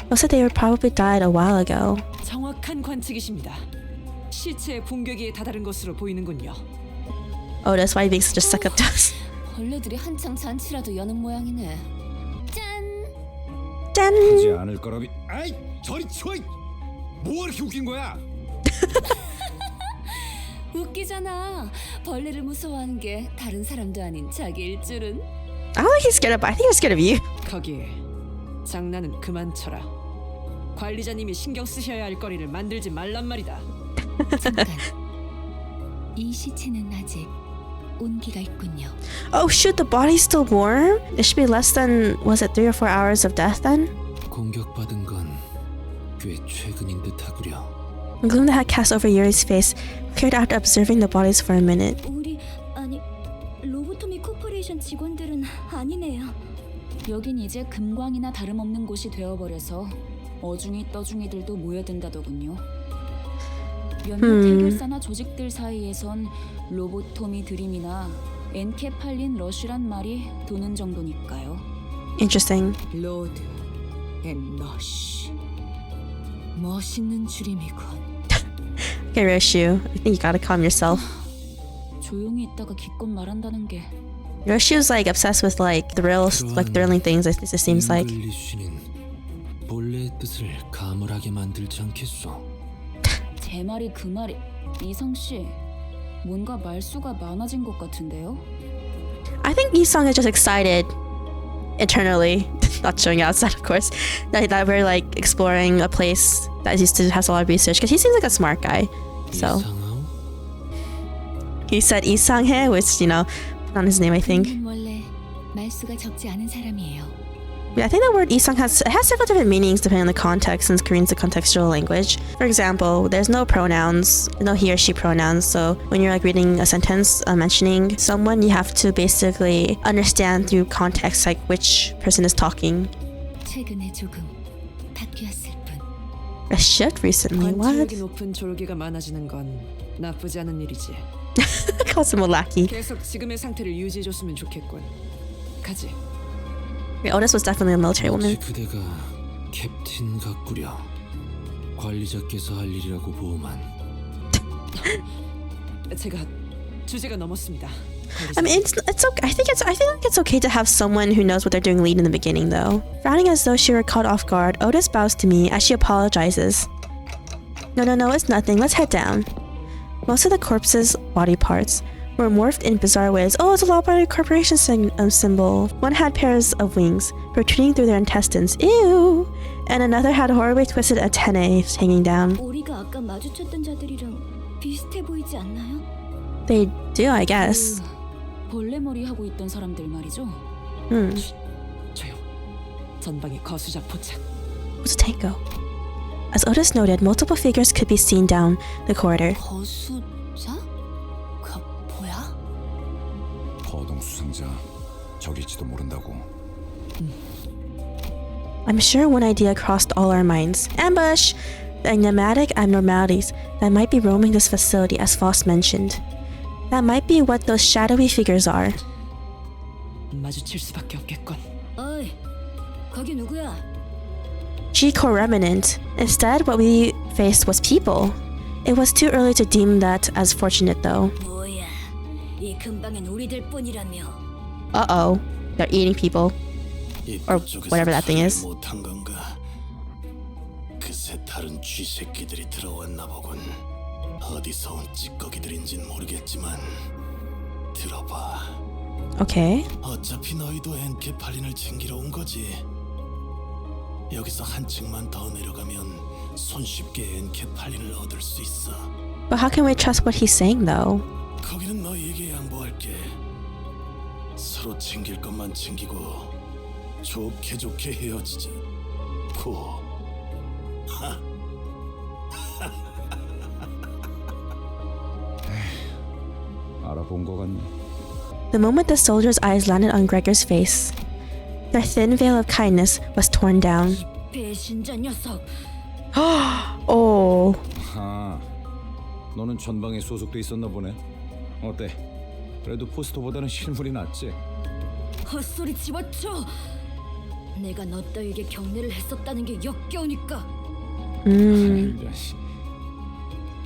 Most said they were probably died a while ago. 정확한 관측이십니다. 시체의 분격에 다다른 것으로 보이는군요. Oh, that's why he being such a suck up to us. 벌레들이 한창 잔치라도 여는 모양이네. 짠! 하지 않을 거라비. 아이, 저리 치워. 뭐 이렇게 웃긴 거야? 웃기잖아. 벌레를 무서워하는 게 다른 사람도 아닌 자기일 줄은. I don't think he's scared of, I think he's scared of you. 거기 장난은 그만 쳐라. 관리자님이 신경 쓰셔야 할 거리를 만들지 말란 말이다. 잠깐. 이 시체는 아직 온기가 있군요. Oh shoot, the body's still warm? It should be less than, was it 3 or 4 hours of death then? 공격받은 건 꽤 최근인 듯하구려. The gloom that had cast over Yuri's face disappeared after observing the bodies for a minute. 우리 아니 로보토미 코퍼레이션 직원들은 아니네요. 여긴 이제 금광이나 다름없는 곳이 되어버려서 어중이 떠중이들도 모여든다더군요. 몇몇 해결사나 조직들 사이에선 로보토미 드림이나 엔케팔린 러쉬란 말이 도는 정도니까요. Interesting. 로드 앤 러쉬. 멋있는 줄임이군. Okay, Roshu, I think you gotta calm yourself. 조용히 있다가 기껏 말한다는 게 Roshu's like obsessed with like thrills, like thrilling things. It seems like. 잉글리쉬는 본래의 뜻을 가물하게 만들지 않겠소. 제 말이 그 말이 이성 씨 뭔가 말수가 많아진 것 같은데요? I think Isong is just excited internally, not showing outside, of course, that we're like exploring a place that used to have a lot of research because he seems like a smart guy. So 이상하오? he said Isanghae, which not his name, I think. 그는 원래 말수가 적지 않은 사람이에요. Yeah, I think the word Isang has several different meanings depending on the context, since Korean's a contextual language. For example, there's no pronouns, no he or she pronouns. So when you're like reading a sentence mentioning someone, you have to basically understand through context like which person is talking. 최근에 조금 바뀌었을 뿐. A shift recently. What? 관찰력이 높은 졸개가 많아지는 건 나쁘지 않은 일이지. Calls him a lackey. 계속 지금의 상태를 유지해줬으면 좋겠군. 가지. Yeah, Otis was definitely a military woman. 마치 그대가 캡틴 같구려. 관리자께서 할 일이라고 보호만. 제가 주제가 넘었습니다. I mean, it's okay. I feel like it's okay to have someone who knows what they're doing lead in the beginning, though. Frowning as though she were caught off guard, Otis bows to me as she apologizes. No, it's nothing. Let's head down. Most of the corpses' body parts were morphed in bizarre ways. Oh, it's a law-abiding corporation symbol. One had pairs of wings protruding through their intestines. Ew! And another had horribly twisted antennae hanging down. 우리가 아까 마주쳤던 자들이랑 비슷해 보이지 않나요? They do, I guess. 벌레 머리 하고 있던 사람들 말이죠. 조용. 전방에 거수자 포착. What's a tango? As Otis noted, multiple figures could be seen down the corridor. 거수자? 그 뭐야? 거동 수상자 적일지도 모른다고. I'm sure one idea crossed all our minds. Ambush! The enigmatic abnormalities that might be roaming this facility as Foss mentioned. That might be what those shadowy figures are. 마주칠 수밖에 없겠군. 어이, 거기 누구야? G-core remnant. Instead, what we faced was people. It was too early to deem that as fortunate, though. 뭐야? 이 근방엔 우리들 뿐이라며. Uh-oh. They're eating people. Or whatever that thing is. 못한 건가? 그새 다른 쥐새끼들이 들어왔나 보군. 어디서 온 찌꺼기들인진 모르겠지만 들어봐. Okay. 어차피 너희도 엔케팔린을 챙기러 온 거지. 여기서 한층만 더 내려가면 손쉽게 엔케팔린을 얻을 수 있어. But how can we trust what he's saying, though? 거기는 너희에게 양보할게. 서로 챙길 것만 챙기고 좋게 헤어지자. 고. 알아본 거 같네. The moment the soldier's eyes landed on Gregor's face, their thin veil of kindness was torn down. 배신자 녀석. Oh. 아, 너는 전방에 소속돼 있었나 보네. 어때? 그래도 포스터보다는 실물이 낫지? 헛소리 집어쳐. 내가 너 따위에게 경례를 했었다는 게 역겨우니까.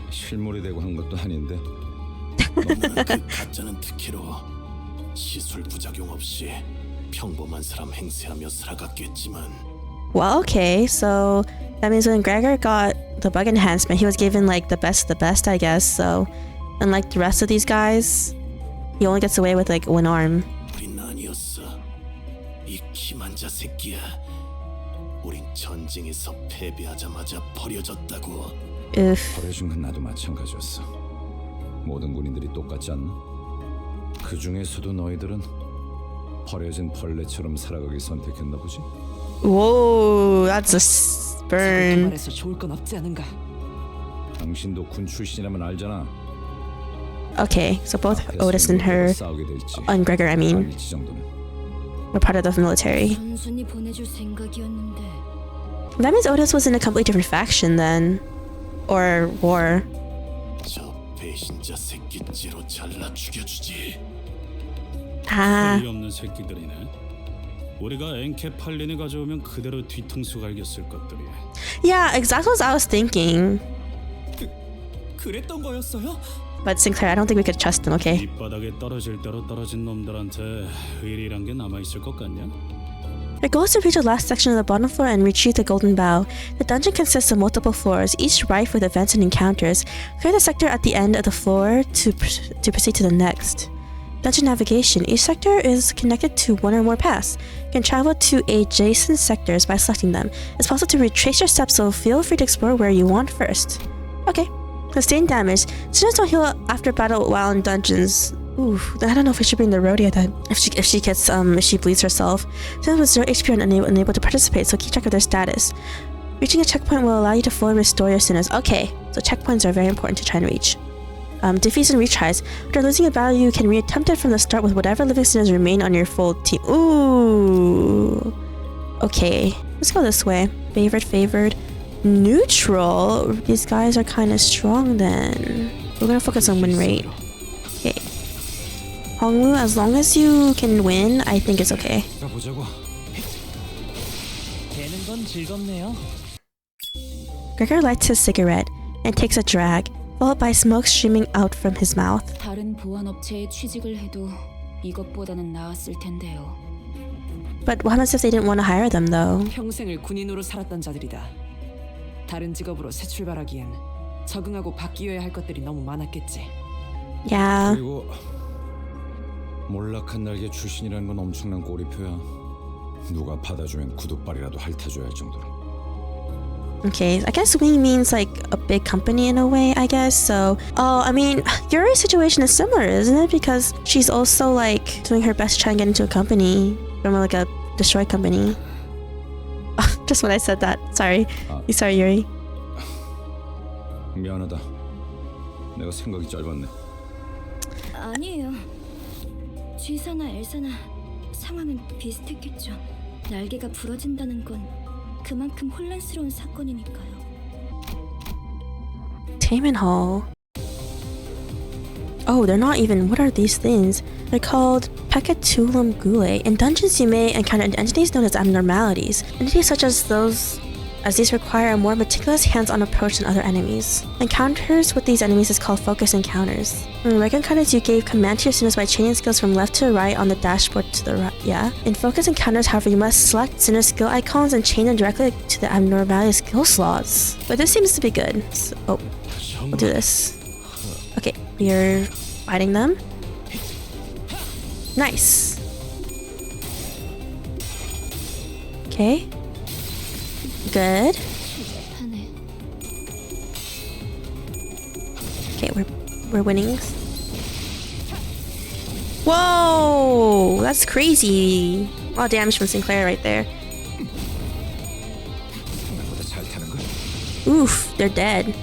실물이 되고 한 것도 아닌데. 너는 그 가짜는 특혜로 시술 부작용 없이 평범한 사람 행세하며 살아갔겠지만. Well, okay, so that means when Gregor got the bug enhancement, he was given like the best, I guess. So, unlike the rest of these guys, he only gets away with like one arm. 우린 아니었어. 이 기만자 새끼야. 우린 전쟁에서 패배하자마자 버려졌다고. 버려진 건 나도 마찬가지였어. 모든 군인들이 똑같지 않나? 그 중에서도 너희들은 버려진 벌레처럼 살아가기 선택했나 보지? Whoa, that's a burn. 말해서 좋을 건 없지 않은가? 당신도 군 출신이라면 알잖아. Okay, so both Otis and her, 싸우게 될지 and Gregor, I mean, 알리지 정도는. were part of the military. 단순히 보내줄 생각이었는데. That means Otis was in a completely different faction then. Or war. 저 배신자 새끼째로 잘라 죽여주지. Ah. 권리 없는 새끼들이네. 우리가 엔캐 팔린이 가져오면 그대로 뒤통수 갈겼을 것들이. Yeah, exactly what I was thinking. 그랬던 거였어요? But Sinclair, I don't think we could trust him, okay? 밑바닥에 떨어질 대로 떨어진 놈들한테 의리란 게 남아 있을 것 같냐? Your goal is to reach the last section of the bottom floor and retrieve the golden bow. The dungeon consists of multiple floors, each rife with events and encounters. Clear the sector at the end of the floor to proceed to the next. Dungeon navigation. Each sector is connected to one or more paths. You can travel to adjacent sectors by selecting them. It's possible to retrace your steps, so feel free to explore where you want first. Okay. Sustain damage. Sinners don't heal after battle while in dungeons. Ooh, I don't know if we should bring the Rhodia then. If she bleeds herself. Sinners with 0 HP are unable to participate, so keep track of their status. Reaching a checkpoint will allow you to fully restore your sinners. Okay, so checkpoints are very important to try and reach. Defeats and retries. After losing a battle, you can reattempt it from the start with whatever living sinners remain on your full team. Ooh. Okay, let's go this way. Favored. Neutral. These guys are kind of strong then. We're gonna focus on win rate. Okay. Honglu, as long as you can win, I think it's okay. 가보자고. 되는 건 즐겁네요. Gregor lights his cigarette and takes a drag, followed by smoke streaming out from his mouth. 다른 보안 업체에 취직을 해도 이것보다는 나았을 텐데요. But what happens if they didn't want to hire them though? 평생을 군인으로 살았던 자들이다. 다른 직업으로 새 출발하기엔 적응하고 바뀌어야 할 것들이 너무 많았겠지. Yeah. 그리고 몰락한 날개 출신이라는 건 엄청난 꼬리표야. 누가 받아주면 구두발이라도 핥아줘야 할 정도로. Okay, I guess wing means like a big company in a way, I guess. So, I mean, Yuri's situation is similar, isn't it? Because she's also like doing her best to try and get into a company from like a destroyed company. Just when I said that. Sorry. Sorry, Yuri. 미안하다. 내가 생각이 짧았네. 아니에요. 쥐사나 엘사나 상황은 비슷했겠죠. 날개가 부러진다는 건 그만큼 혼란스러운 사건이니까요. Taman Hall. Oh, they're not even. What are these things? They're called Pecatulum Gule. In dungeons, you may encounter entities known as abnormalities. Entities such as these require a more meticulous hands-on approach than other enemies. Encounters with these enemies is called focus encounters. In regular encounters, you gave command to your sinners by chaining skills from left to right on the dashboard to the right. Yeah. In focus encounters, however, you must select sinner skill icons and chain them directly to the abnormality skill slots. But this seems to be good. So, we'll do this. Okay, you're fighting them. Nice. Okay. Good. Okay, we're winning. Whoa, that's crazy. A lot of damage from Sinclair right there. Oof, they're dead.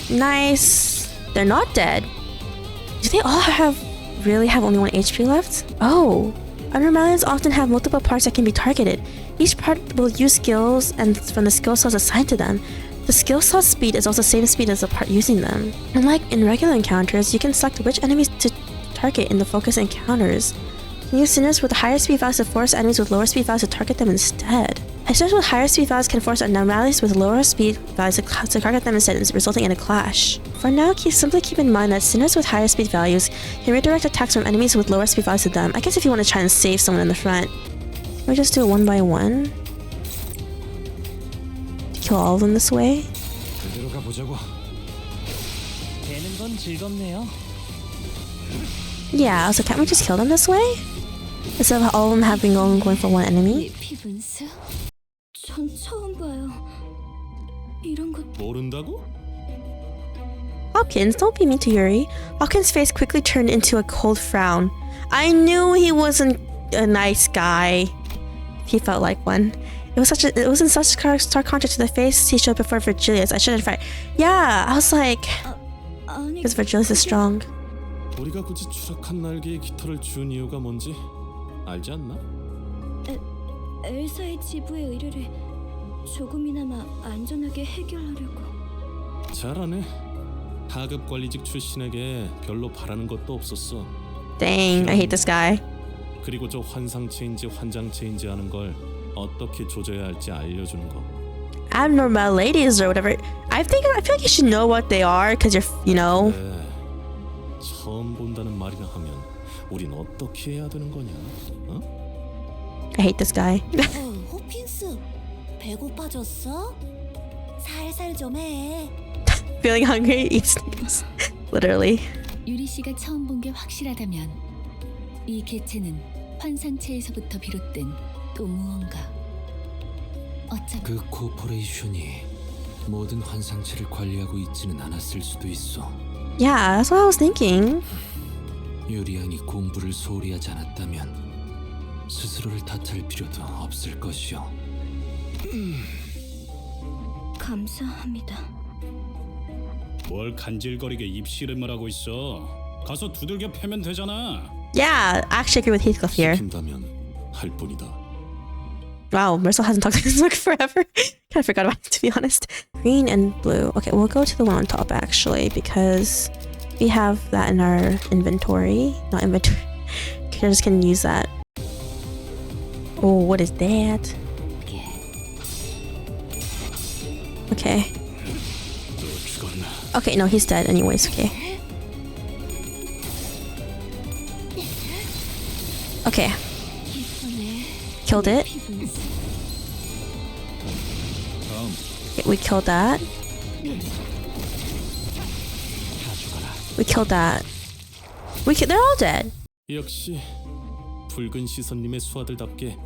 Nice. They're not dead. Do they all really have only 1 HP left? Oh. Abnormalities often have multiple parts that can be targeted. Each part will use skills and from the skill slots assigned to them. The skill slot speed is also the same speed as the part using them. Unlike in regular encounters, you can select which enemies to target in the focus encounters. You can use sinners with higher speed values to force enemies with lower speed values to target them instead. Sinners with higher speed values can force abnormalities with lower speed values to target them instead, resulting in a clash. For now, simply keep in mind that sinners with higher speed values can redirect attacks from enemies with lower speed values to them. I guess if you want to try and save someone in the front. Or just do it one by one. Kill all of them this way. Yeah, so can't we just kill them this way? Instead of all of them having going for one enemy? 전 처음 봐요. 이런 것 모른다고? Hopkins, don't be mean to Yuri. Hopkins' face quickly turned into a cold frown. I knew he wasn't a nice guy. He felt like one. It was in such stark contrast to the face he showed before Virgilius. I shouldn't fight. Yeah, I was like, Because Virgilius is strong. 우리가 굳이 추락한 날개에 깃털을 준 이유가 뭔지 알지 않나? 엘사의 지부의 의뢰를 조금이나마 안전하게 해결하려고. 잘하네. 하급 관리직 출신에게 별로 바라는 것도 없었어. Dang, I hate this guy. 그리고 저 환상 체인지, 환장 체인지 하는 걸 어떻게 조져야 할지 알려주는 거. Abnormalities or whatever. I feel like you should know what they are because you're, you know. 그래, 처음 본다는 말이나 하면 우린 어떻게 해야 되는 거냐? 어? I hate this guy. 호핀스, 배고파졌어? 살살 좀 해. Feeling hungry, eats things. Literally. 유리 씨가 처음 본 게 확실하다면 이 개체는 환상체에서부터 비롯된 또 무언가. 어쩌면 그 코퍼레이션이 모든 환상체를 관리하고 있지는 않았을 수도 있어. Yeah, that's what I was thinking. 유리안이 공부를 소홀히 하지 않았다면 스스로를 탓할 필요도 없을 것이요. 감사합니다. 뭘 간질거리게 입씨름을 하고 있어. 가서 두들겨 패면 되잖아. Yeah, I actually agree with Heathcliff here. 시킨다면 할 뿐이다. Wow, Mercil hasn't talked to this book forever. Kind of forgot about it, to be honest. Green and blue. Okay, we'll go to the one on top actually because we have that in our inventory. Not inventory. Characters can use that. Oh, what is that? Okay. Okay, no, he's dead anyways, okay. Okay. Killed it. Okay, we killed that. We killed that. They're all dead. 역시 붉은 시선님의 수하들답게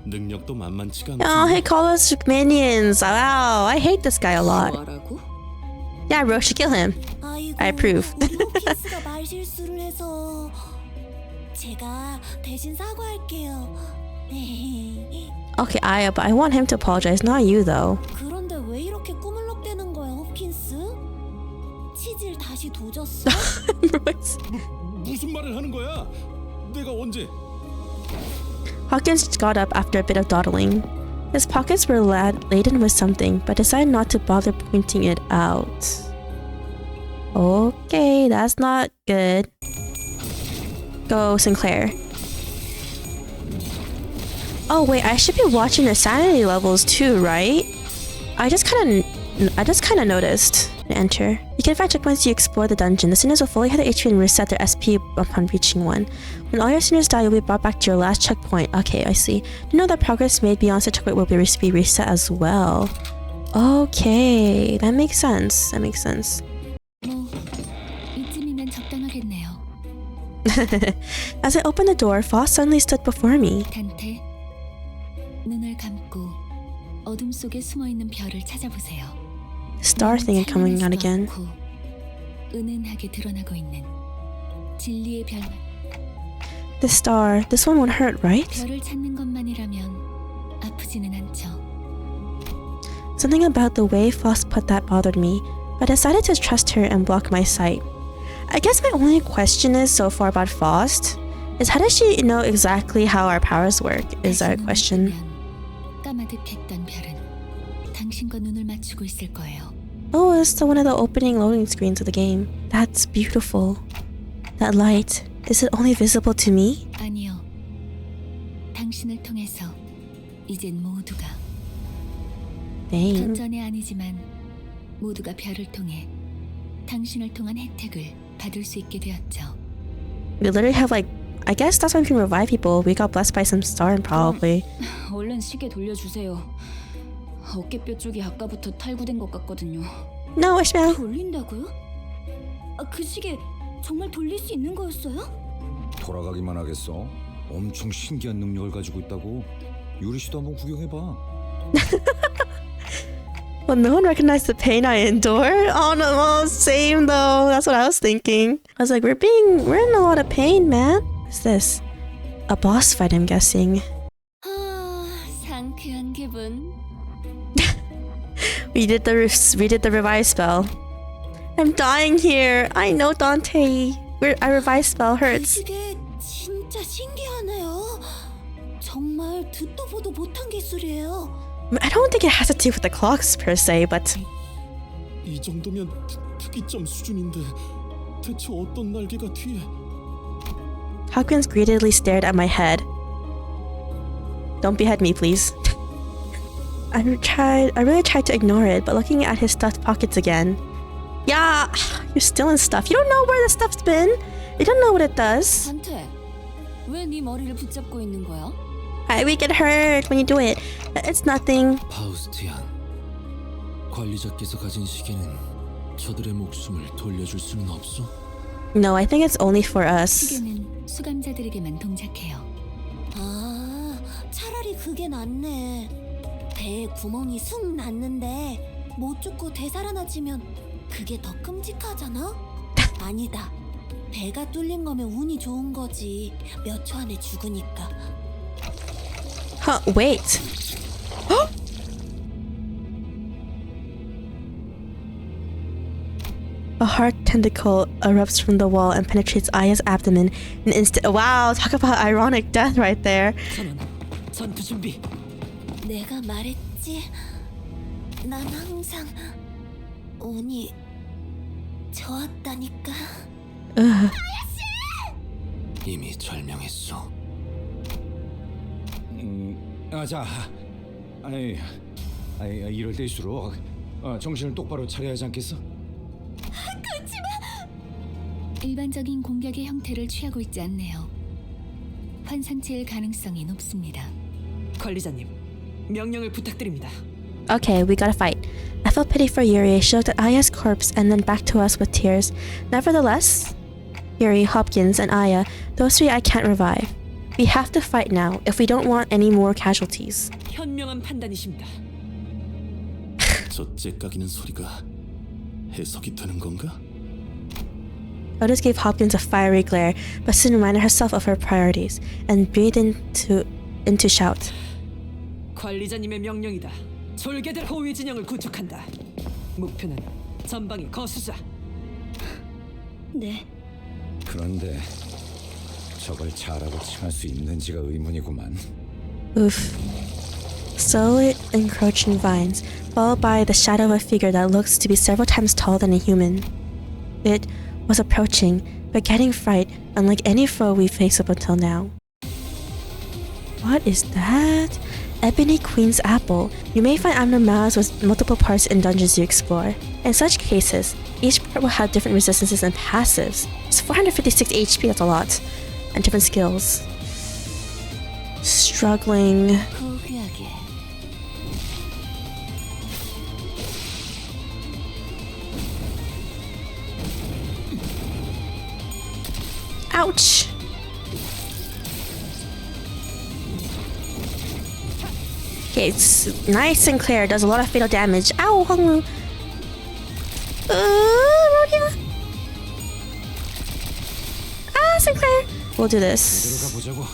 능력도 만만치가 않지. Oh, he called us minions. Wow, I hate this guy a lot. Yeah, Rose should kill him. I approve. 호킨스가 말실수를 해서 제가 대신 사과할게요. Okay, but I want him to apologize, not you though. 그런데 왜 이렇게 꾸물럭대는 거야, 호킨스? 치질 다시 도졌어? 무슨 말을 하는 거야? 내가 언제? Hawkins got up after a bit of dawdling. His pockets were laden with something, but decided not to bother pointing it out. Okay, that's not good. Go, Sinclair. Oh wait, I should be watching the sanity levels too, right? I just kind of noticed. Enter. You can find checkpoints you explore the dungeon. The sinners will fully have their HP and reset their SP upon reaching one. When all your sinners die, you'll be brought back to your last checkpoint. Okay, I see. You know that progress made beyond the checkpoint will be reset as well. Okay, that makes sense. That makes sense. 뭐 이쯤이면 적당하겠네요. As I opened the door, Foss suddenly stood before me. 단테, 눈을 감고 어둠 속에 숨어 있는 별을 찾아보세요. Star thing coming out again. 은은하게 드러나고 있는 진리의 별. The star. This one won't hurt, right? 별을 찾는 것만이라면 아프지는 않죠. Something about the way Foss put that bothered me, but I decided to trust her and block my sight. I guess my only question is so far about Faust is how does she know exactly how our powers work? Is our question. 까마득했던 별은 당신과 눈을 맞추고 있을 거예요. Oh, it's the one of the opening loading screens of the game. That's beautiful. That light, is it only visible to me? 아니요. 당신을 통해서 이젠 모두가 Dang. 전에 아니지만 모두가 별을 통해 당신을 통한 혜택을 받을 수 있게 되었죠. We literally have like, I guess that's why we can revive people. We got blessed by some star probably. 얼른 시계 돌려주세요. 어깨뼈 쪽이 아까부터 탈구된 것 같거든요. No, Ishmael. 돌린다고요? 그 시계 정말 돌릴 수 있는 거였어요? 돌아가기만 하겠어. 엄청 신기한 능력을 가지고 있다고. 유리 씨도 한번 구경해봐. Well, no one recognized the pain I endure. Oh no, well, same though. That's what I was thinking. I was like, we're in a lot of pain, man. What's this? A boss fight, I'm guessing. 상쾌한 기분. We did the revive spell. I'm dying here. I know, Dante. I revised spell hurts. 이게 진짜 신기하네요. 정말 듣도 보도 못한 기술이에요. I don't think it has to do with the clocks per se, but 이 정도면 특이점 수준인데 대체 어떤 날개가 뒤에? Hawkins greedily stared at my head. Don't behead me, please. I really tried to ignore it, but looking at his stuffed pockets again. Yeah, you're stealing stuff. You don't know where the stuff's been. You don't know what it does. 단테, 왜 네 머리를 붙잡고 있는 거야? We get hurt when you do it. It's nothing. 파우스티안, 관리자께서 가진 시계는 저들의 목숨을 돌려줄 수는 없어? No, I think it's only for us. 시계는 수감자들에게만 동작해요. 아, 차라리 그게 낫네. 배에 구멍이 숭 났는데 못 죽고 되살아나지면 그게 더 끔찍하잖아? 아니다. 배가 뚫린 거면 운이 좋은 거지. 몇 초 안에 죽으니까. Huh, wait. A hard tentacle erupts from the wall and penetrates Aya's abdomen in an instant. Wow, talk about ironic death right there. 선원, 전투 준비. 내가 말했지. 난 항상 운이 좋았다니까. 이미 절명했어. 자, 이럴 때일수록 정신을 똑바로 차려야 하지 않겠어? 일반적인 공격의 형태를 취하고 있지 않네요. 환상체일 가능성이 높습니다. 관리자님, 명령을 부탁드립니다. Okay, we gotta fight. I felt pity for Yuri, she looked at Aya's corpse and then back to us with tears. Nevertheless, Yuri, Hopkins, and Aya, those three I can't revive. We have to fight now if we don't want any more casualties. 현명한 판단이십니다. 저 째까기는 소리가 해석이 되는 건가? Otis gave Hopkins a fiery glare, but soon reminded herself of her priorities and breathed into shout. 관리자님의 명령이다. 졸개들 호위 진영을 구축한다. 목표는 전방의 거수자. 네. 그런데 저걸 자라고 칭할 수 있는지가 의문이구만. Oof. Slowly encroaching vines, followed by the shadow of a figure that looks to be several times taller than a human. It was approaching, but getting fright, unlike any foe we faced up until now. What is that? Ebony Queen's Apple. You may find abnormalities with multiple parts in dungeons you explore. In such cases, each part will have different resistances and passives. It's 456 HP, that's a lot. And different skills. Struggling. 고귀하게. Ouch! Okay, it's nice. Sinclair does a lot of fatal damage. Ow, Hongru. Rodia. Ah, Sinclair. We'll do this. 들어가 보자고.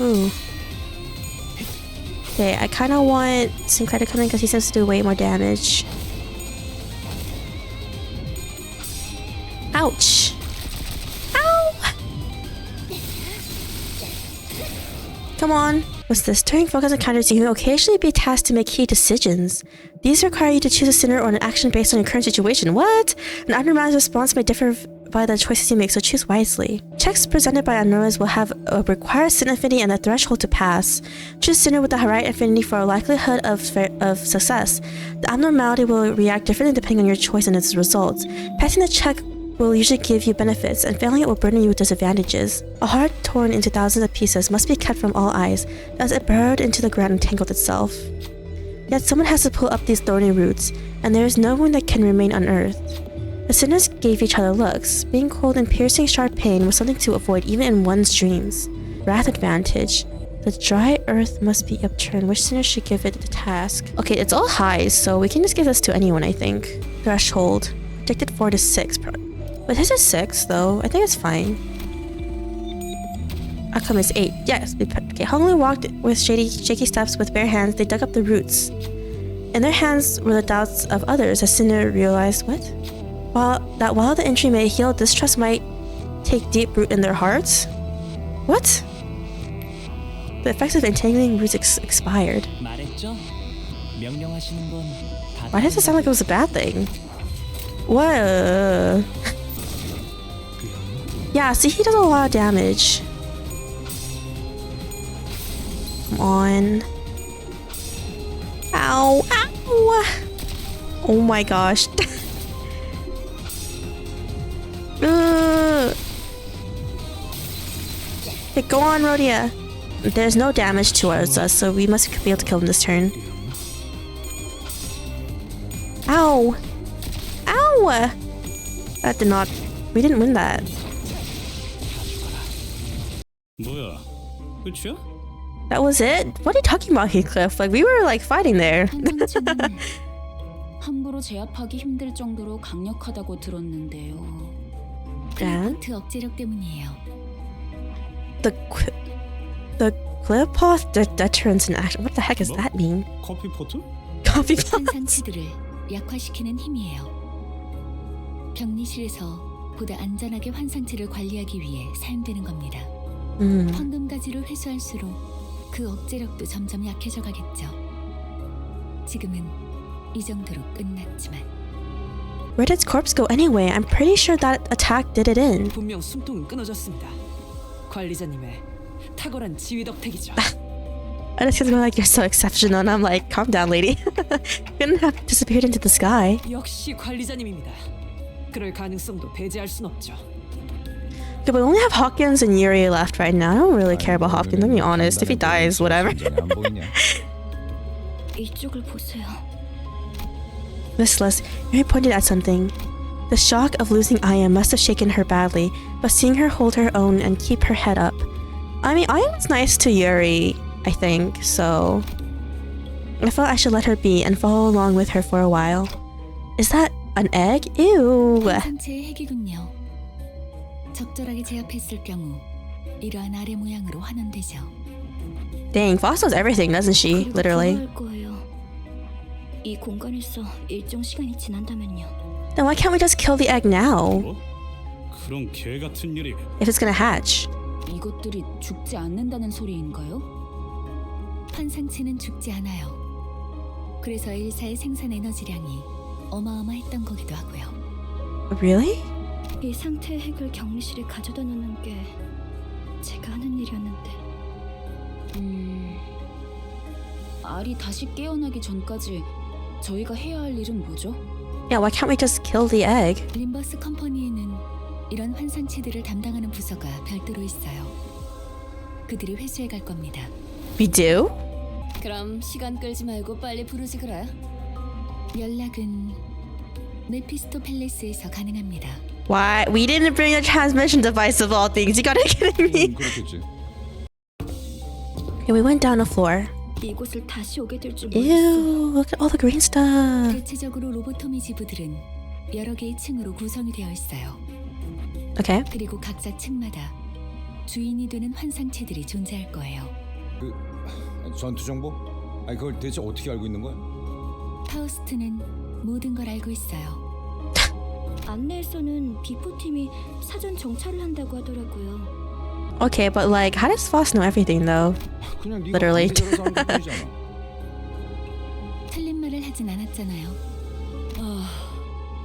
Ooh. Okay, I kind of want Sinclair to come in because he seems to do way more damage. Ouch! Ow! Come on. What's this? During focus encounters, you may occasionally be tasked to make key decisions. These require you to choose a sinner or an action based on your current situation. What? An abnormality's response may differ by the choices you make, so choose wisely. Checks presented by abnormalities will have a required sin affinity and a threshold to pass. Choose sinner with the right affinity for a likelihood of success. The abnormality will react differently depending on your choice and its results. Passing the check will usually give you benefits, and failing it will burden you with disadvantages. A heart torn into thousands of pieces must be kept from all eyes, as it burrowed into the ground and tangled itself. Yet someone has to pull up these thorny roots, and there is no one that can remain unearthed. The sinners gave each other looks. Being cold and piercing sharp pain was something to avoid even in one's dreams. Wrath advantage. The dry earth must be upturned. Which sinner should give it the task? Okay, it's all highs, so we can just give this to anyone, I think. Threshold. Projected 4 to 6. But this is 6, though. I think it's fine. Outcome is 8. Yes. Okay. Hungly walked with shaky steps with bare hands. They dug up the roots. In their hands were the doubts of others as Sinner realized what? While the injury may heal, distrust might take deep root in their hearts? What? The effects of entangling roots expired. Why does it sound like it was a bad thing? What? Yeah, see, he does a lot of damage. Come on. Ow! Ow! Oh my gosh. Okay, go on, Rhodia. There's no damage towards us, so we must be able to kill him this turn. Ow! Ow! That did not... We didn't win that. 뭐야? 끝이야? That was it? What are you talking about, Heathcliff? Like, we were, like, fighting there. 한상체는 함부로 제압하기 힘들 정도로 강력하다고 들었는데요. And? 억제력 때문이에요. The Cleopath deterrence in action. What the heck does that mean? 커피 포트? Coffee pot? 환상치들을 약화시키는 힘이에요. 격리실에서 보다 안전하게 환상치를 관리하기 위해 사용되는 겁니다. 황금가지로 회수할수록 그 억제력도 점점 약해져 가겠죠. 지금은 이 정도로 끝났지만. Where did its corpse go anyway? I'm pretty sure that attack did it in. 분명 숨통은 끊어졌습니다. 관리자님의 탁월한 지휘 덕택이죠. And it's gonna be like, you're so exceptional. And I'm like, calm down, lady. Couldn't have disappeared into the sky. 역시 관리자님입니다. 그럴 가능성도 배제할 순 없죠. Okay, but we only have Hawkins and Yuri left right now. I don't really care about Hawkins, let me be honest. If he dies, whatever. 이쪽을 보세요. Listless, Yuri pointed at something. The shock of losing Aya must have shaken her badly, but seeing her hold her own and keep her head up. I mean, Aya was nice to Yuri, I think, so... I felt I should let her be and follow along with her for a while. Is that an egg? Ew! 상체의 핵이군요. 적절하게 제압했을 경우 이러한 아래 모양으로 환원되죠. Dang, Foss knows everything, doesn't she? Literally. 이 공간에서 일정 시간이 지난다면요. Then why can't we just kill the egg now? 뭐? 그런 개 같은 일이. If it's gonna hatch. 이것들이 죽지 않는다는 소리인가요? 환상체는 죽지 않아요. 그래서 일사의 생산 에너지량이 어마어마했던 거기도 하고요. Really? 이 상태의 핵을 격리실에 가져다 놓는 게 제가 하는 일이었는데. 알이 다시 깨어나기 전까지 저희가 해야 할 일은 뭐죠? Yeah, why can't we just kill the egg? 림버스 컴퍼니에는 이런 환상체들을 담당하는 부서가 별도로 있어요. 그들이 회수해 갈 겁니다. We do? 그럼 시간 끌지 말고 빨리 부르지 그래. 연락은 메피스토 팰리스에서 가능합니다. Why? We didn't bring a transmission device of all things. You gotta be kidding me. 그렇겠지. Okay, we went down a floor. 이곳을 다시 오게 될 줄 Ew, 몰랐어. look at all the green stuff. 대체적으로 로보토미 지부들은 여러 개의 층으로 구성이 되어 있어요. Okay. 그리고 각자 층마다 주인이 되는 환상체들이 존재할 거예요. 그 전투 정보? 아니 그걸 대체 어떻게 알고 있는 거야? 파우스트는 모든 걸 알고 있어요. 안내에서는 비포팀이 사전 정찰을 한다고 하더라고요. Okay, but like, how does Foss know everything though? 그냥 네가 Literally. 관계자라서 하는 것뿐이잖아. 틀린 말을 하진 않았잖아요.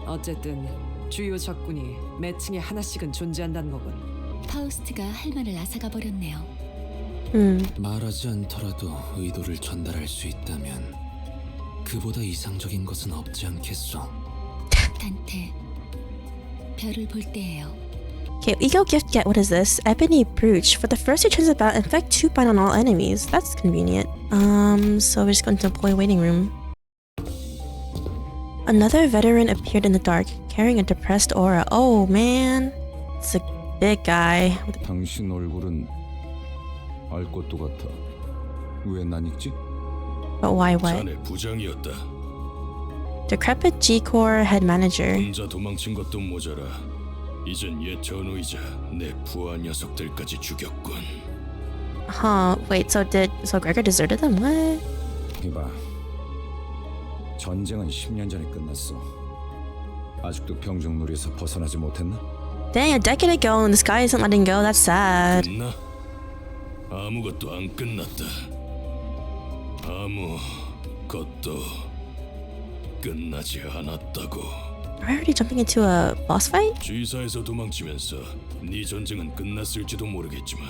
어쨌든 주요 적군이 매층에 하나씩은 존재한다는 거군. 파우스트가 할 말을 앗아가 버렸네요. 말하지 않더라도 의도를 전달할 수 있다면 그보다 이상적인 것은 없지 않겠어. 단테, 별을 볼 때예요. Okay, ego gift get. What is this? Ebony brooch. For the first 2 turns about, inflict 2 bind on all enemies. That's convenient. So we're just going to employee waiting room. Another veteran appeared in the dark, carrying a depressed aura. Oh man, it's a big guy. 당신 얼굴은 알 것도 같아. 왜 난 읽지? But why what? 자네 부장이었다. Decrepit G-Corps head manager. 혼자 도망친 것도 모자라. 이젠 옛 전우이자 내 부하 녀석들까지 죽였군. Huh, wait, so Gregor deserted them? What? 이봐, 전쟁은 10년 전에 끝났어. 아직도 병정놀이에서 벗어나지 못했나? Dang, a decade ago and this guy isn't letting go. That's sad. 끝나? 아무것도 안 끝났다. 아무것도 끝나지 않았다고. Are we already jumping into a boss fight? G사에서 도망치면서 네 전쟁은 끝났을지도 모르겠지만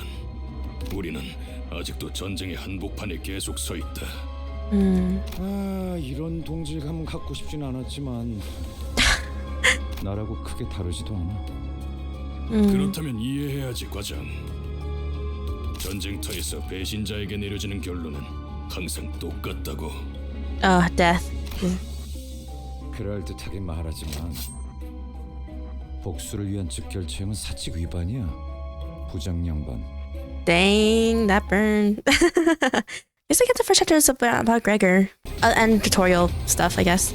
우리는 아직도 전쟁의 한복판에 계속 서 있다. 아, 이런 동질감 갖고 싶진 않았지만 나라고 크게 다르지도 않아. 그렇다면 이해해야지, 과장. 전쟁터에서 배신자에게 내려지는 결론은 항상 똑같다고. Death. 그럴듯하게 말하지만 복수를 위한 즉결체형은 사칙 위반이야. 부장 양반. Dang, that burned. Guess I get the first chapter is about Gregor. And tutorial stuff, I guess.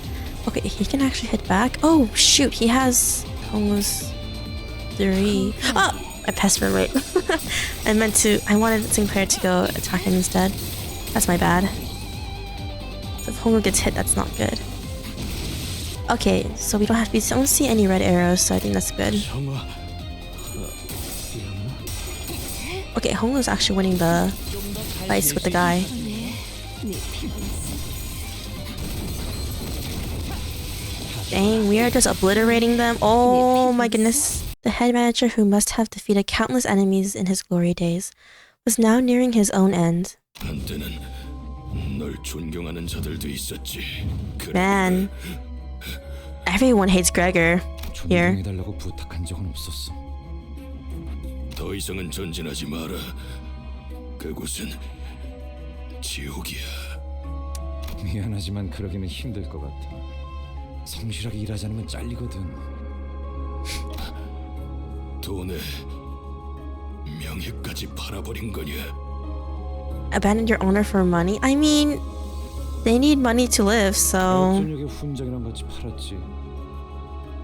Okay, he can actually hit back. Oh, shoot, he has almost 3. Oh, I pressed for wait. I wanted Sinclair to go attack him instead. That's my bad. So if Hongo gets hit, that's not good. Okay, so we don't see any red arrows, so I think that's good. Okay, Hongo's actually winning the fight with the guy. Dang, we are just obliterating them. Oh my goodness. The head manager, who must have defeated countless enemies in his glory days, was now nearing his own end. 한때는 널 존경하는 자들도 있었지. Man, everyone hates Gregor here. 존경해달라고 부탁한 적은 없었어. 더 이상은 전진하지 마라. 그곳은 지옥이야. 미안하지만 그러기는 힘들 것 같아. 성실하게 일하지 않으면 잘리거든. 돈에 명예까지 팔아버린 거냐? Abandon your honor for money? I mean, they need money to live, so... 저녁에 훈장이랑 같이 팔았지.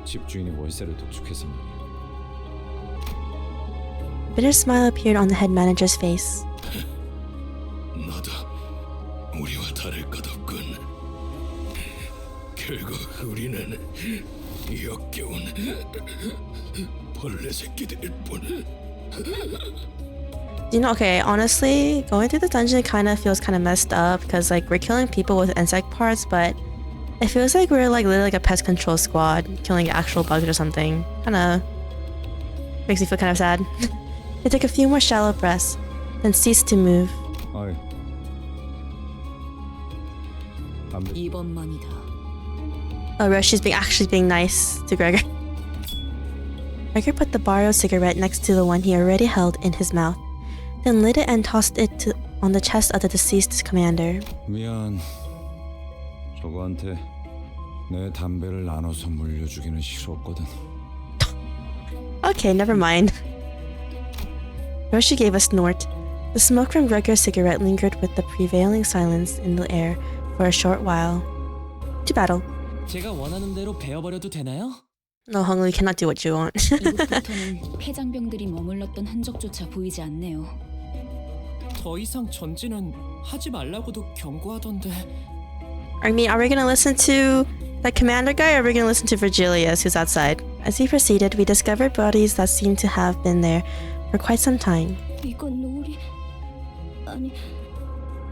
집주인이 월세를 독촉해서 말이야. Bitter smile appeared on the head manager's face. 너도 우리와 다를 것 없군. 결국 우리는 역겨운 벌레 새끼들일 뿐. You know, okay, honestly, going through the dungeon kind of feels kind of messed up because, like, we're killing people with insect parts, but it feels like we're, like, literally like a pest control squad killing actual bugs or something. Kind of makes me feel kind of sad. They took a few more shallow breaths, then ceased to move. 어이. 이번만이다. Oh, Roshi's actually being nice to Gregor. Gregor put the borrowed cigarette next to the one he already held in his mouth, then lit it and tossed it on the chest of the deceased commander. 미안. 저거한테 내 담배를 나눠서 물려주기는 싫었거든. Okay, never mind. Roshi gave a snort. The smoke from Gregor's cigarette lingered with the prevailing silence in the air for a short while. To battle. 제가 원하는 대로 베어버려도 되나요? No, Honglu, you cannot do what you want. 이곳부터는 폐장병들이 머물렀던 흔적조차 보이지 않네요. 더 이상 전진은 하지 말라고도 경고하던데. I mean, are we gonna listen to that commander guy or are we gonna listen to Virgilius, who's outside? As he proceeded, we discovered bodies that seemed to have been there for quite some time. 이건 우리 아니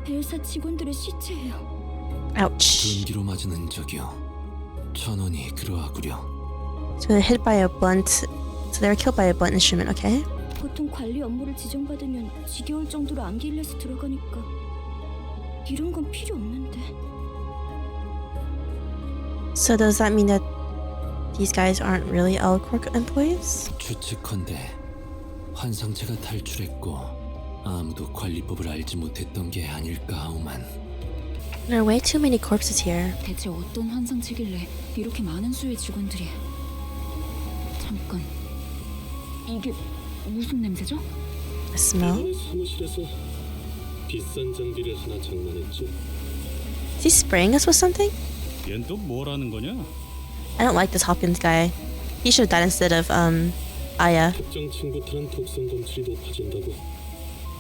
엘사 직원들의 시체예요. Ouch. 둔기로 맞은 흔적이요. 천원이 그러하구려. So they're hit by a blunt. So they were killed by a blunt instrument, okay? 보통 관리 업무를 지정받으면 지겨울 정도로 안길레스 들어가니까 이런 건 필요 없는데. So does that mean that these guys aren't really L-Corp employees? 추측컨대 환상체가 탈출했고 아무도 관리법을 알지 못했던 게 아닐까 하오만. There are way too many corpses here. 대체 어떤 환상체길래 이렇게 많은 수의 직원들이... 잠깐... 이게 무슨 냄새죠? A smell? 사무실에서 비싼 장비를 하나 장만했죠. Is he spraying us with something? 얜 또 뭐라는 거냐? I don't like this Hopkins guy. He should have died instead of, Aya. 특정 층부터는 독성 검출이 높아진다고.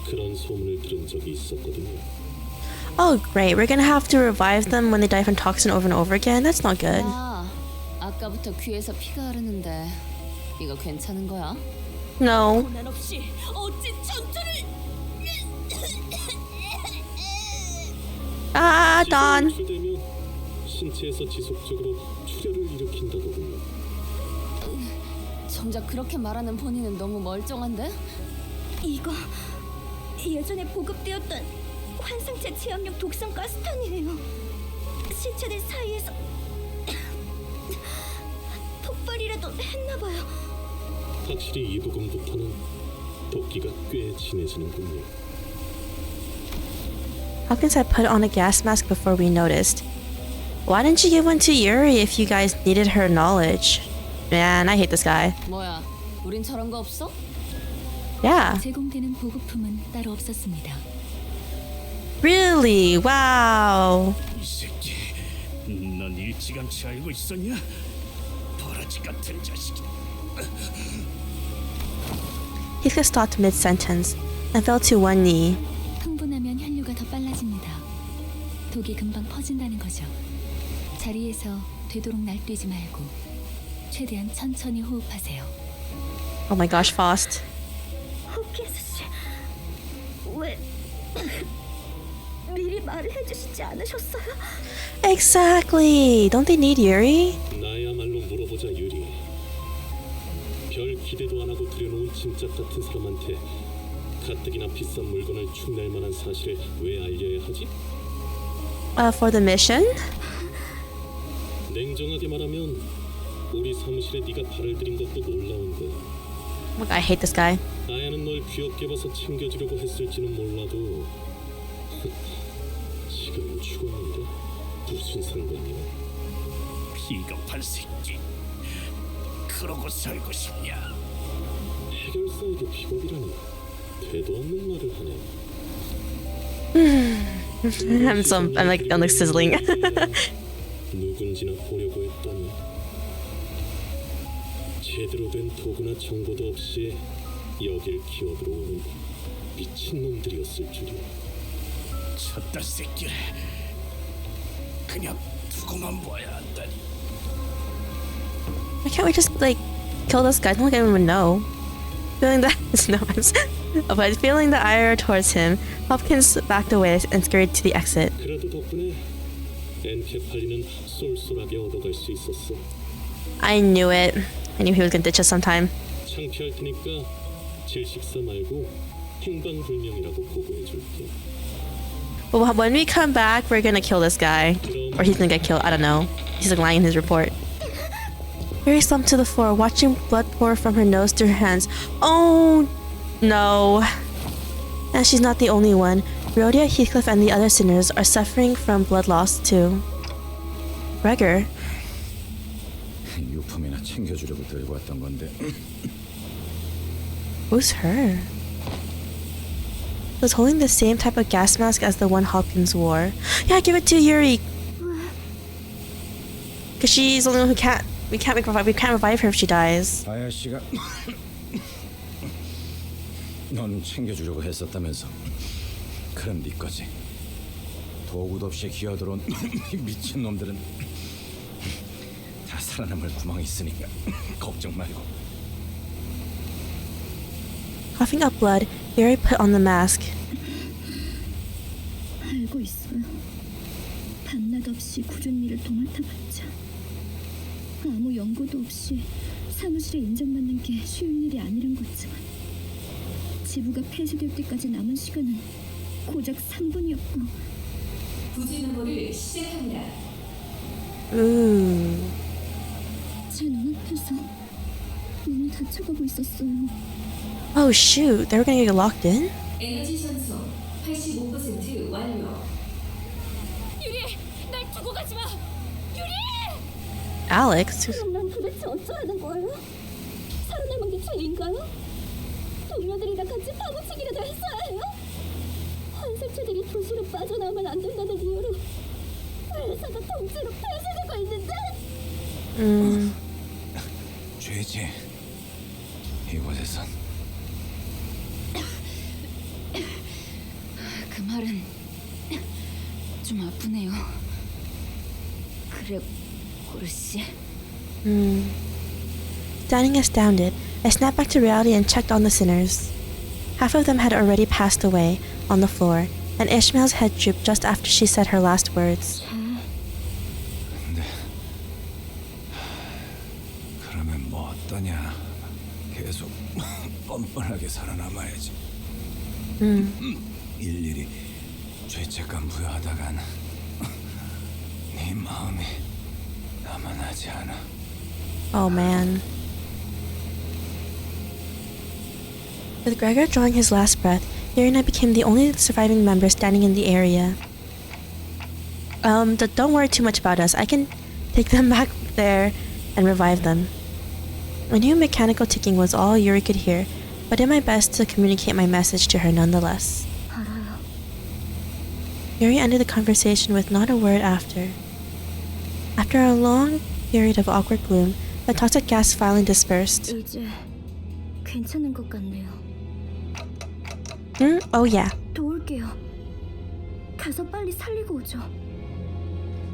그런 소문을 들은 적이 있었거든요. Oh, great. We're gonna have to revive them when they die from toxin over and over again. That's not good. 아까부터 귀에서 피가 흐르는데 이거 괜찮은 거야? No. 고난 없이 어찌 전투를 Ah, Don. 추되면 신체에서 지속적으로 출혈을 일으킨다더군요. 정작 그렇게 말하는 본인은 너무 멀쩡한데? 이거 예전에 보급되었던 환상체 제압력 독성 가스탄이에요. 시체들 사이에서 폭발이라도 했나봐요. 확실히 이 부분부터는 도끼가 꽤 진해지는군요. Hawkins had put on a gas mask before we noticed. Why didn't you give one to Yuri if you guys needed her knowledge? Man, I hate this guy. 뭐야, 우린 저런 거 없어? Yeah. 제공되는 보급품은 따로 없었습니다. Really? Wow. 이 새끼, 넌 일찌감치 알고 있었냐? 버러지 같은 자식이. Heathcliff stopped mid-sentence and fell to one knee. 흥분하면 혈류가 더 빨라집니다. 독이 금방 퍼진다는 거죠. 자리에서 되도록 날뛰지 말고 최대한 천천히 호흡하세요. Oh my gosh, Faust. 호키스 씨, 왜 미리 말을 해주시지 않으셨어요? Exactly. Don't they need Yuri? 나야말로 물어보자 유리. 별 기대도 안 하고 들여놓은 짐짝 같은 사람한테 가뜩이나 비싼 물건을 축낼 만한 사실을 왜 알려야 하지? For the mission? 냉정하게 말하면 우리 사무실에 네가 발을 들인 것도 놀라운 거야. Look, I hate this guy. 나야는 널 귀엽게 봐서 챙겨주려고 했을지는 몰라도 지금은 죽었는데 무슨 상관이야? 비겁한 새끼. 그러고 살고 싶냐? 해결사에게 비겁이라니 되도 않는 말을 하네. I'm like sizzling. 누군지나 보려고 했더니 제대로 된 도구나 정보도 없이 여길 기어들어오는 미친놈들이었을 줄이야. 쳤다 새끼를 그냥 두고만 봐야 한다니. Why can't we just like kill this guy? I don't think anyone would know. Feeling that but feeling the ire towards him, Hopkins backed away and scurried to the exit. 그래도 덕분에 엔케팔리는 쏠쏠하게 얻어갈 수 있었어. I knew it. I knew he was gonna ditch us sometime. 창피할 테니까 질식사 말고 행방불명이라고 보고해줄게. But when we come back, we're gonna kill this guy. Or he's gonna get killed. I don't know. He's like lying in his report. Yuri slumped to the floor, watching blood pour from her nose to her hands. Oh no. And she's not the only one. Rhodia, Heathcliff, and the other sinners are suffering from blood loss too. Gregor. 유품이나 챙겨주려고 들고 왔던 건데. Who's her? Was holding the same type of gas mask as the one Hopkins wore. Yeah, give it to Yuri. Cause she's the only one who can't. We can't revive her if she dies. 아야씨가 넌 챙겨주려고 했었다면서. 그럼 네 거지. 도구도 없이 기어들어온 미친 놈들은 다 살아남을 구멍이 있으니까 걱정 말고. Coughing up blood, Yuri put on the mask. 알고 있어요. 밤낮 없이 굳은 일을 도맡아봤자 아무 연고도 없이 사무실에 인정받는 게 쉬운 일이 아니란 거지만 지부가 폐쇄될 때까지 남은 시간은 고작 3분이었고 부지 메모를 시작합니다. Ooh. 제 눈앞에서 문이 닫혀가고 있었어요. Oh shoot, they were gonna get locked in? 에너지 전송 85% 완료. 유리! 날 두고 가지 마! 유리! Alex? 그럼 난 도대체 어쩌라는 거예요? 살아남은 게 죄인가요? 동료들이랑 같이 파묻히기라도 했어야 해요? 환생체들이 도시로 빠져나오면 안 된다는 이유로 회사가 통째로 폐쇄되고 있는데? 죄지. 이곳에선 말은 좀 아프네요. 그래, 고르씨. Standing astounded, I snapped back to reality and checked on the sinners. Half of them had already passed away on the floor, and Ishmael's head drooped just after she said her last words. 근데 그러면 뭐 어떠냐? 계속 뻔뻔하게 살아남아야지. 일일이 죄책감 부여하다간 네 마음이 남아나지 않아. Oh man. With Gregor drawing his last breath, Yuri and I became the only surviving members standing in the area. Don't worry too much about us. I can take them back there and revive them. I knew mechanical ticking was all Yuri could hear, but did my best to communicate my message to her nonetheless. 알아요. Yuri ended the conversation with not a word after. After a long period of awkward gloom, the toxic gas finally dispersed. 이제 괜찮은 것 같네요. Oh yeah. 도울게요. 가서 빨리 살리고 오죠.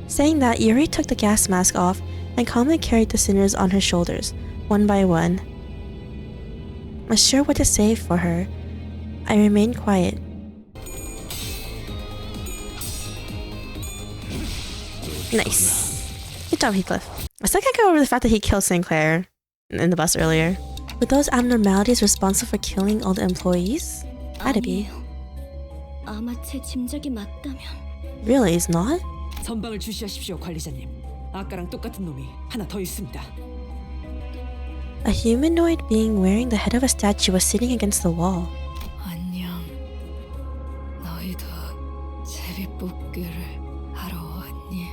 Saying that, Yuri took the gas mask off and calmly carried the sinners on her shoulders, one by one. Unsure what to say for her, I remained quiet. Nice. Good job, Heathcliff. I still can't get over the fact that he killed Sinclair in the bus earlier. Were those abnormalities responsible for killing all the employees? Had to be. 아마 제 짐작이 맞다면. Really, it's not? 전방을 주시하십시오, 관리자님. 아까랑 똑같은 놈이 하나 더 있습니다. A humanoid being wearing the head of a statue was sitting against the wall. 안녕. 너희도 제비뽑기를 하러 왔니?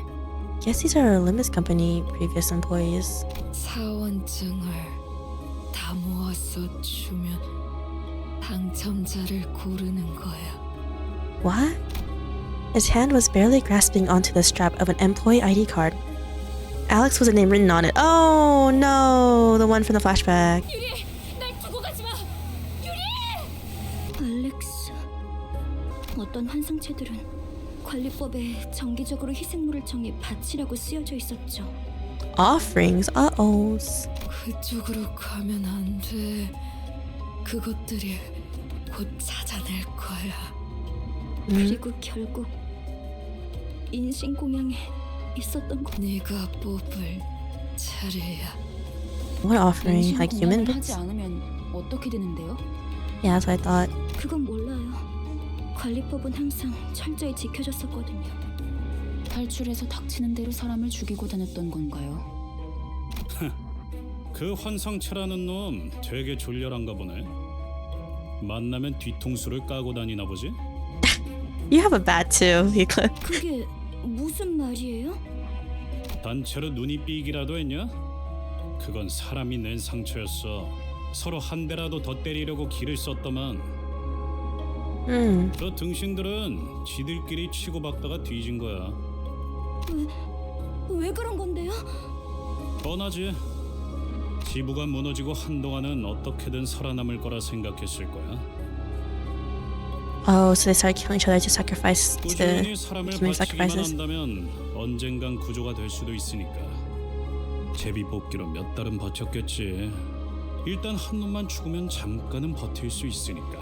Guess these are limbuscompany previous employees. 사원증을 다 모아서 주면 당첨자를 고르는 거야. What? His hand was barely grasping onto the strap of an employee ID card. Alex was a name written on it. Oh no! The one from the flashback. 유리! 날 두고 가지 마! 유리! 알렉스. 어떤 환상체들은 관리법에 정기적으로 희생물을 정해 바치라고 쓰여져 있었죠. Offerings? Uh-ohs. 그쪽으로 가면 안 돼. 그것들이 곧 찾아낼 거야. 그리고 결국 인신공양에 있었던 거. 네가 뽑을 차례야. What offering? Like human 하지 bits? 않으면 어떻게 되는데요? Yeah, that's what I thought. 그건 몰라요. 관리법은 항상 철저히 지켜졌었거든요. 탈출해서 닥치는 대로 사람을 죽이고 다녔던 건가요? 그 환상체라는 놈 되게 졸렬한가 보네. 만나면 뒤통수를 까고 다니나 보지? You have a bat too, Heathcliff. 그게 무슨 말이에요? 단체로 눈이 삐기라도 했냐? 그건 사람이 낸 상처였어. 서로 한 대라도 더 때리려고 기를 썼더만. 저 등신들은 지들끼리 치고받다가 뒤진 거야. 왜 그런 건데요? 뻔하지. 지부가 무너지고 한동안은 어떻게든 살아남을 거라 생각했을 거야. Oh, so they started killing each other to sacrifice to 꾸준히 사람을 human 바치기만 sacrifices. 한다면 언젠간 구조가 될 수도 있으니까. 제비 뽑기로 몇 달은 버텼겠지. 일단 한 놈만 죽으면 잠깐은 버틸 수 있으니까.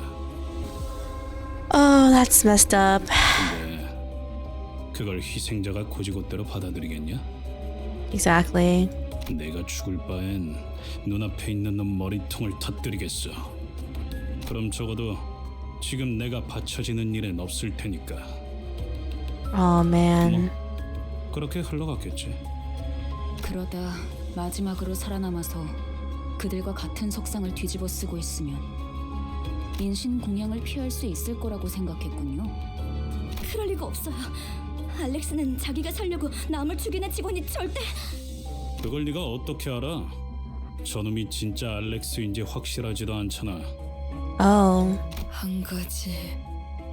Oh, that's messed up. 근데 그걸 희생자가 고지고대로 받아들이겠냐? Exactly. 내가 죽을 바엔 눈앞에 있는 놈 머리통을 터뜨리겠어. 그럼 적어도 지금 내가 받쳐지는 일은 없을 테니까. Oh man. 뭐 그렇게 흘러갔겠지. 그러다 마지막으로 살아남아서 그들과 같은 석상을 뒤집어 쓰고 있으면 인신 공양을 피할 수 있을 거라고 생각했군요. 그럴 리가 없어요. 알렉스는 자기가 살려고 남을 죽이는 직원이 절대. 그걸 네가 어떻게 알아? 저놈이 진짜 알렉스인지 확실하지도 않잖아. Oh. 한 가지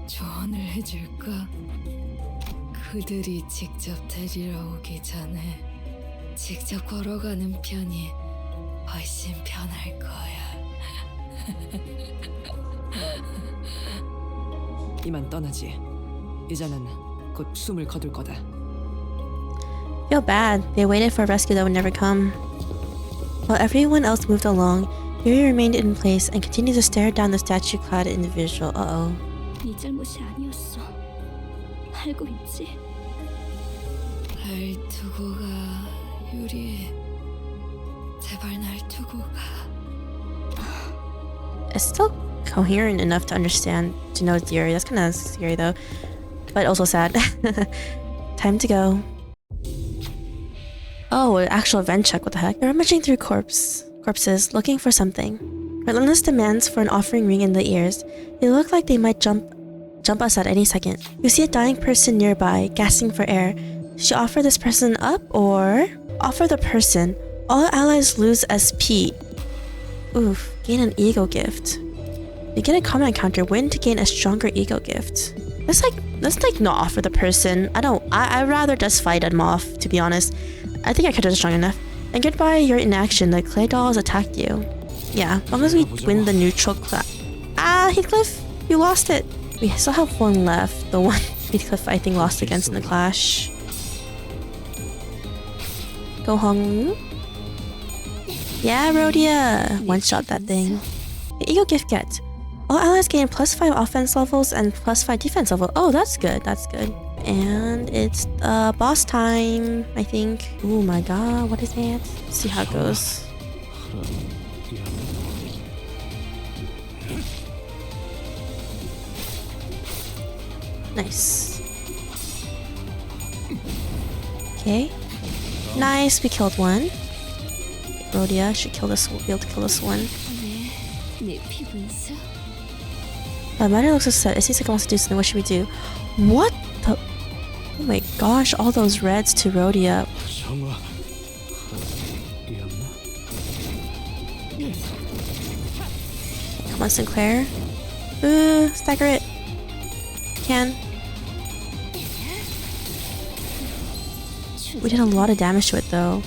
조언을 해줄까? 그들이 직접 데리러 오기 전에 직접 걸어가는 편이 훨씬 편할 거야. 이만 떠나지. 이제는 곧 숨을 거둘 거다. Feel bad. They waited for a rescue that would never come. While everyone else moved along, Yuri remained in place and continued to stare down the statue-clad individual. Uh-oh. 네 잘못이 아니었어. 알고 있지? 날 두고 가, 유리. 제발 날 두고 가. It's still coherent enough to understand, to know it's Yuri. That's kind of scary though, but also sad. Time to go. Oh, an actual vent check, what the heck? You're rummaging through corpses, looking for something. Relentless demands for an offering ring in the ears. They look like they might jump us at any second. You see a dying person nearby, gasping for air. Should you offer this person up, or offer the person? All allies lose SP. Oof, gain an ego gift. You get a common encounter, win to gain a stronger ego gift. Let's not offer the person. I'd rather just fight them off, to be honest. I think I could have strong enough. And goodbye, you're in action. The clay doll has attacked you. Yeah, as long as we win the neutral class. Ah, Heathcliff, you lost it. We still have one left. The one Heathcliff, I think, lost against in the clash. Go home. Yeah, Rhodia. One shot that thing. The ego gift get. All allies gain +5 offense levels and +5 defense level. Oh, that's good. That's good. And it's boss time, I think. Oh my god, what is that? Let's see how it goes. Nice. Okay. Nice, we killed one. Rhodia should kill this. Be able to kill this one. Matter looks upset. It seems like it wants to do something. What should we do? What the? Oh my gosh! All those reds to Rhodia. Come on, Sinclair. Stagger it. Can. We did a lot of damage to it though.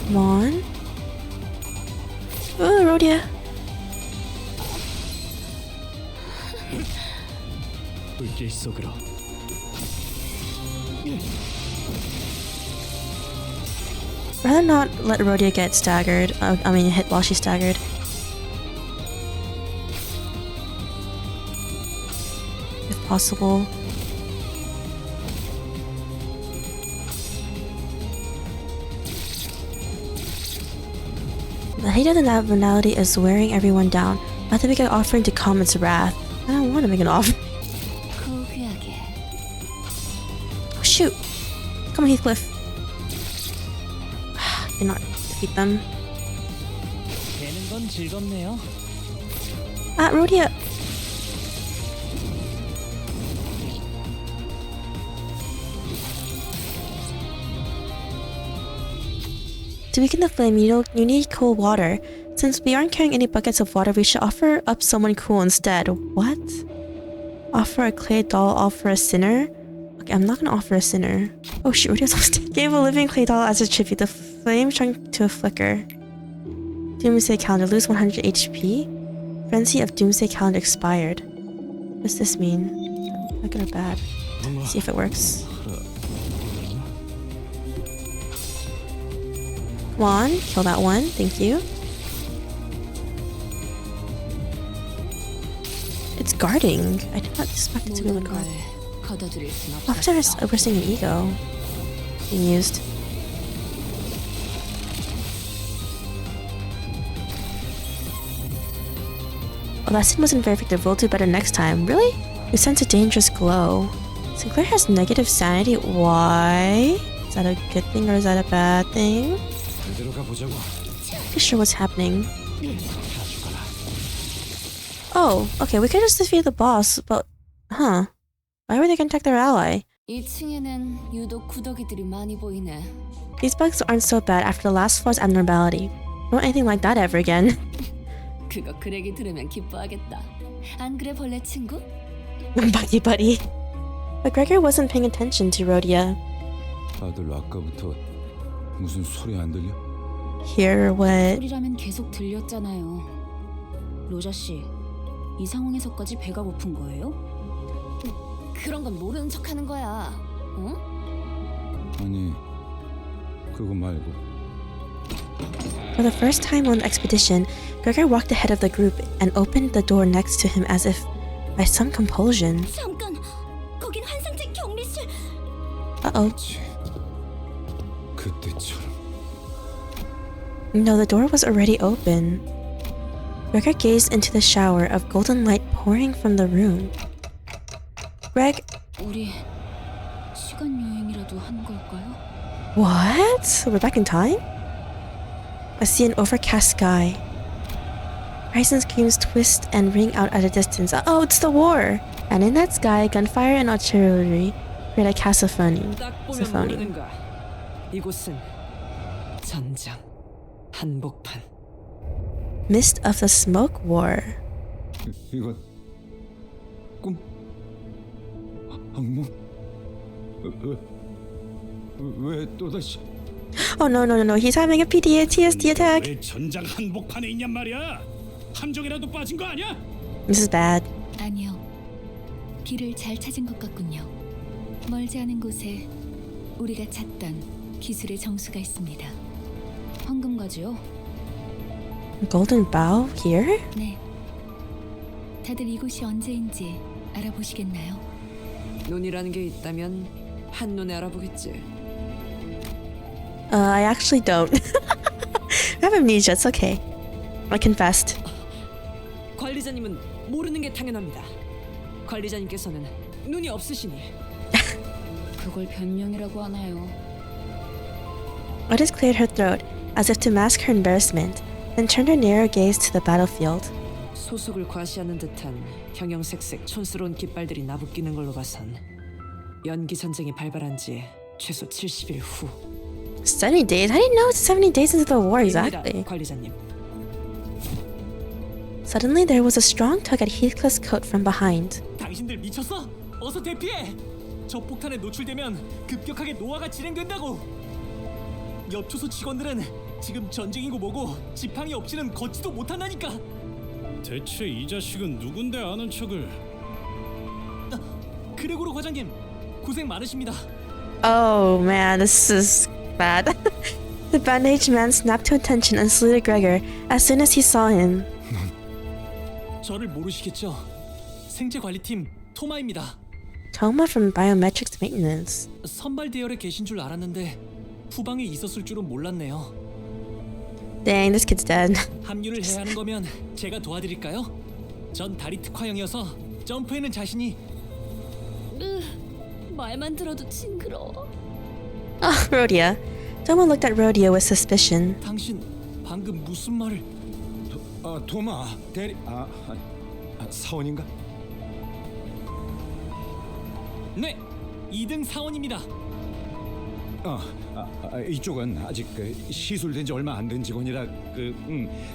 Come on. Oh, Rhodia. Rather not let Rhodia get staggered. I mean, hit while she's staggered. If possible. The hate of the nationality is wearing everyone down. I have to make an offering to calm its wrath. I don't want to make an offering. Oh shoot! Come on, Heathcliff. Cannot defeat them. Ah, Rhodia! To weaken the flame, you need cool water. Since we aren't carrying any buckets of water, we should offer up someone cool instead. What? Offer a clay doll, offer a sinner? Okay, I'm not gonna offer a sinner. Oh shoot, Rhodia's almost gave a living clay doll as a tribute. The flame shrunk to a flicker. Doomsday calendar, lose 100 HP? Frenzy of Doomsday calendar expired. What does this mean? Is that good or bad? Let's see if it works. Come on, kill that one. Thank you. It's guarding. I did not expect it to be able to guard. Officer is overseeing an ego being used. Oh, that scene wasn't very effective. We'll do better next time. Really? You sense a dangerous glow. Sinclair has negative sanity. Why? Is that a good thing or is that a bad thing? Not sure what's happening. Oh, okay, we could just defeat the boss, but... Huh. Why were they gonna attack their ally? These bugs aren't so bad after the last floor's abnormality. Don't want anything like that ever again. Buggy buddy. But Gregor wasn't paying attention to Rhodia. 다들 아까부터 무슨 소리 안 들려? hear what? 소리라면 계속 들렸잖아요. 로자 씨, 이 상황에서까지 배가 고픈 거예요? 그런 건 모르는 척하는 거야. 응? 아니, 그거 말고. For the first time on the expedition, Gregor walked ahead of the group and opened the door next to him as if by some compulsion. 잠깐, 거긴 환상체 격리실. Uh-oh. 그때처럼. No, the door was already open. Gregor gazed into the shower of golden light pouring from the room. Greg... 우리 시간 여행이라도 한 걸까요? What? We're back in time? I see an overcast sky. Cries and screams twist and ring out at a distance. Oh, it's the war! And in that sky, gunfire and artillery create a cacophony. 딱 보면 모르는가. 이곳은 전장, 한복판. Mist of the Smoke War. 이건 꿈? 악몽? 왜 또다시? Oh no, no, no, no. He's having a PTSD attack. 왜 전장 한복판에 있냔 말이야? 함정이라도 빠진 거 아니야? This is bad. 아니요. 길을 잘 찾은 것 같군요. 멀지 않은 곳에 우리가 찾던 기술의 정수가 있습니다. 황금가지요? Golden Bow here? 네. 다들 이곳이 언제인지 알아보시겠나요? 눈이라는 게 있다면 한눈에 알아보겠지. I actually don't. I have amnesia. It's okay. I confessed. 관리자님은 모르는 게 당연합니다. 관리자님께서는 눈이 없으시니. 그걸 변명이라고 하나요? Otis cleared her throat as if to mask her embarrassment, then turned her narrow gaze to the battlefield. 소속을 과시하는 듯한 형형색색 촌스러운 깃발들이 나부끼는 걸로 봐선 연기 전쟁이 발발한 지 최소 70일 후. 70 days? How do you know it's 70 days into the war exactly? 관리자님. Suddenly there was a strong tug at Heathcliff's coat from behind. 당신들 미쳤어? 어서 대피해! 저 폭탄에 노출되면 급격하게 노화가 진행된다고! 엽초소 직원들은 지금 전쟁이고 뭐고 지팡이 없이는 걷지도 못한다니까! 대체 이 자식은 누군데 아는 척을? 그레고로 과장님, 고생 많으십니다. Oh man, this is bad. The bandaged man snapped to attention and saluted Gregor as soon as he saw him. 저를 모르시겠죠? 생체관리팀 토마입니다. Toma from Biometrics Maintenance. 선발 대열에 계신 줄 알았는데 후방에 있었을 줄은 몰랐네요. Dang, this kid's dead. 합류를 해야 하는 거면 제가 도와드릴까요? 전 다리 특화형이어서 점프에는 자신이. 말만 들어도 징그러워. Oh, Rhodia. Toma looked at Rhodia with suspicion. 당신 방금 무슨 말을? 도마 대리 사원인가? 네, 2등 사원입니다. 이쪽은 아직 시술된 지 얼마 안 된 직원이라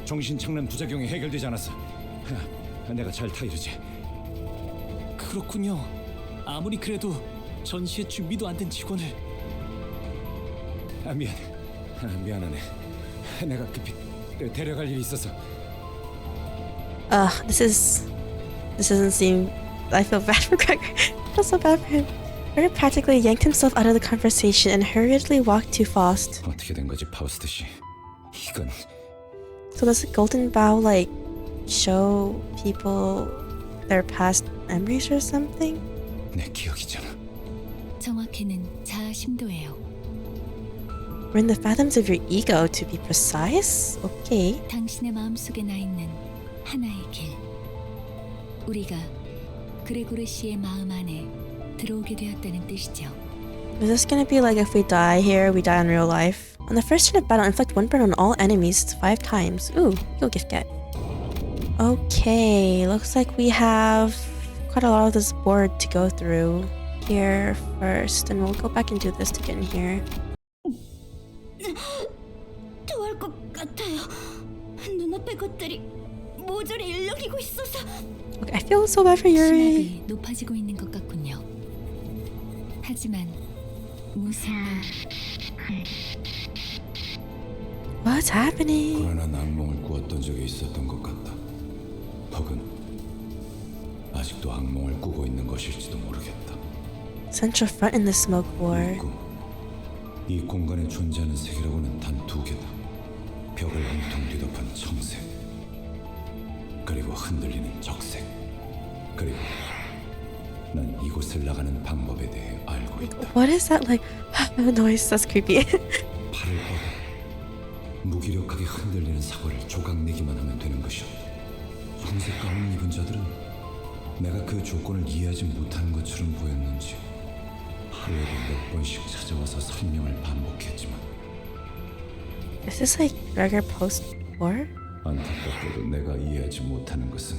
정신착란 부작용이 해결되지 않았어. 내가 잘 타이르지. 그렇군요. 아무리 그래도 전시에 준비도 안 된 직원을. 미안하네. 내가 급히 데려갈 일이 있어서. This doesn't seem. I feel bad for Gregor. I feel so bad for him. Gregor practically yanked himself out of the conversation and hurriedly walked to Faust. 어떻게 된 거지, 파우스트 씨? 이건. So does the Golden Bow like show people their past memories or something? 내 기억이잖아. 정확히는 자아 심도예요. We're in the fathoms of your ego, to be precise. Okay. 당신의 마음속에 나 있는 하나의 길. 우리가 그레고르 씨의 마음 안에 들어오게 되었다는 뜻이죠. Is this gonna be like if we die here, we die in real life? On the first turn of battle, inflict 1 burn on all enemies 5 times. Ooh, you'll gift get. Okay, looks like we have quite a lot of this board to go through here first, and we'll go back and do this to get in here. 토할 것 같아요. 눈앞의 것들이 모조리 일렁이고 있어서. Okay, I feel so bad for Yuri. 신압이 높아지고 있는 것 같군요. 하지만 무슨 What's happening? 불안한 악몽을 꾸었던 적이 있었던 것 같다. 혹은 아직도 악몽을 꾸고 있는 것일지도 모르겠다. Central front in the smoke war. 이 공간에 존재하는 색이라고는 단 두 개다. 벽을 온통 뒤덮은 청색, 그리고 흔들리는 적색. 그리고 난 이곳을 나가는 방법에 대해 알고 있다. What is that like noise? That's creepy. 팔을 뻗어 무기력하게 흔들리는 사과를 조각내기만 하면 되는 것이었다. 청색 가운을 입은 자들은 내가 그 조건을 이해하지 못하는 것처럼 보였는지 하루에도 몇 번씩 찾아와서 설명을 반복했지만 Is this like regular post-war? 안타깝게도 내가 이해하지 못하는 것은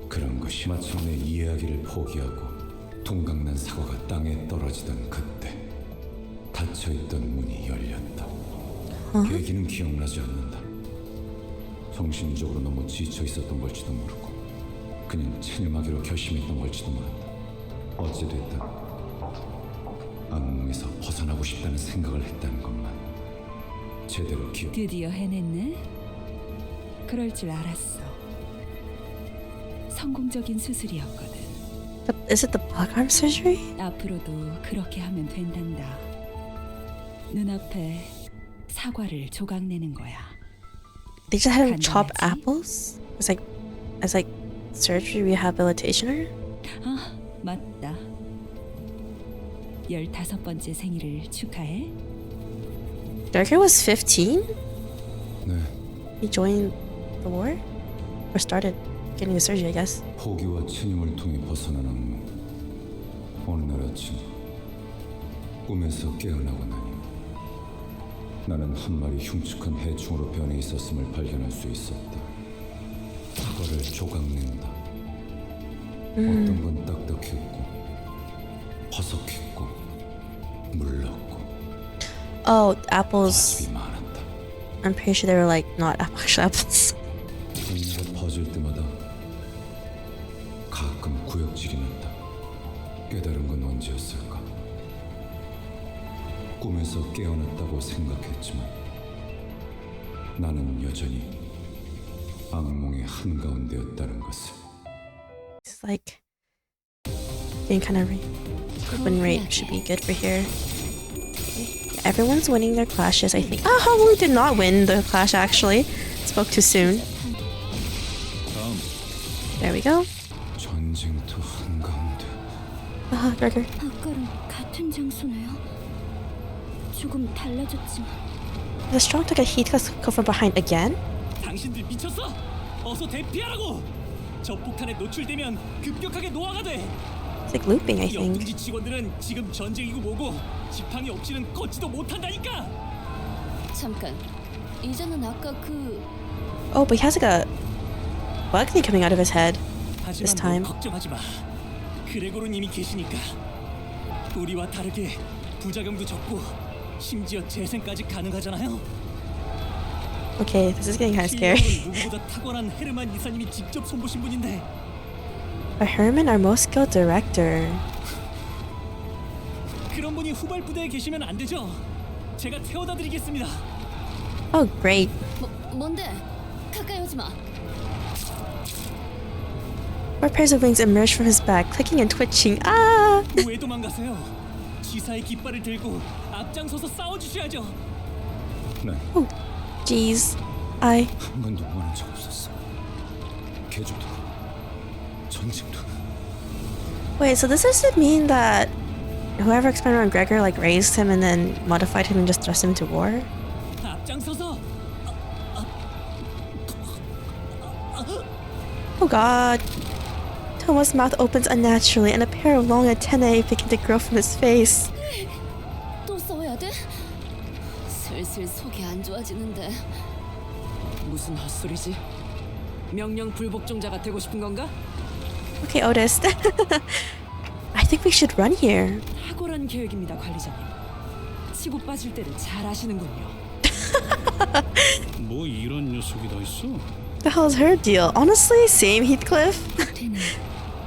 그런 것이 마침내 이해하기를 포기하고 동강난 사과가 땅에 떨어지던 그때 닫혀있던 문이 열렸다. 계기는 기억나지 않는다. 정신적으로 너무 지쳐 있었던 걸지도 모르고 그냥 체념하기로 결심했던 걸지도 모른다. 어찌됐든 악몽에서 벗어나고 싶다는 생각을 했다는 것만 제대로 기억. 드디어 해냈네. 그럴 줄 알았어. 성공적인 수술이었거든. Is it the bug arm surgery? 앞으로도 그렇게 하면 된단다. 눈앞에 사과를 조각내는 거야. They just had him chop 간단하지? apples? It's like surgery rehabilitation? 아, 맞다. 15번째 생일을 축하해. Darker was 15? 네. He joined the war? Or started getting a surgery, I guess. 포기와 체념을 통해 벗어난 악몽. 어느 날 아침 꿈에서 깨어나고 나니 나는 한 마리 흉측한 해충으로 변해 있었음을 발견할 수 있었다. 사과를 조각낸다. 어떤 건 딱딱했고 퍼석했고 물렀고 Oh, apples. 과즙이 많았다. I'm pretty sure they were like not actual apples. 종류가 퍼질 때마다 가끔 구역질이 난다. 깨달은 건 언제였을까? 꿈에서 깨어났다고 생각했지만 나는 여전히 악몽의 한가운데였다는 것을. It's like getting kind of win rate should be good for here. Yeah, everyone's winning their clashes, I think. Oh, Hongwu did not win the clash actually. Spoke too soon. There we go. 전쟁터 한가운데. Darker. 아까랑 같은 장소네요. 조금 달라졌지만 The strong took a heat come from behind again? 당신들 미쳤어? 어서 대피하라고! 저 폭탄에 노출되면 급격하게 노화가 돼. It's like looping, I think. 역군지 직원들은 지금 전쟁이고 뭐고 지팡이 없이는 걷지도 못한다니까. 잠깐. 이제는 아까 그 Oh, but he has like a bug thing coming out of his head this 하지만 time. 너 걱정하지 마. 그레고르님이 계시니까. 우리와 다르게 부작용도 적고 심지어 재생까지 가능하잖아요. Okay, this is getting kind of scary. 누구보다 탁월한 헤르만 이사님이 직접 손보신 분인데. But Herman, our most skilled director. 그런 분이 후발 부대에 계시면 안 되죠. 제가 태워다 드리겠습니다. Oh, great. 뭔데? 가까이 오지 마. Four pairs of wings emerged from his back, clicking and twitching. Ah! 왜 도망가세요? 지사의 깃발을 들고 앞장서서 싸워주셔야죠. 난 Jeez. I. 한 번도 원한 적 없었어. 개조도 전쟁도. Wait, so this doesn't mean that whoever experimented on Gregor like raised him and then modified him and just thrust him into war? 앞장서서. Oh god. Thomas' mouth opens unnaturally and a pair of long antennae begin to grow from his face. 또 싸워야 돼? 슬슬 속이 안 좋아지는데. 무슨 헛소리지? 명령 불복종자가 되고 싶은 건가? Okay, Otis. I think we should run here. 탁월한 계획입니다, 관리자님. 치고 빠질 때를 잘 아시는군요. 뭐 이런 녀석이 다 있어? The hell's her deal? Honestly, same Heathcliff. 는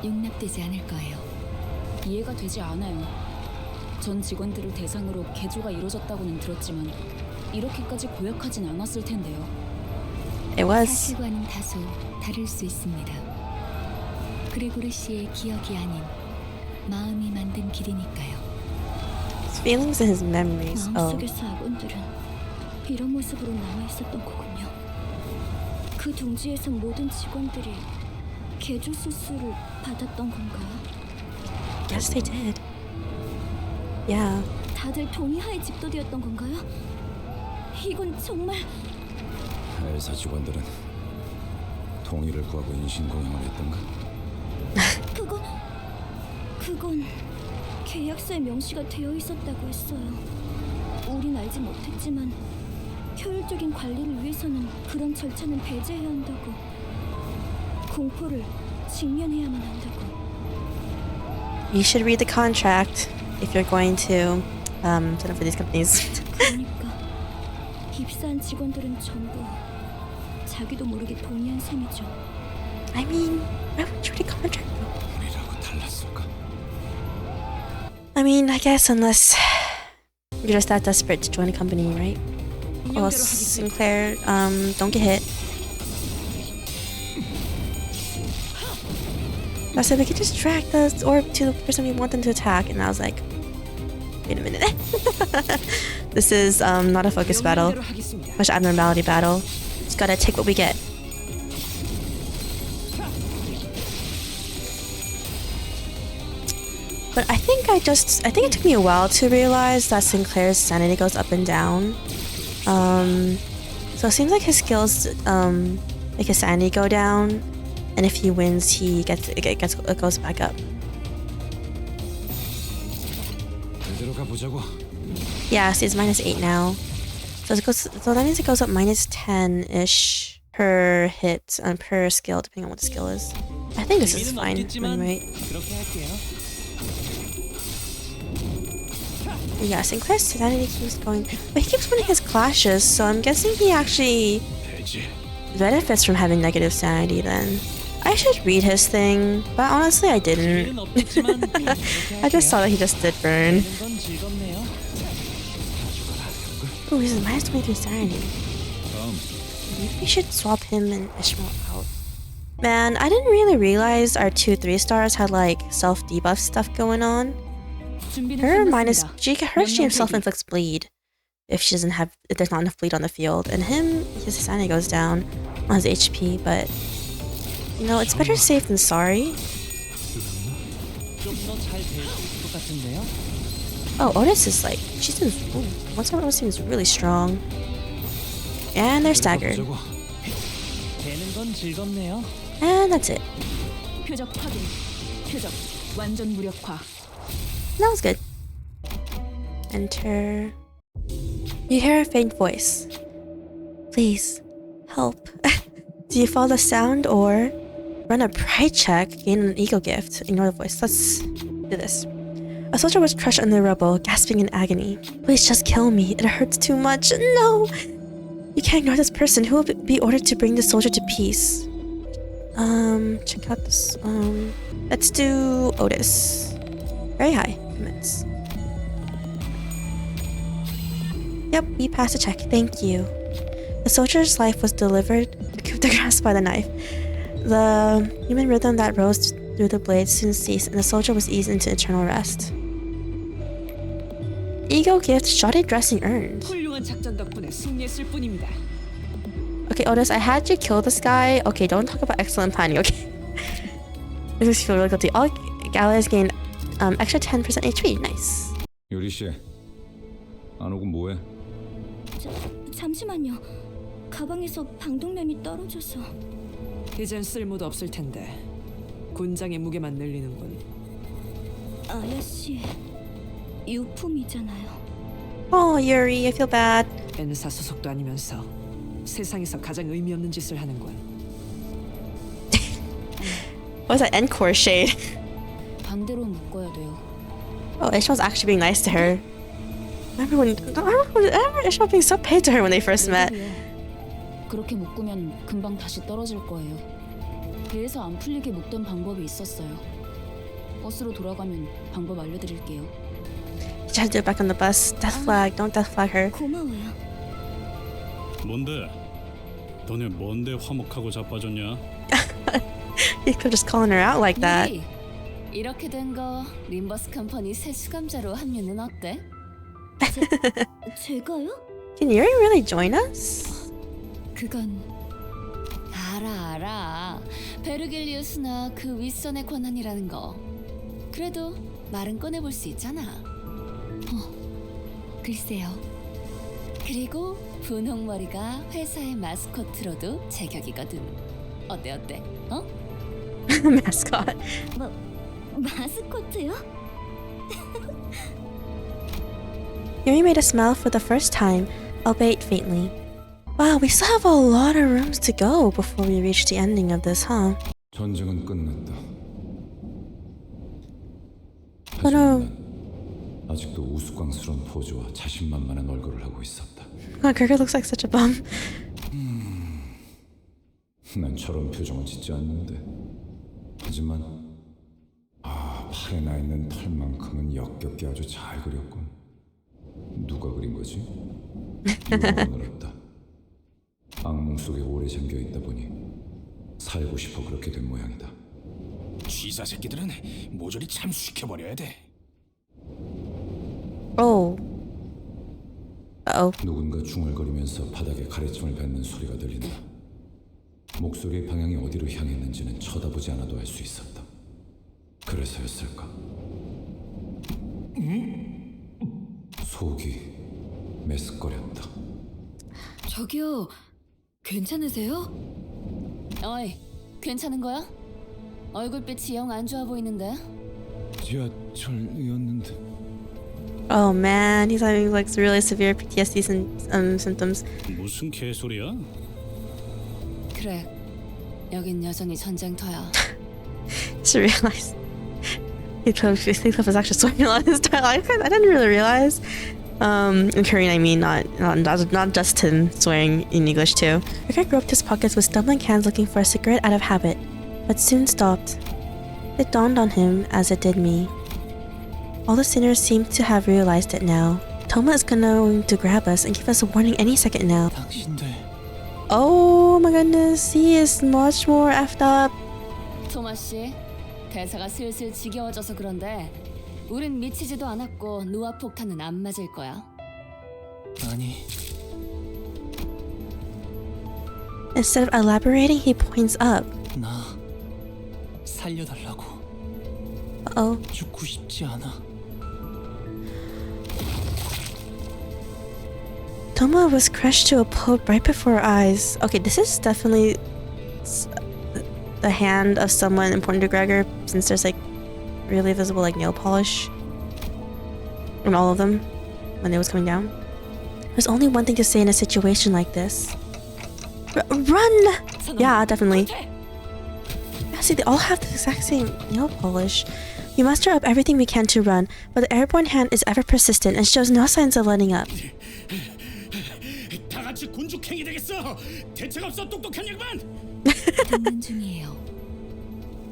용납되지 않을 거예요. 이해가 되지 않아요. 전 직원들을 대상으로 개조가 이루어졌다고는 들었지만 이렇게까지 고약하진 않았을 텐데요. It was. 사실과는 다소 다를 수 있습니다. 그레고르 씨의 기억이 아닌 마음이 만든 길이니까요. His feelings and his memories. Oh. 마음속에서 아군들은 이런 모습으로 남아 있었던 거군요. 그 둥지에서 모든 직원들이 개조 수술을 받았던 건가요? Yes, they did. Yeah. 다들 동의하에 집도되었던 건가요? 이건 정말 회사 직원들은 동의를 구하고 인신공양을 했던가? 그건 계약서에 명시가 되어 있었다고 했어요. 우린 알지 못했지만 효율적인 관리를 위해서는 그런 절차는 배제해야 한다고. 공포를 직면해야만 한다고. You should read the contract if you're going to sign up for these companies. 그러니까 입사한 직원들은 전부 자기도 모르게 동의한 셈이죠. I mean, why would you read a contract? 우리라고 달랐을까? I mean, I guess unless you're just that desperate to join a company, right? Well, Sinclair, don't get hit. I said we could just drag the orb to the person we want them to attack, and I was like, wait a minute. This is not a focus battle, much abnormality battle. Just gotta take what we get. But I think it took me a while to realize that Sinclair's sanity goes up and down. So it seems like his skills make his sanity go down, and if he wins, it goes back up. Yeah, see, it's -8 now. So that means it goes up -10-ish per hit and per skill, depending on what the skill is. I think this is fine. Right? Yeah, Sinclair's sanity keeps going, but he keeps winning his clashes, so I'm guessing he actually benefits from having negative sanity then. I should read his thing, but honestly I didn't. I just saw that he just did burn. Ooh, he's at -23 sanity. Maybe we should swap him and Ishmael out. Man, I didn't really realize our 2 3-stars had like self-debuff stuff going on. Her self-inflicts bleed if there's not enough bleed on the field, and his sanity goes down on his HP, but you know, it's better safe than sorry. Oh, Otis is like, what's up? Otis seems really strong. And they're staggered. And that's it. That was good. Enter. You hear a faint voice. Please, help. Do you follow the sound or run a pride check, gain an ego gift? Ignore the voice. Let's do this. A soldier was crushed under the rubble, gasping in agony. Please just kill me. It hurts too much. No! You can't ignore this person. Who will be ordered to bring the soldier to peace? Check out this. Let's do Otis. Very high. Commits. Yep, we passed the check. Thank you. The soldier's life was delivered to the grass by the knife. The human rhythm that rose through the blade soon ceased, and the soldier was eased into eternal rest. Ego gift, shoddy dressing earned. Okay, Otis, I had you kill this guy. Okay, don't talk about excellent planning, okay? This makes me feel really guilty. All allies gain extra 10% HP. Nice. 요리 씨, 안 오고 뭐해? 잠시만요. 가방에서 방독면이 떨어져서. 이젠 쓸모도 없을 텐데 군장의 무게만 늘리는군. 아야씨, 유품이잖아요. Oh, Yuri, I feel bad. N사 소속도 아니면서 세상에서 가장 의미 없는 짓을 하는군. What was that encore shade? 반대로 묶어야 돼요. Oh, Ishmael's actually being nice to her. I remember Ishmael being so paid to her when they first met. 그렇게 묶으면 금방 다시 떨어질 거예요. 배에서 안 풀리게 묶던 방법이 있었어요. 버스로 돌아가면 방법 알려드릴게요. Try to do it back on the bus. Death flag. Don't death flag her. 고마워요. 뭔데? 너네 뭔데 화목하고 자빠졌냐? You could just calling her out like that. 유리, 이렇게 된 거 림버스 컴퍼니 새 수감자로 합류는 어때? 제가요? Can Yuri really join us? 그건 알아. 베르길리우스나 그 윗선의 권한이라는 거. 그래도 말은 꺼내볼 수 있잖아. 글쎄요. 그리고 분홍머리가 회사의 마스코트로도 제격이거든. 어때? 어? Mascot. 마스코트요? Yuri made us smile for the first time, albeit faintly. Wow, we still have a lot of rooms to go before we reach the ending of this, huh? 전쟁은 끝났다. Oh no. 난 아직도 우스꽝스러운 포즈와 자신만만한 얼굴을 하고 있었다. Oh, Gregor looks like such a bum. 난 저런 표정은 짓지 않는데. 하지만 팔에 나 있는 털만큼은 역겹게 아주 잘 그렸군. 누가 그린 거지? 유머는 없다. 악몽 속에 오래 잠겨 있다 보니 살고 싶어 그렇게 된 모양이다. 쥐사 새끼들은 모조리 참수시켜버려야 돼. Oh. Uh-oh. 누군가 중얼거리면서 바닥에 가래침을 뱉는 소리가 들린다. 목소리의 방향이 어디로 향했는지는 쳐다보지 않아도 알 수 있었다. 그래서였을까? 속이 메스꺼렸다. 저기요, 괜찮으세요? 어이, 괜찮은 거야? 얼굴빛이 영 안 좋아 보이는데. 지하철이었는데. Oh man, he's having like really severe PTSD symptoms. 무슨 개소리야? 그래, 여긴 여전히 전쟁터야. Just realized Sinclair was actually swearing a lot this time. I didn't really realize. In Korean, I mean, not just him swearing in English too. Rickard groped his pockets with stumbling hands looking for a cigarette out of habit, but soon stopped. It dawned on him, as it did me. All the sinners seemed to have realized it now. Toma is going to grab us and give us a warning any second now. 당신들 Oh my goodness, he is much more effed up. 토마 씨, 대사가 슬슬 지겨워져서 그런데 우린 미치지도 않았고 노아 폭탄은 안 맞을 거야. 아니, Instead of elaborating, he points up. 나 살려달라고. Uh-oh. 죽고 싶지 않아. Toma was crushed to a pulp right before our eyes. Okay, this is definitely the hand of someone important to Gregor, since there's like really visible like nail polish in all of them when it was coming down. There's only one thing to say in a situation like this. Run! Yeah, definitely. Yeah, see, they all have the exact same nail polish. We muster up everything we can to run, but the airborne hand is ever persistent and shows no signs of letting up. 다 같이 군죽행이 되겠어. 대책 없어 똑똑한 양반. 듣는 중이에요.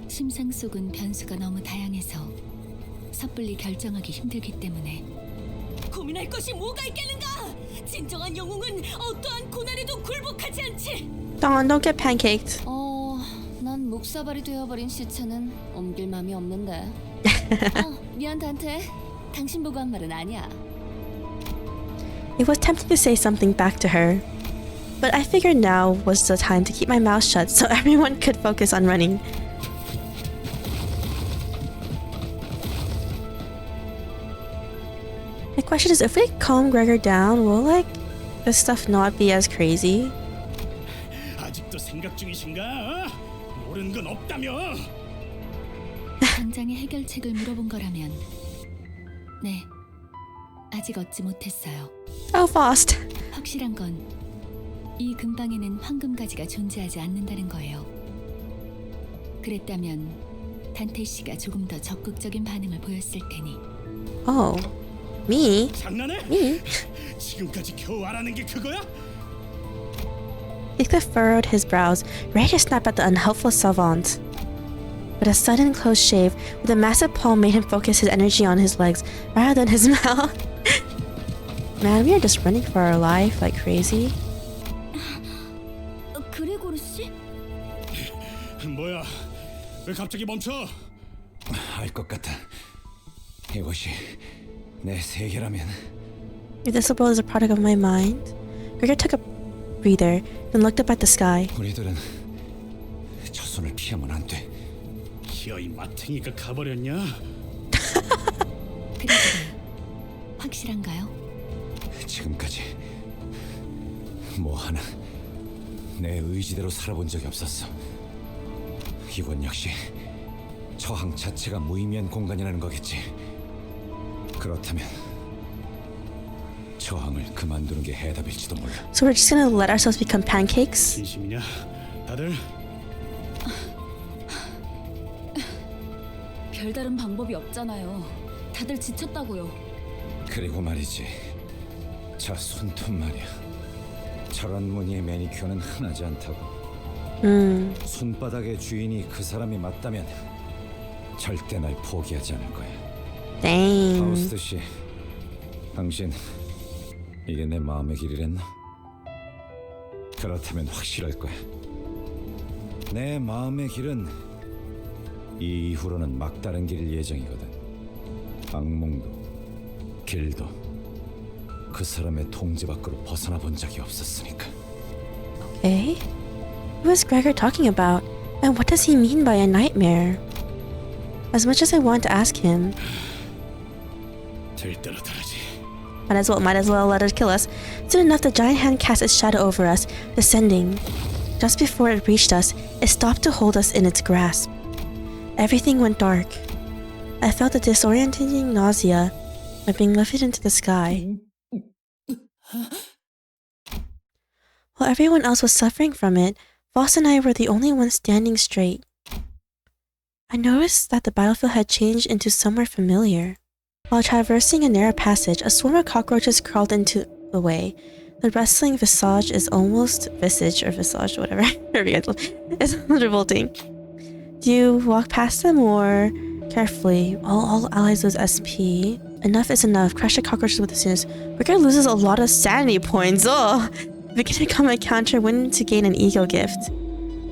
심상 속은 변수가 너무 다양해서 섣불리 결정하기 힘들기 때문에. 고민할 것이 뭐가 있겠는가? 진정한 영웅은 어떠한 고난에도 굴복하지 않지. Don't get pancaked. 난 목사발이 되어버린 시체는 옮길 맘이 없는데. 미안 단테. 당신 보고 한 말은 아니야. It was tempting to say something back to her, but I figured now was the time to keep my mouth shut so everyone could focus on running. My question is, if we calm Gregor down, will like this stuff not be as crazy? 아직도 생각 중이신가? 모르는 건 없다며? 당장의 해결책을 물어본 거라면 네, 아직 얻지 못했어요. Oh, fast. 확실한 건 이 근방에는 황금가지가 존재하지 않는다는 거예요. 그랬다면 단테 씨가 조금 더 적극적인 반응을 보였을 테니. Oh, me? 장난해? Me? 지금까지 겨우 알아낸 게 그거야? Heathcliff furrowed his brows, ready to snap at the unhelpful savant. but a sudden close shave with a massive palm made him focus his energy on his legs rather than his mouth. Man, we are just running for our life like crazy. 그레고르 씨? 뭐야? 왜 갑자기 멈춰? 알 것 같아. 이것이 내 세계라면. If this world is a product of my mind. Gregor took a breather, then looked up at the sky. 우리들은 저 손을 피하면 안 돼. 기어이 마탱이가 가버렸냐? 그래도 확실한가요? 지금까지 뭐 하나 내 의지대로 살아본 적이 없었어. 이건 역시 저항 자체가 무의미한 공간이라는 거겠지. 그렇다면 저항을 그만두는 게 해답일지도 몰라. So we're just gonna let ourselves become pancakes? 진심이냐? 다들? 별다른 방법이 없잖아요. 다들 지쳤다고요. 그리고 말이지, 저 손톱 말이야. 저런 무늬의 매니큐어는 흔하지 않다고. 손바닥의 주인이 그 사람이 맞다면 절대 날 포기하지 않을 거야. Dang. 파우스트 씨, 당신 이게 내 마음의 길이랬나? 그렇다면 확실할 거야. 내 마음의 길은 이 이후로는 막다른 길일 예정이거든. 악몽도 길도 그 사람의 통제 밖으로 벗어나 본 적이 없었으니까. Okay. Who is Gregor talking about? And what does he mean by a nightmare? As much as I want to ask him, 될 대로 다르지. might as well let it kill us. Soon enough, the giant hand cast its shadow over us, descending. Just before it reached us, it stopped to hold us in its grasp. Everything went dark. I felt the disorienting nausea of being lifted into the sky. While everyone else was suffering from it, Voss and I were the only ones standing straight. I noticed that the battlefield had changed into somewhere familiar. While traversing a narrow passage, a swarm of cockroaches crawled into the way. The wrestling visage is almost whatever. It's revolting. Do you walk past them or carefully? All allies lose SP. Enough is enough. Crush the cockroaches with the sinners. Gregor loses a lot of sanity points. Oh, beginning combat counter win to gain an ego gift.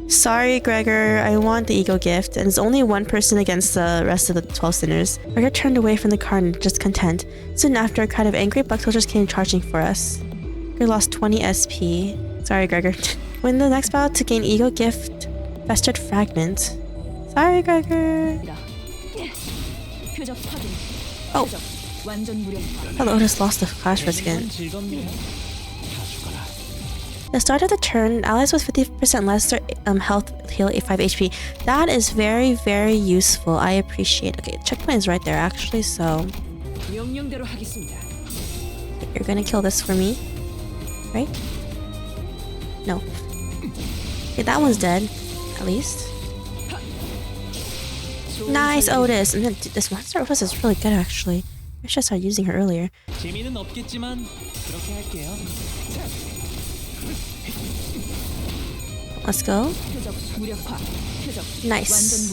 Sorry, Gregor, I want the ego gift, and it's only one person against the rest of the 12 sinners. Gregor turned away from the car and just content. Soon after, a crowd of angry buck soldiers came charging for us. Gregor lost 20 SP. Sorry, Gregor. Win the next battle to gain ego gift, festered fragment. Sorry, Gregor. Oh. I thought Otis lost the flash first again. The start of the turn, allies with 50% lesser health heal 5 HP. That is very, very useful. I appreciate. Okay, checkpoint is right there actually, so you're gonna kill this for me, right? No. Okay, that one's dead, at least. Nice, Otis. And then this monster Otis is really good actually. I should start using her earlier. 재미는 없겠지만 그렇게 할게요. Let's go. Nice.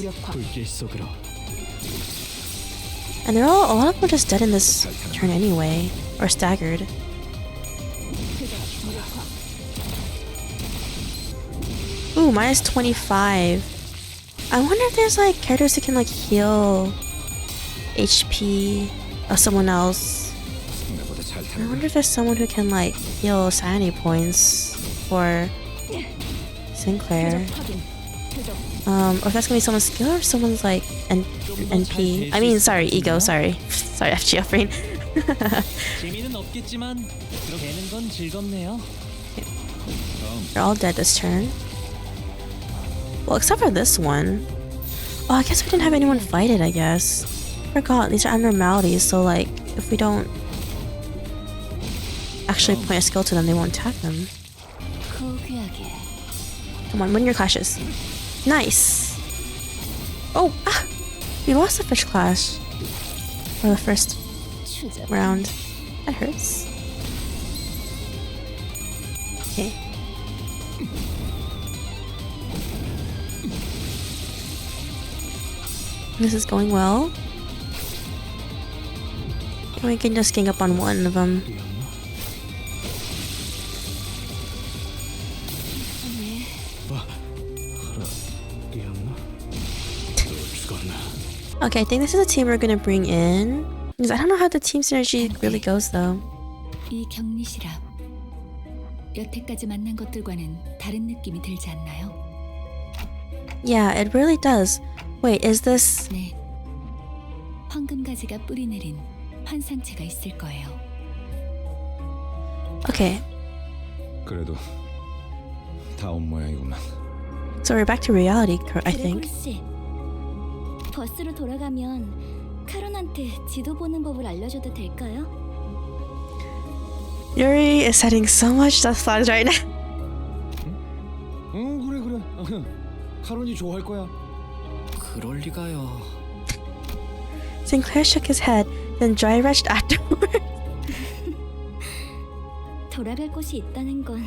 And a lot of them are just dead in this turn anyway, or staggered. Ooh, minus 25. I wonder if there's like characters who can like heal HP of someone else. I wonder if there's someone who can like heal sanity points for Sinclair. Or if that's gonna be someone's skill or someone's like NP. I mean, sorry, ego, sorry. Sorry, FGF brain. They're all dead this turn. Well, except for this one. Oh, I guess we didn't have anyone fight it, I guess. Forgot, these are abnormalities, so like, if we don't actually point a skill to them, they won't attack them. Come on, win your clashes. Nice! Oh! Ah! We lost the fish clash. For the first round. That hurts. Okay. This is going well. We can just gang up on one of them. Okay, I think this is a team we're gonna bring in. Because I don't know how the team synergy really goes though. 이 격리실압. 여태까지 만난 것들과는 다른 느낌이 들지 않나요? Yeah, it really does. Wait, is this... 네. 황금가지가 뿌리내린 환상체가 있을 거예요. Okay, 그래도 다 온 모양이구만. so we're back to reality, I think. 씨, 버스로 돌아가면 카론한테 지도 보는 법을 알려줘도 될까요? Yuri is setting so much death flags right now. 응, 그래. 카론이 좋아할 거야. 그럴 리가요. Sinclair shook his head, then dry retched afterward. 돌아갈 곳이 있다는 건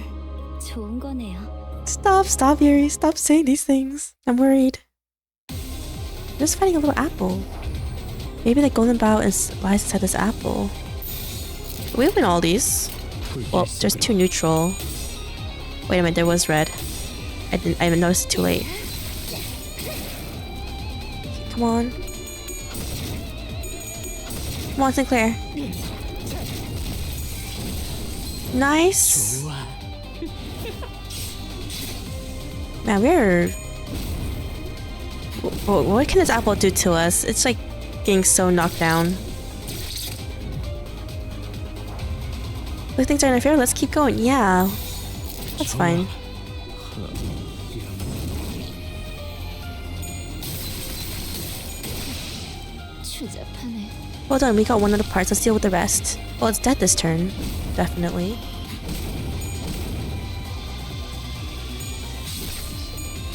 좋은 거네요. Stop, Yuri. Stop saying these things. I'm worried. I'm just finding a little apple. Maybe the golden bough lies inside this apple. We open all these. Well, there's 2 neutral. Wait a minute, there was red. I haven't noticed it too late. Come on. Come on, Sinclair. Nice. Man, we're... What can this apple do to us? It's like getting so knocked down. Look, things are interfering. Let's keep going. Yeah. That's fine. Well done, we got one of the parts. Let's deal with the rest. Well, it's dead this turn. Definitely.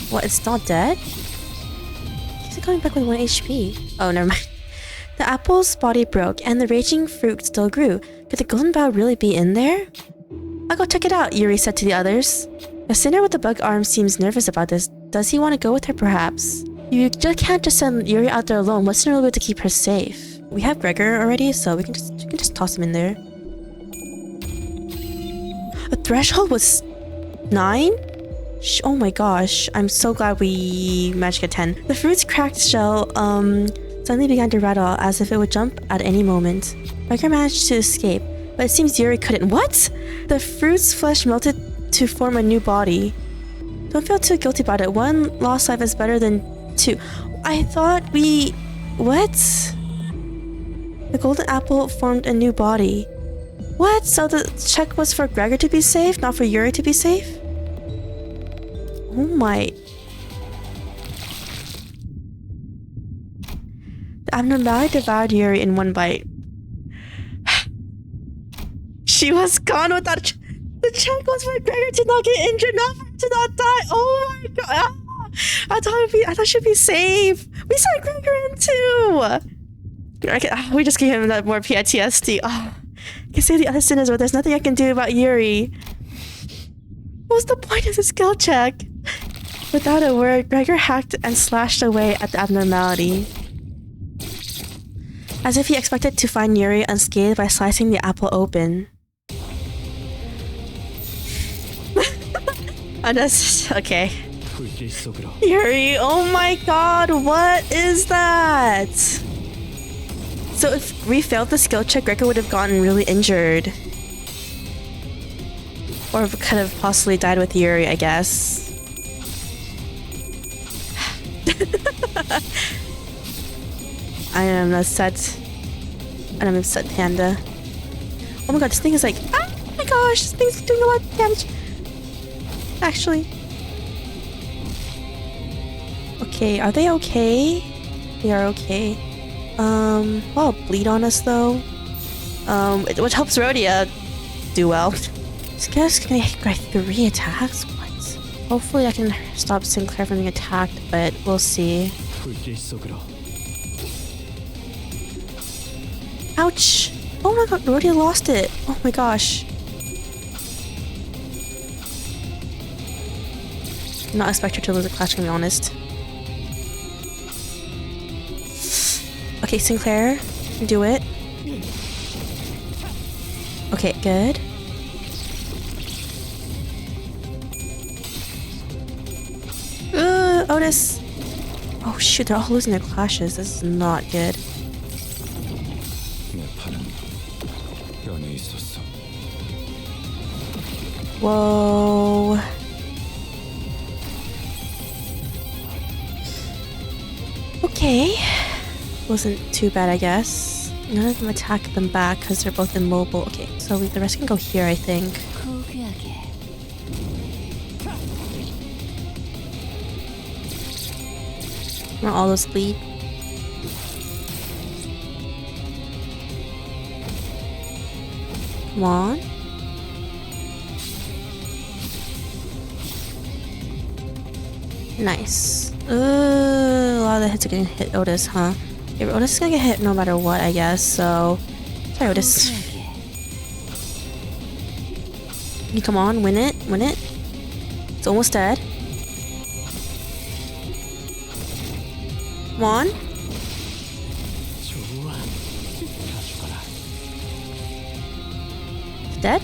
What, it's not dead? He's coming back with 1 HP. Oh, never mind. The apple's body broke, and the raging fruit still grew. Could the golden bough really be in there? I'll go check it out, Yuri said to the others. The sinner with the bug arm seems nervous about this. Does he want to go with her, perhaps? You just can't just send Yuri out there alone. What's the real way to keep her safe? We have Gregor already, so we can just toss him in there. The threshold was 9? Oh my gosh, I'm so glad we managed to get 10. The fruit's cracked shell suddenly began to rattle as if it would jump at any moment. Gregor managed to escape, but it seems Yuri couldn't. What? The fruit's flesh melted to form a new body. Don't feel too guilty about it. 1 lost life is better than 2. I thought we... What? The golden apple formed a new body. What? So the check was for Gregor to be safe, not for Yuri to be safe? Oh my... The abnormality devoured Yuri in 1 bite. She was gone without... The check was for Gregor to not get injured, not for her to not die. Oh my god. Ah! I thought she'd be safe. We sent Gregor in too. We just gave him that more PTSD. Oh, I can save the other sinners, but there's nothing I can do about Yuri. What's the point of the skill check? Without a word, Gregor hacked and slashed away at the abnormality, as if he expected to find Yuri unscathed by slicing the apple open. I'm just... okay. Yuri, oh my god, what is that? So if we failed the skill check, Gregor would have gotten really injured. Or could have possibly died with Yuri, I guess. I am upset. I'm upset, Panda. Oh my god, this thing is like... Oh my gosh, this thing's doing a lot of damage. Actually. Okay, are they okay? They are okay. Well, bleed on us though. Which helps Rhodia do well. This guy's gonna hit by 3 attacks? What? Hopefully I can stop Sinclair from being attacked, but we'll see. Ouch! Oh my god, Rhodia lost it! Oh my gosh. Did not expect her to lose a clash, to be honest. Okay, Sinclair, do it. Okay, good. Otis. Oh shoot, they're all losing their clashes. This is not good. 내 팔은 변해 있었어. Whoa. Okay. Wasn't too bad, I guess. None of them attack them back because they're both immobile. Okay, so the rest can go here, I think. Not all those bleed. Come on. Nice. A lot of the hits are gonna hit Otis, huh? Yeah, Otis is gonna get hit no matter what, I guess, so... Sorry, Otis. You come on, win it, win it. It's almost dead. Come on. Dead?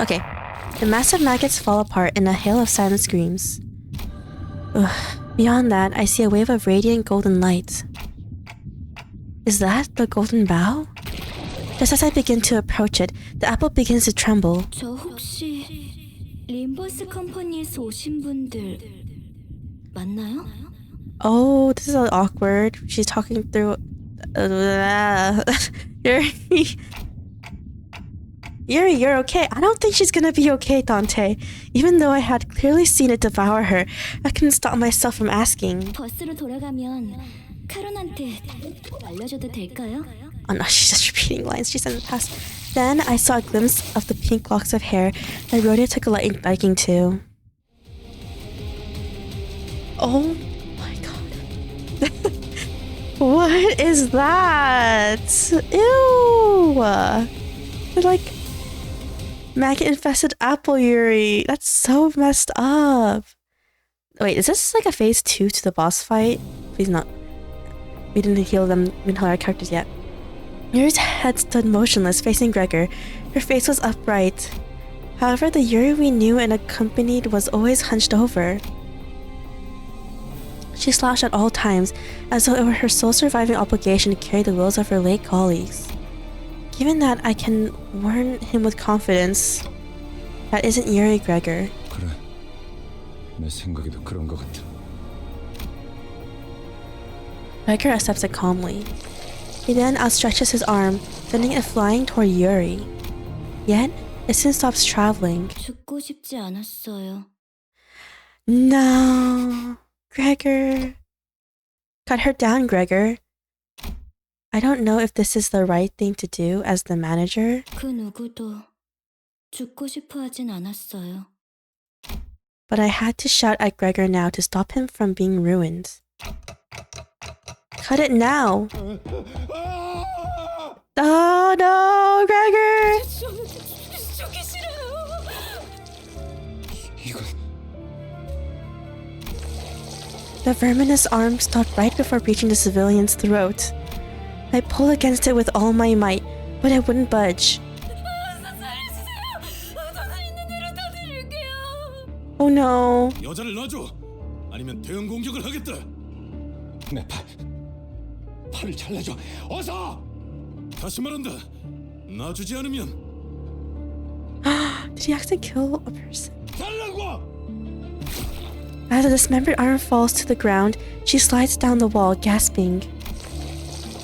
Okay. The massive maggots fall apart in a hail of silent screams. Ugh. Beyond that, I see a wave of radiant golden light. Is that the golden bough? Just as I begin to approach it, the apple begins to tremble. 저 혹시 limbuscompany에서 오신 분들 맞나요? Oh, this is awkward. She's talking through... Yuri, you're okay. I don't think she's gonna be okay, Dante. Even though I had clearly seen it devour her, I couldn't stop myself from asking. 버스로 돌아가면 카론한테 알려줘도 될까요? Oh no, she's just repeating lines she said in the past. Then I saw a glimpse of the pink locks of hair that Rhoda took a liking to. Oh my god. What is that? Ew! They're like maggot-infested apple Yuri. That's so messed up. Wait, is this like a phase 2 to the boss fight? Please not. We didn't heal our characters yet. Yuri's head stood motionless, facing Gregor. Her face was upright. However, the Yuri we knew and accompanied was always hunched over. She slouched at all times, as though it were her sole surviving obligation to carry the wills of her late colleagues. Given that I can warn him with confidence, that isn't Yuri, Gregor. 그래. 내 생각에도 그런 것 같아. Gregor accepts it calmly. He then outstretches his arm, sending it flying toward Yuri. Yet, it soon stops traveling. 죽고 싶지 않았어요. No, Gregor. Cut her down, Gregor. I don't know if this is the right thing to do as the manager. 그 누구도 죽고 싶어 하진 않았어요. But I had to shout at Gregor now to stop him from being ruined. Cut it now! Oh no, Gregor! 죽기 싫어요. 이건 The verminous arm stopped right before reaching the civilian's throat. I pulled against it with all my might, but it wouldn't budge. Oh no. 여자를 놔줘. 아니면 대응 공격을 하겠다. 내 팔을 잘라줘. 어서! 다시 말한다. 놔주지 않으면 Did he actually kill a person? 잘라고! As the dismembered arm falls to the ground, she slides down the wall, gasping.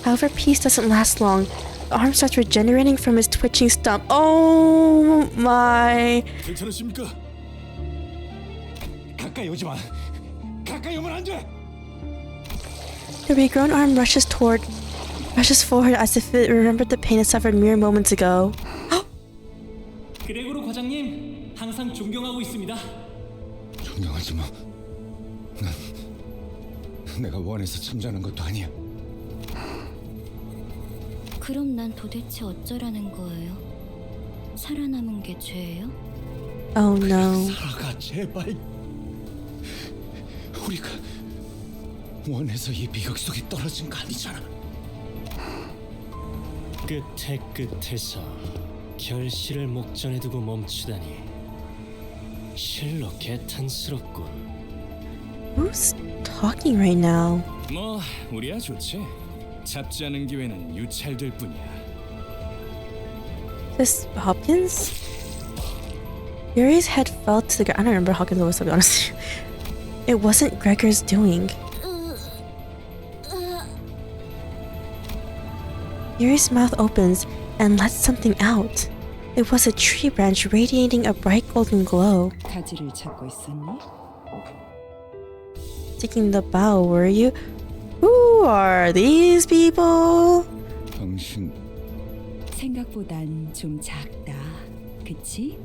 However, peace doesn't last long. The arm starts regenerating from his twitching stump. Oh my. 괜찮으십니까? 가까이 오지 마. 가까이 오면 안 돼. The regrown arm rushes forward as if it remembered the pain it suffered mere moments ago. 그레고로 과장님, 항상 존경하고 있습니다. 존경하지 마. 난 내가 원해서 참자는 것도 아니야. 그럼 난 도대체 어쩌라는 거예요? 살아남은 게 죄예요? Oh no. 살아가 제발. 원해서 이 비극 속에 떨어진 거 아니잖아. 끝에 끝에서 결실을 목전에 두고 멈추다니 실로 개탄스럽군. Who's talking right now? 뭐 우리야 좋지. 잡지 않은 기회는 유찰될 뿐이야. This Hopkins? Yuri's head fell to the ground. I don't remember Hopkins' voice, to be honest. It wasn't Gregor's doing. Yuri's mouth opens and lets something out. It was a tree branch radiating a bright golden glow. 가지를 찾고 있었니? Taking the bow, were you? Who are these people? 당신 생각보단 좀 작다. 그치?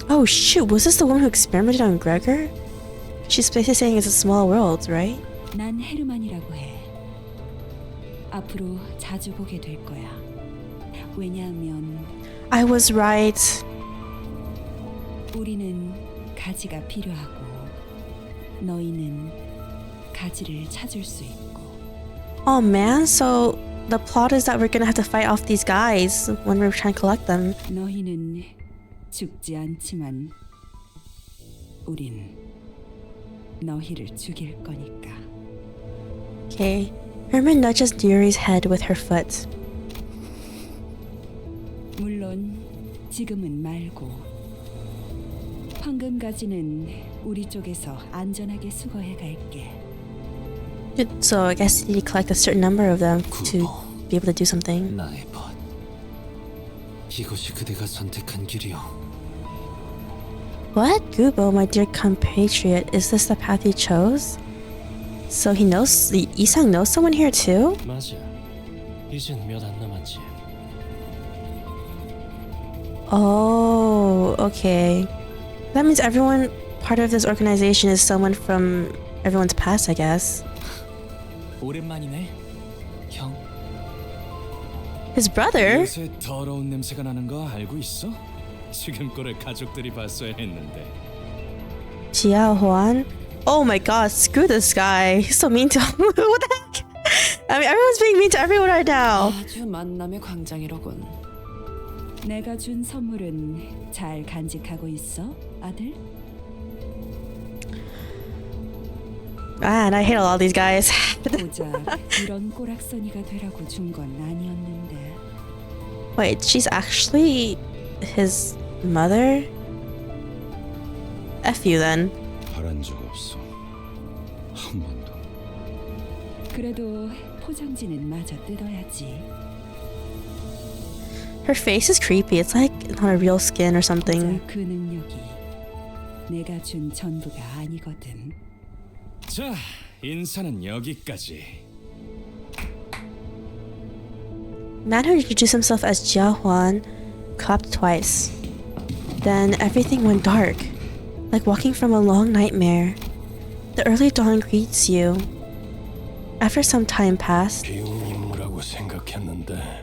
Oh shoot, was this the woman who experimented on Gregor? She's basically saying it's a small world, right? 난 헤르만이라고 해. 앞으로 자주 보게 될 거야. 왜냐하면 I was right. 우리는 가지가 필요하고 너희는 가지를 찾을 수 있고. Oh man, so the plot is that we're gonna have to fight off these guys when we're trying to collect them. 너희는 죽지 않지만 우린 너희를 죽일 거니까. Okay. Herman nudges Yuri's head with her foot. 물론 지금은 말고 황금 가지는 우리 쪽에서 안전하게 수거해 갈게. So I guess you need to collect a certain number of them to be able to do something. 나의 벗. 이것이 그대가 선택한 길이요. What? Gubo, my dear compatriot, is this the path you chose? So he knows, Isang knows someone here too? 맞아. 이젠 몇 안 남았지. Oh, okay. That means everyone part of this organization is someone from everyone's past, I guess. 오랜만이네. 형. His brother? 요새 더러운 냄새가 나는 거 알고 있어? 지금 꼴을 가족들이 봤어야 했는데. Jia Huan? Oh my god, screw this guy. He's so mean to him. What the heck? I mean, everyone's being mean to everyone right now. 아주 만남의 광장이로군. 내가 준 선물은 잘 간직하고 있어, 아들? Man, I hate a lot of these guys. 고작 이런 꼬락서니가 되라고 준 건 아니었는데. Wait, she's actually his mother? F you then. 바란 적 없어. 한 번도. 그래도 포장지는 마저 뜯어야지. Her face is creepy. It's like not a real skin or something. 고작 그 능력이 내가 준 전부가 아니거든. 자, 인사는 여기까지. Man who introduced himself as Jia Huan clapped twice. Then everything went dark, like walking from a long nightmare. The early dawn greets you. After some time passed, 비운 임무라고 생각했는데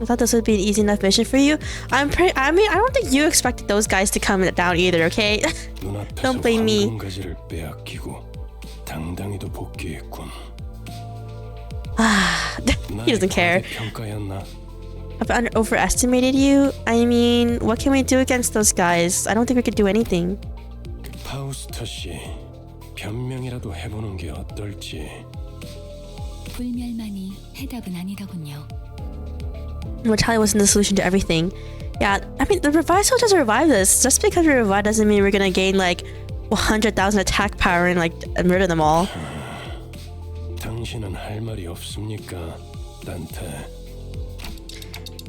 I thought this would be an easy enough mission for you. I mean, I don't think you expected those guys to come down either, okay? Don't blame me. 황금 가지를 빼앗기고 당당히도 복귀했군. He doesn't care. 평가였나? I've overestimated you. I mean, what can we do against those guys? I don't think we could do anything. 파우스터 씨, 변명이라도 해보는 게 어떨지. 불멸만이 해답은 아니더군요. Mortality wasn't the solution to everything. Yeah, I mean, the revived soldiers revived this. Just because we revive doesn't mean we're gonna gain like 100,000 attack power and like murder them all. 당신은 할 말이 없습니까, 단테?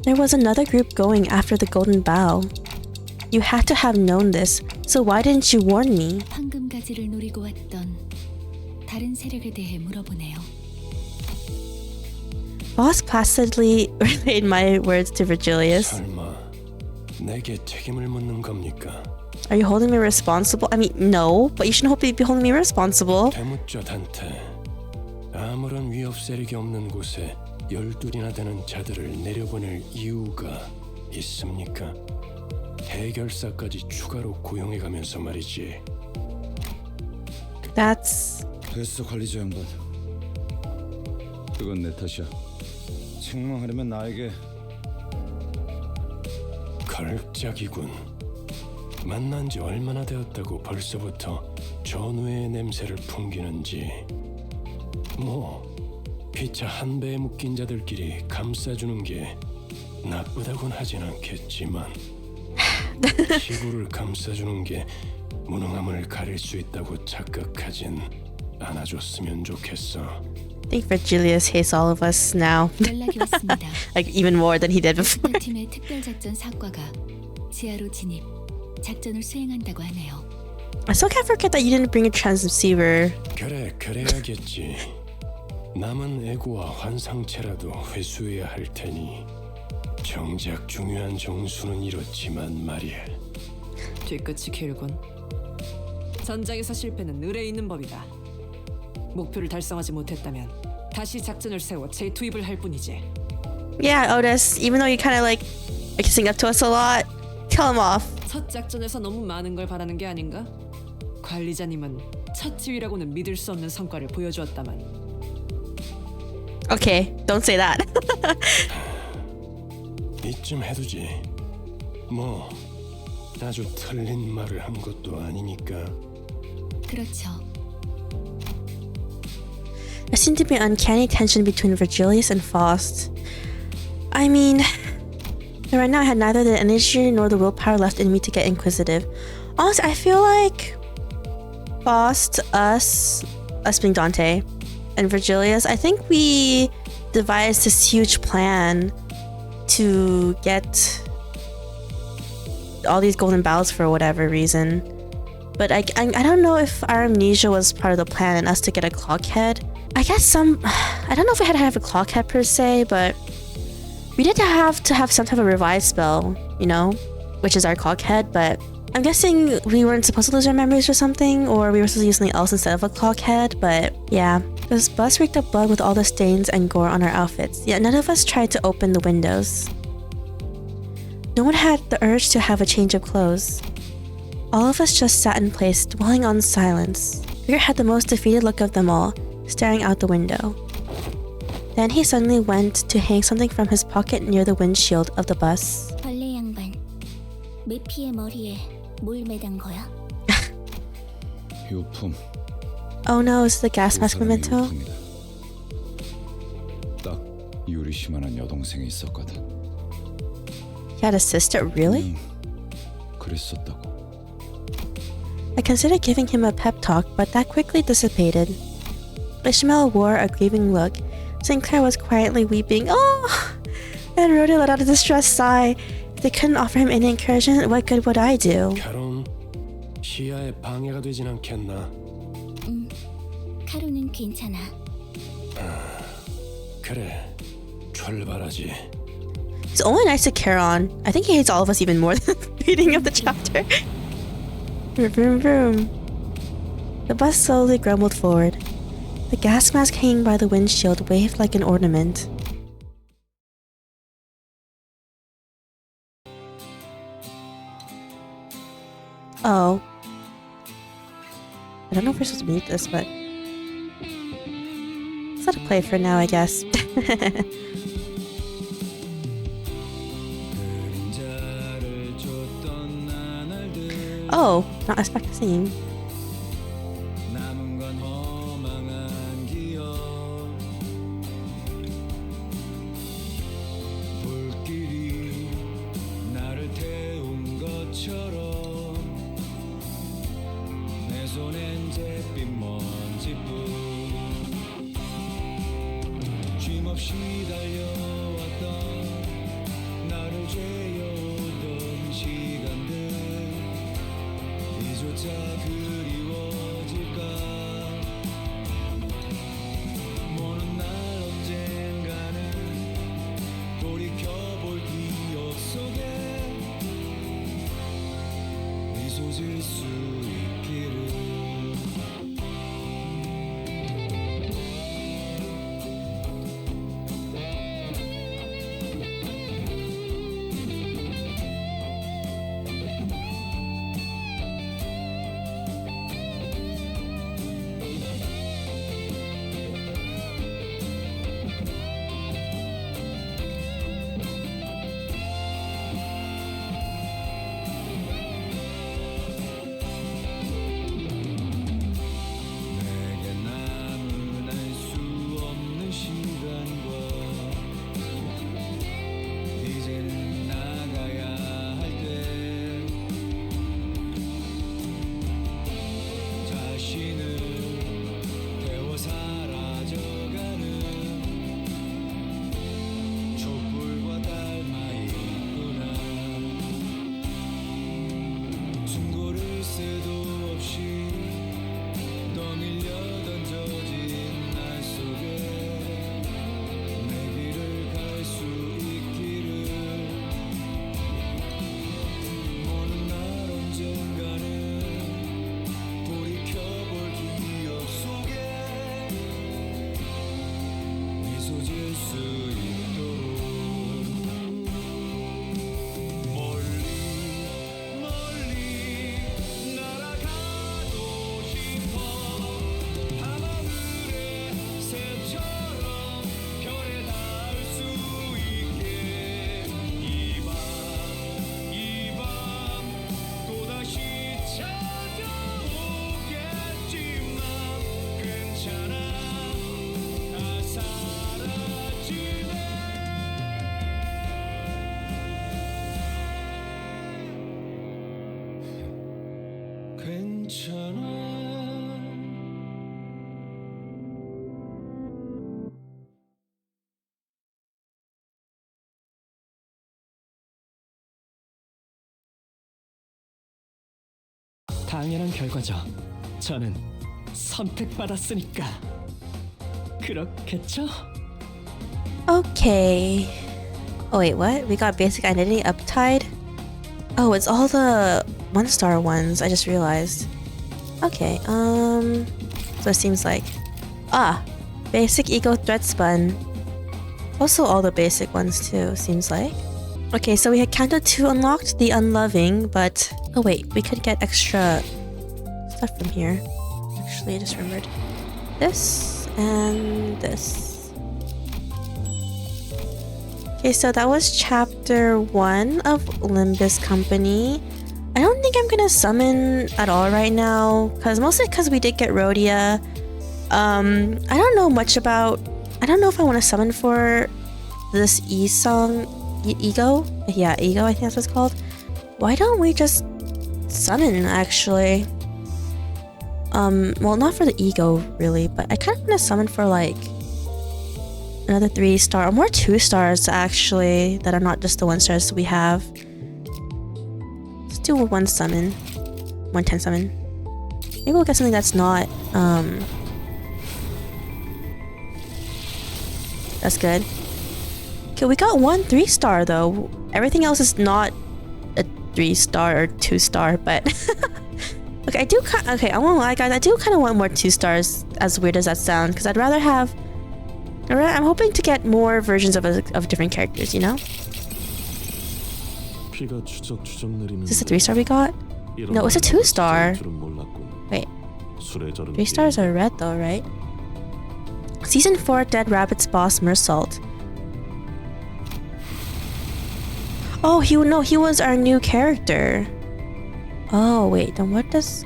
There was another group going after the golden bow. You had to have known this, so why didn't you warn me? 황금 가지를 노리고 왔던 다른 세력에 대해 물어보네요. Boss placidly relayed my words to Virgilius. 설마 내게 책임을 묻는 겁니까? Are you holding me responsible? I mean, no, but you shouldn't hope you'd be holding me responsible. 되묻죠, 단테. 아무런 위협 세력이 없는 곳에 12이나 되는 자들을 내려보낼 이유가 있습니까? 해결사까지 추가로 고용해가면서 말이지. That's 됐어 관리자 양반. 그건 내 탓이야. 책망하려면 나에게. 걸작이군. 만난 지 얼마나 되었다고 벌써부터 전우의 냄새를 풍기는지. 뭐 피차 한 배에 묶인 자들끼리 감싸주는 게 나쁘다곤 하진 않겠지만 지구를 감싸주는 게 무능함을 가릴 수 있다고 착각하진 않아줬으면 좋겠어. I think Virgilius hates all of us now. 연락이 왔습니다. Like even more than he did before. 팀의 특별작전 사과가 지하로 진입, 작전을 수행한다고 하네요. I still can't forget that you didn't bring a transceiver. 그래, 그래야겠지. 남은 애고와 환상체라도 회수해야 할 테니 정작 중요한 정수는 이렇지만 말이야. 뒤끝이 길군. 전장에서 실패는 의뢰 있는 법이다. 목표를 달성하지 못했다면 다시 작전을 세워 재투입을 할 뿐이지. Yeah, Otis, even though you kind of like kissing up to us a lot, kill him off. 첫 작전에서 너무 많은 걸 바라는 게 아닌가? 관리자님은 첫 지휘라고는 믿을 수 없는 성과를 보여주었다만. Okay, don't say that. 이쯤 해두지. 뭐 아주 틀린 말을 한 것도 아니니까. 그렇죠. There seemed to be an uncanny tension between Virgilius and Faust. I mean, right now I had neither the energy nor the willpower left in me to get inquisitive. Honestly, I feel like Faust, us being Dante, and Virgilius, I think we devised this huge plan to get all these golden bells for whatever reason. But I don't know if our amnesia was part of the plan and us to get a clock head. I guess I don't know if we had to have a clock head per se, but we did have to have some type of revive spell, you know, which is our clock head, but I'm guessing we weren't supposed to lose our memories or something, or we were supposed to use something else instead of a clock head, but yeah. This bus reeked of blood with all the stains and gore on our outfits, yet none of us tried to open the windows. No one had the urge to have a change of clothes. All of us just sat in place, dwelling on silence. Rigger had the most defeated look of them all, staring out the window. Then he suddenly went to hang something from his pocket near the windshield of the bus. 벌레 양반, 메피의 머리에 뭘 매단 거야? 유품. Oh no, is the gas mask memento? 유품이다. 딱 유리 씨만한 여동생이 있었거든. He had a sister, really? 그랬었다고. I considered giving him a pep talk, but that quickly dissipated. Ishmael wore a grieving look. Sinclair was quietly weeping. Oh! And Rhoda let out a distressed sigh. If they couldn't offer him any encouragement, what good would I do? 카론, 시야에 방해가 되진 않겠나? 카론은 괜찮아. 그래, 출발하지. It's only nice to Charon. I think he hates all of us even more than the beginning of the chapter. Vroom, vroom, vroom. The bus slowly grumbled forward. The gas mask hanging by the windshield waved like an ornament. Oh. I don't know if we're supposed to mute this, but let's let it play for now, I guess. Oh, not expect singing. 당연한 결과죠. 저는 선택받았으니까. 그렇겠죠? Okay. Oh wait, what? We got basic identity uptied? Oh, it's all the 1-star ones, I just realized. Okay, so it seems like... basic ego threat spun. Also all the basic ones too, seems like. Okay, so we had Canto II unlocked, the unloving, but... Oh wait, we could get extra stuff from here. Actually, I just remembered. This and this. Okay, so that was chapter 1 of Limbus Company. I don't think I'm gonna summon at all right now, mostly because we did get Rhodia. I don't know much about... I don't know if I want to summon for this E-song... Ego? Yeah, Ego, I think that's what it's called. Why don't we just summon, actually? Well, not for the Ego, really, but I kind of want to summon for, like, another 3-star, or more 2-stars, actually, that are not just the 1-stars we have. Let's do a 1 summon. 110 summon. Maybe we'll get something that's not, that's good. Okay, we got 1 3-star though. Everything else is not a 3-star or 2-star, but okay, I won't lie, guys. I do kind of want more 2-stars, as weird as that sounds, because I'd rather have. I'm hoping to get more versions of different characters, you know. Is this a 3-star we got? No, it's a 2-star. Wait, 3 stars are red though, right? Season 4 Dead Rabbit's boss Mersault. Oh, he was our new character. Oh wait, then what does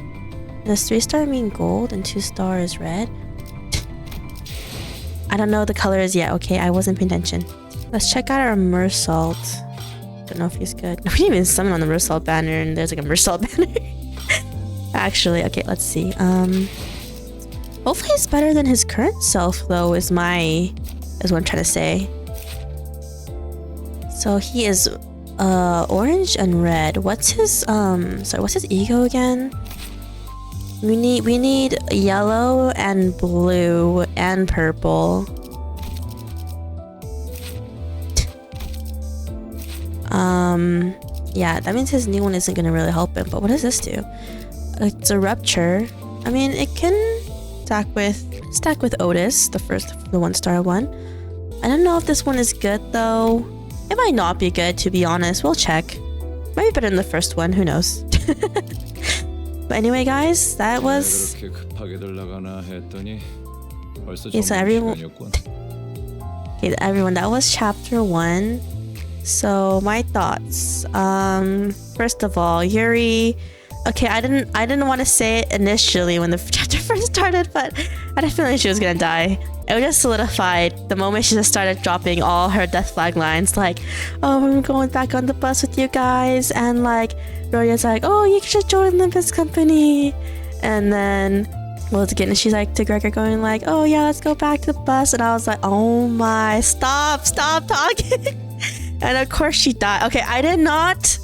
3-star mean gold and 2-star is red? I don't know the colors yet. Okay, I wasn't paying attention. Let's check out our Mersault. Don't know if he's good. We didn't even summon on the Mersault banner, and there's like a Mersault banner. Actually, okay, let's see. Hopefully it's better than his current self, though. Is what I'm trying to say. So he is orange and red. What's his what's his ego again? We need yellow and blue and purple. Yeah, that means his new one isn't gonna really help him, but what does this do? It's a rupture. I mean, it can stack with Otis, the 1-star one. I don't know if this one is good though. It might not be good, to be honest. We'll check. Might be better than the first one, who knows. But anyway, guys, that was... Okay, so everyone, that was chapter 1. So, my thoughts. First of all, Yuri... Okay, I didn't want to say it initially when the chapter first started, but I had a feeling she was gonna die. It was just solidified the moment she just started dropping all her death flag lines, like, oh, we're going back on the bus with you guys, and like, Rodia's like, oh, you should join Limbus Company, and then, well, again, she's like to Gregor going like, oh yeah, let's go back to the bus, and I was like, oh my, stop talking, and of course she died. Okay, I did not.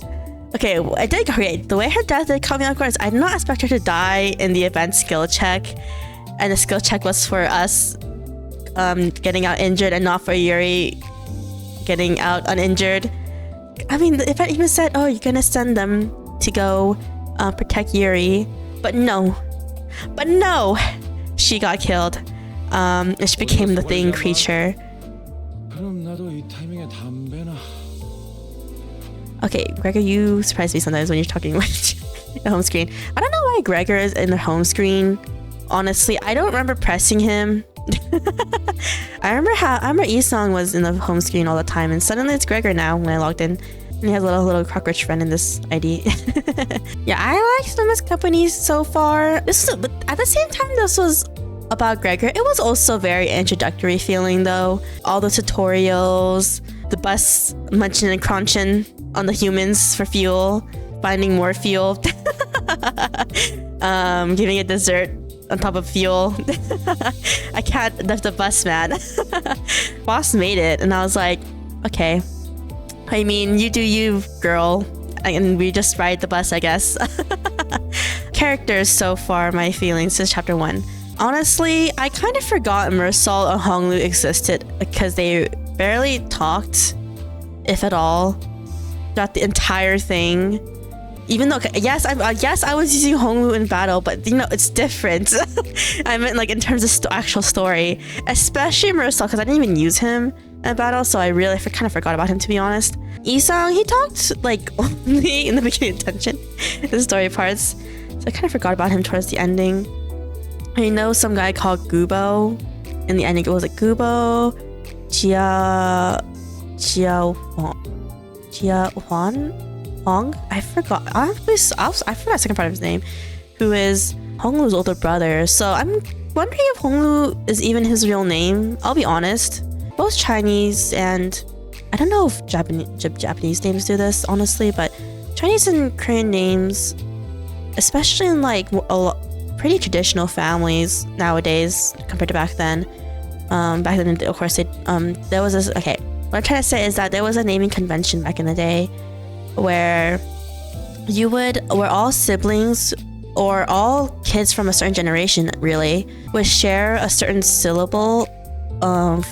Okay, I did create the way her death did caught me off guard. I did not expect her to die in the event skill check, and the skill check was for us getting out injured and not for Yuri getting out uninjured. I mean, the event even said, oh, you're gonna send them to go protect Yuri, but no, she got killed. And she became the thing creature. Okay, Gregor, you surprise me sometimes when you're talking with the home screen. I don't know why Gregor is in the home screen. Honestly, I don't remember pressing him. I remember E-Song was in the home screen all the time, and suddenly it's Gregor now when I logged in. And he has a little cockroach friend in this ID. Yeah, I like Limbus Company so far. But at the same time, this was about Gregor. It was also very introductory feeling though. All the tutorials, the bus munching and crunching on the humans for fuel, finding more fuel. Giving it dessert on top of fuel. I can't lift the bus, man. Boss made it, and I was like, okay. I mean, you do you, girl. And we just ride the bus, I guess. Characters so far, my feelings since chapter 1. Honestly, I kind of forgot Mersal and Honglu existed because they barely talked, if at all, throughout the entire thing. Even though, yes, I was using Honglu in battle, but you know, it's different. I meant like in terms of actual story, especially Mersal, because I didn't even use him in battle, so I really kind of forgot about him, to be honest. Isang, he talked like only in the beginning of Tension, the story parts, so I kind of forgot about him towards the ending. I know some guy called Gubo. In the ending, it was like Gubo, Jia Huang? I forgot. I forgot the second part of his name, who is Honglu's older brother. So I'm wondering if Honglu is even his real name. I'll be honest. Both Chinese and I don't know if Japanese names do this, honestly, but Chinese and Korean names, especially in like pretty traditional families nowadays compared to back then. Back then, of course, there was this. Okay, what I'm trying to say is that there was a naming convention back in the day where where all siblings or all kids from a certain generation really would share a certain syllable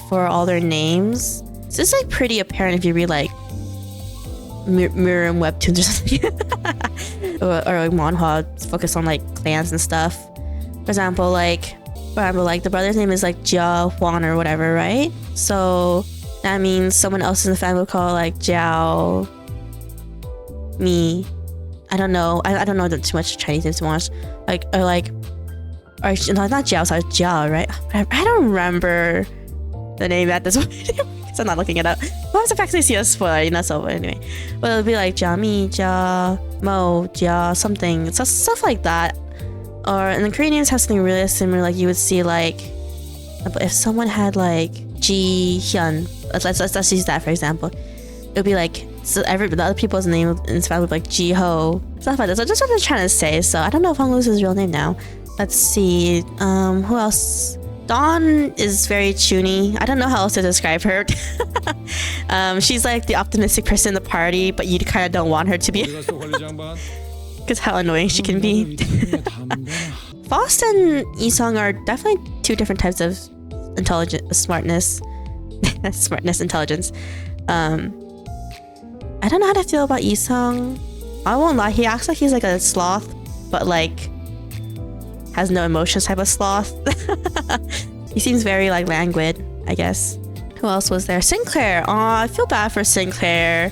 for all their names. So it's like pretty apparent if you read like Miram webtoons or something, or like manhwa focus on like clans and stuff. For example, like the brother's name is like Jia Huan or whatever, right? So that means someone else in the family will call like Jiao Mi. I don't know. I don't know too much Chinese names to watch. Or no, not Jiao, sorry, Jiao, right? I don't remember the name at this point because I'm not looking it up. What was the fact they see a spoiler? You know, so anyway. But it'll be like Jia Mi, Jia Mo, Jia something. So stuff like that. Or and the Korean names have something really similar. Like you would see like if someone had like Ji Hyun. Let's use that for example. It would be like the other people's name in this family would be like Ji Ho, stuff like that. So that's what I'm trying to say. So I don't know if Honglu's his real name now. Let's see. Who else? Dawn is very chuny. I don't know how else to describe her. She's like the optimistic person in the party, but you kind of don't want her to be. Because how annoying she can be. Faust and Isang are definitely two different types of smartness. Intelligence. I don't know how to feel about Isang. I won't lie, he acts like he's like a sloth, but like has no emotions type of sloth. He seems very like languid, I guess. Who else was there? Sinclair. I feel bad for Sinclair.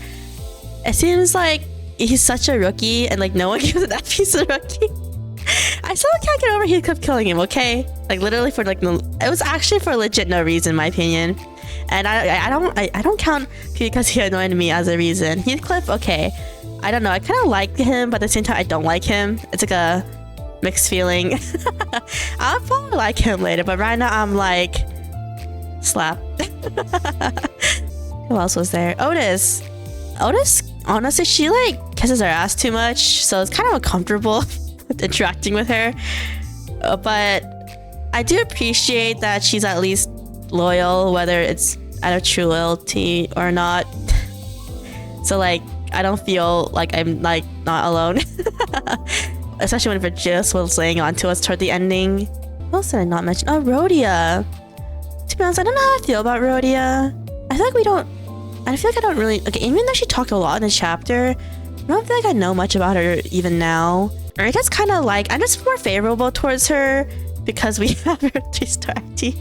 It seems like he's such a rookie and like no one gives him that piece of rookie. I still can't get over he kept killing him, okay? Like literally for like no, it was actually for legit no reason in my opinion. And I don't count because he annoyed me as a reason. Heathcliff, okay. I don't know, I kind of like him, but at the same time I don't like him. It's like a mixed feeling. I'll probably like him later, but right now I'm like slap. Who else was there? Otis, honestly, she like kisses her ass too much, so it's kind of uncomfortable interacting with her, but I do appreciate that she's at least loyal, whether it's out of true loyalty or not. So like I don't feel like I'm like not alone. Especially when Virgis was laying onto us toward the ending. What else did I not mention? Oh, Rhodia. To be honest, I don't know how I feel about Rhodia. I feel like I don't really, okay, even though she talked a lot in the chapter, I don't feel like I know much about her even now. Or I guess kind of like, I'm just more favorable towards her because we have her 3-star acting,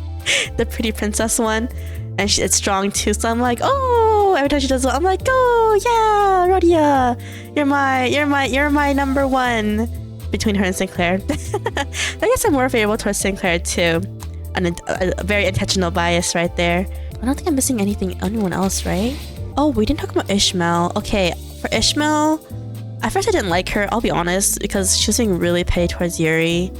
the pretty princess one, and it's strong too. So I'm like, oh, every time she does it, I'm like, oh yeah, Rhodia, you're my number one between her and Sinclair. I guess I'm more favorable towards Sinclair too, and a very intentional bias right there. I don't think I'm missing anyone else, right? Oh, we didn't talk about Ishmael. Okay, for Ishmael, at first I didn't like her, I'll be honest, because she was being really petty towards Yuri.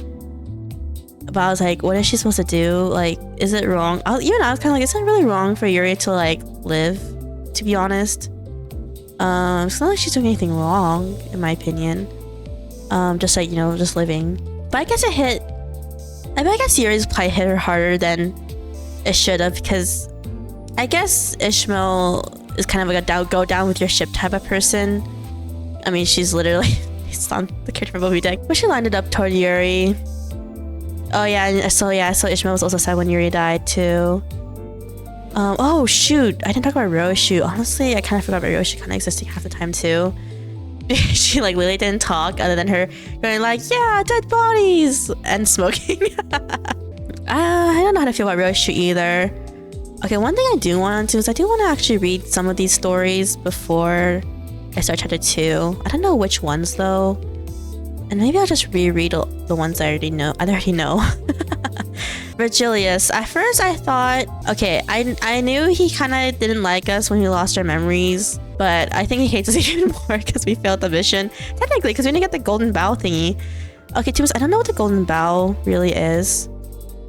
But I was like, what is she supposed to do? Like, is it wrong? I was kind of like, is it really wrong for Yuri to like live, to be honest? It's not like she's doing anything wrong, in my opinion. just like, you know, just living. But I guess I guess Yuri's probably hit her harder than it should have, because I guess Ishmael is kind of like a go down with your ship type of person. I mean, she's literally based on the character from Moby Dick, but she landed up toward Yuri. Oh yeah, so Ishmael was also sad when Yuri died too. Oh shoot, I didn't talk about Roshu. Honestly, I kind of forgot about Roshu kind of existing half the time too. She like literally didn't talk other than her going like, yeah, dead bodies and smoking. I don't know how to feel about Roshu either. Okay, one thing I do want to do is I do want to actually read some of these stories before I start chapter 2. I don't know which ones though. And maybe I'll just reread the ones I already know. Virgilius. At first I thought, okay, I knew he kind of didn't like us when we lost our memories, but I think he hates us even more because we failed the mission. Technically, because we didn't get the golden bow thingy. Okay, Tubus, I don't know what the golden bow really is,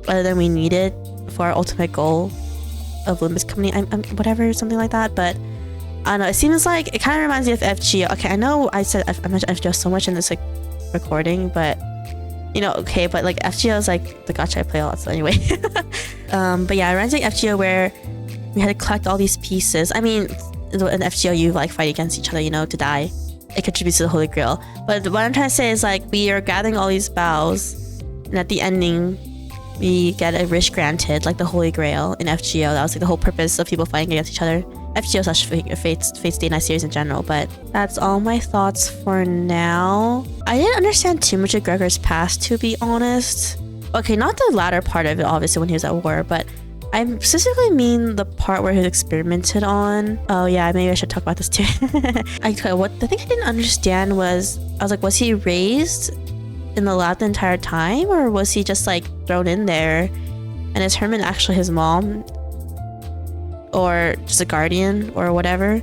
other than we need it for our ultimate goal of Limbus company. I'm whatever, something like that, but I don't know. It seems like it kind of reminds me of FGO. Okay, I know I mentioned FGO so much in this like recording, but you know, okay, but like FGO is like the gacha I play a lot, so anyway. But yeah, it reminds me of FGO where we had to collect all these pieces. I mean, in FGO you like fight against each other, you know, to die. It contributes to the Holy Grail. But what I'm trying to say is like we are gathering all these bows, and at the ending we get a wish granted, like the Holy Grail in FGO. That was like the whole purpose of people fighting against each other. FGO / Fate Stay Night series in general, but that's all my thoughts for now. I didn't understand too much of Gregor's past, to be honest. Okay, not the latter part of it, obviously, when he was at war, but I specifically mean the part where he was experimented on. Oh yeah, maybe I should talk about this too. The thing I didn't understand was, I was like, was he raised in the lab the entire time, or was he just like thrown in there? And is Herman actually his mom? Or just a guardian or whatever?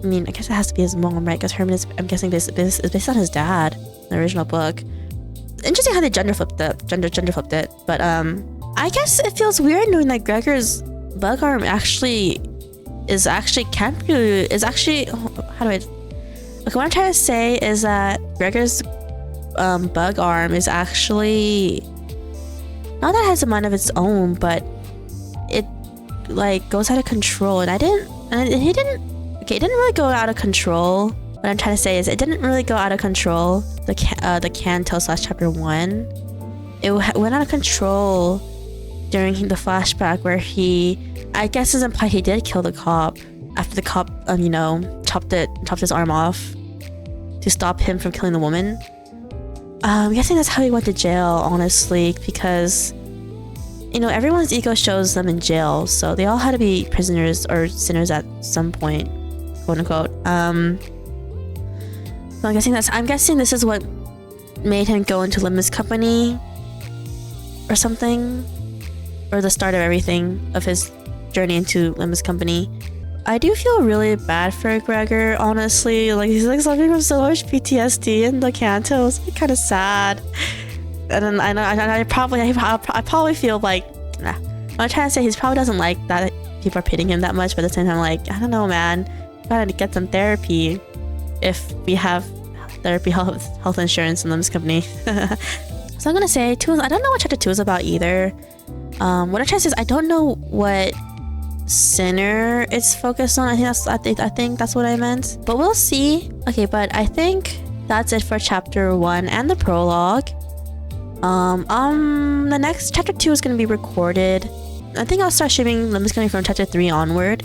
I mean, I guess it has to be his mom, right? Because Herman is, I'm guessing, is based on his dad in the original book. Interesting how they gender flipped it. But I guess it feels weird knowing that Gregor's bug arm how do I... Okay, what I'm trying to say is that Gregor's bug arm is actually... not that it has a mind of its own, but it like goes out of control, and it didn't really go out of control. What I'm trying to say is it didn't really go out of control, the Canto / chapter 1. It went out of control during the flashback where I guess it's implied he did kill the cop after the cop you know, chopped his arm off to stop him from killing the woman. I'm guessing that's how he went to jail, honestly, because you know, everyone's ego shows them in jail, so they all had to be prisoners or sinners at some point, quote unquote. So I'm guessing this is what made him go into Limbus company or something, or the start of everything of his journey into Limbus company. I do feel really bad for Gregor, honestly. Like, he's like suffering from so much PTSD in the Canto. It's kind of sad. And then I probably feel like, nah. I'm trying to say, he probably doesn't like that people are pitying him that much, but at the same time, like, I don't know, man. Gotta get some therapy if we have therapy health insurance in Limbus company. So I'm gonna say, I don't know what chapter 2 is about either. What I'm trying to say is I don't know what sinner it's focused on. I think that's what I meant, but we'll see. Okay, but I think that's it for chapter 1 and the prologue. The next chapter 2 is gonna be recorded. I think I'll start streaming Limbus coming from chapter 3 onward.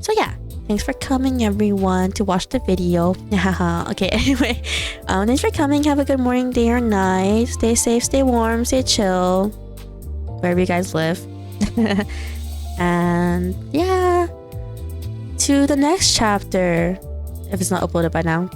So yeah, thanks for coming everyone to watch the video. Okay, anyway, thanks for coming. Have a good morning, day or night. Stay safe, stay warm, stay chill wherever you guys live. And yeah, to the next chapter, if it's not uploaded by now.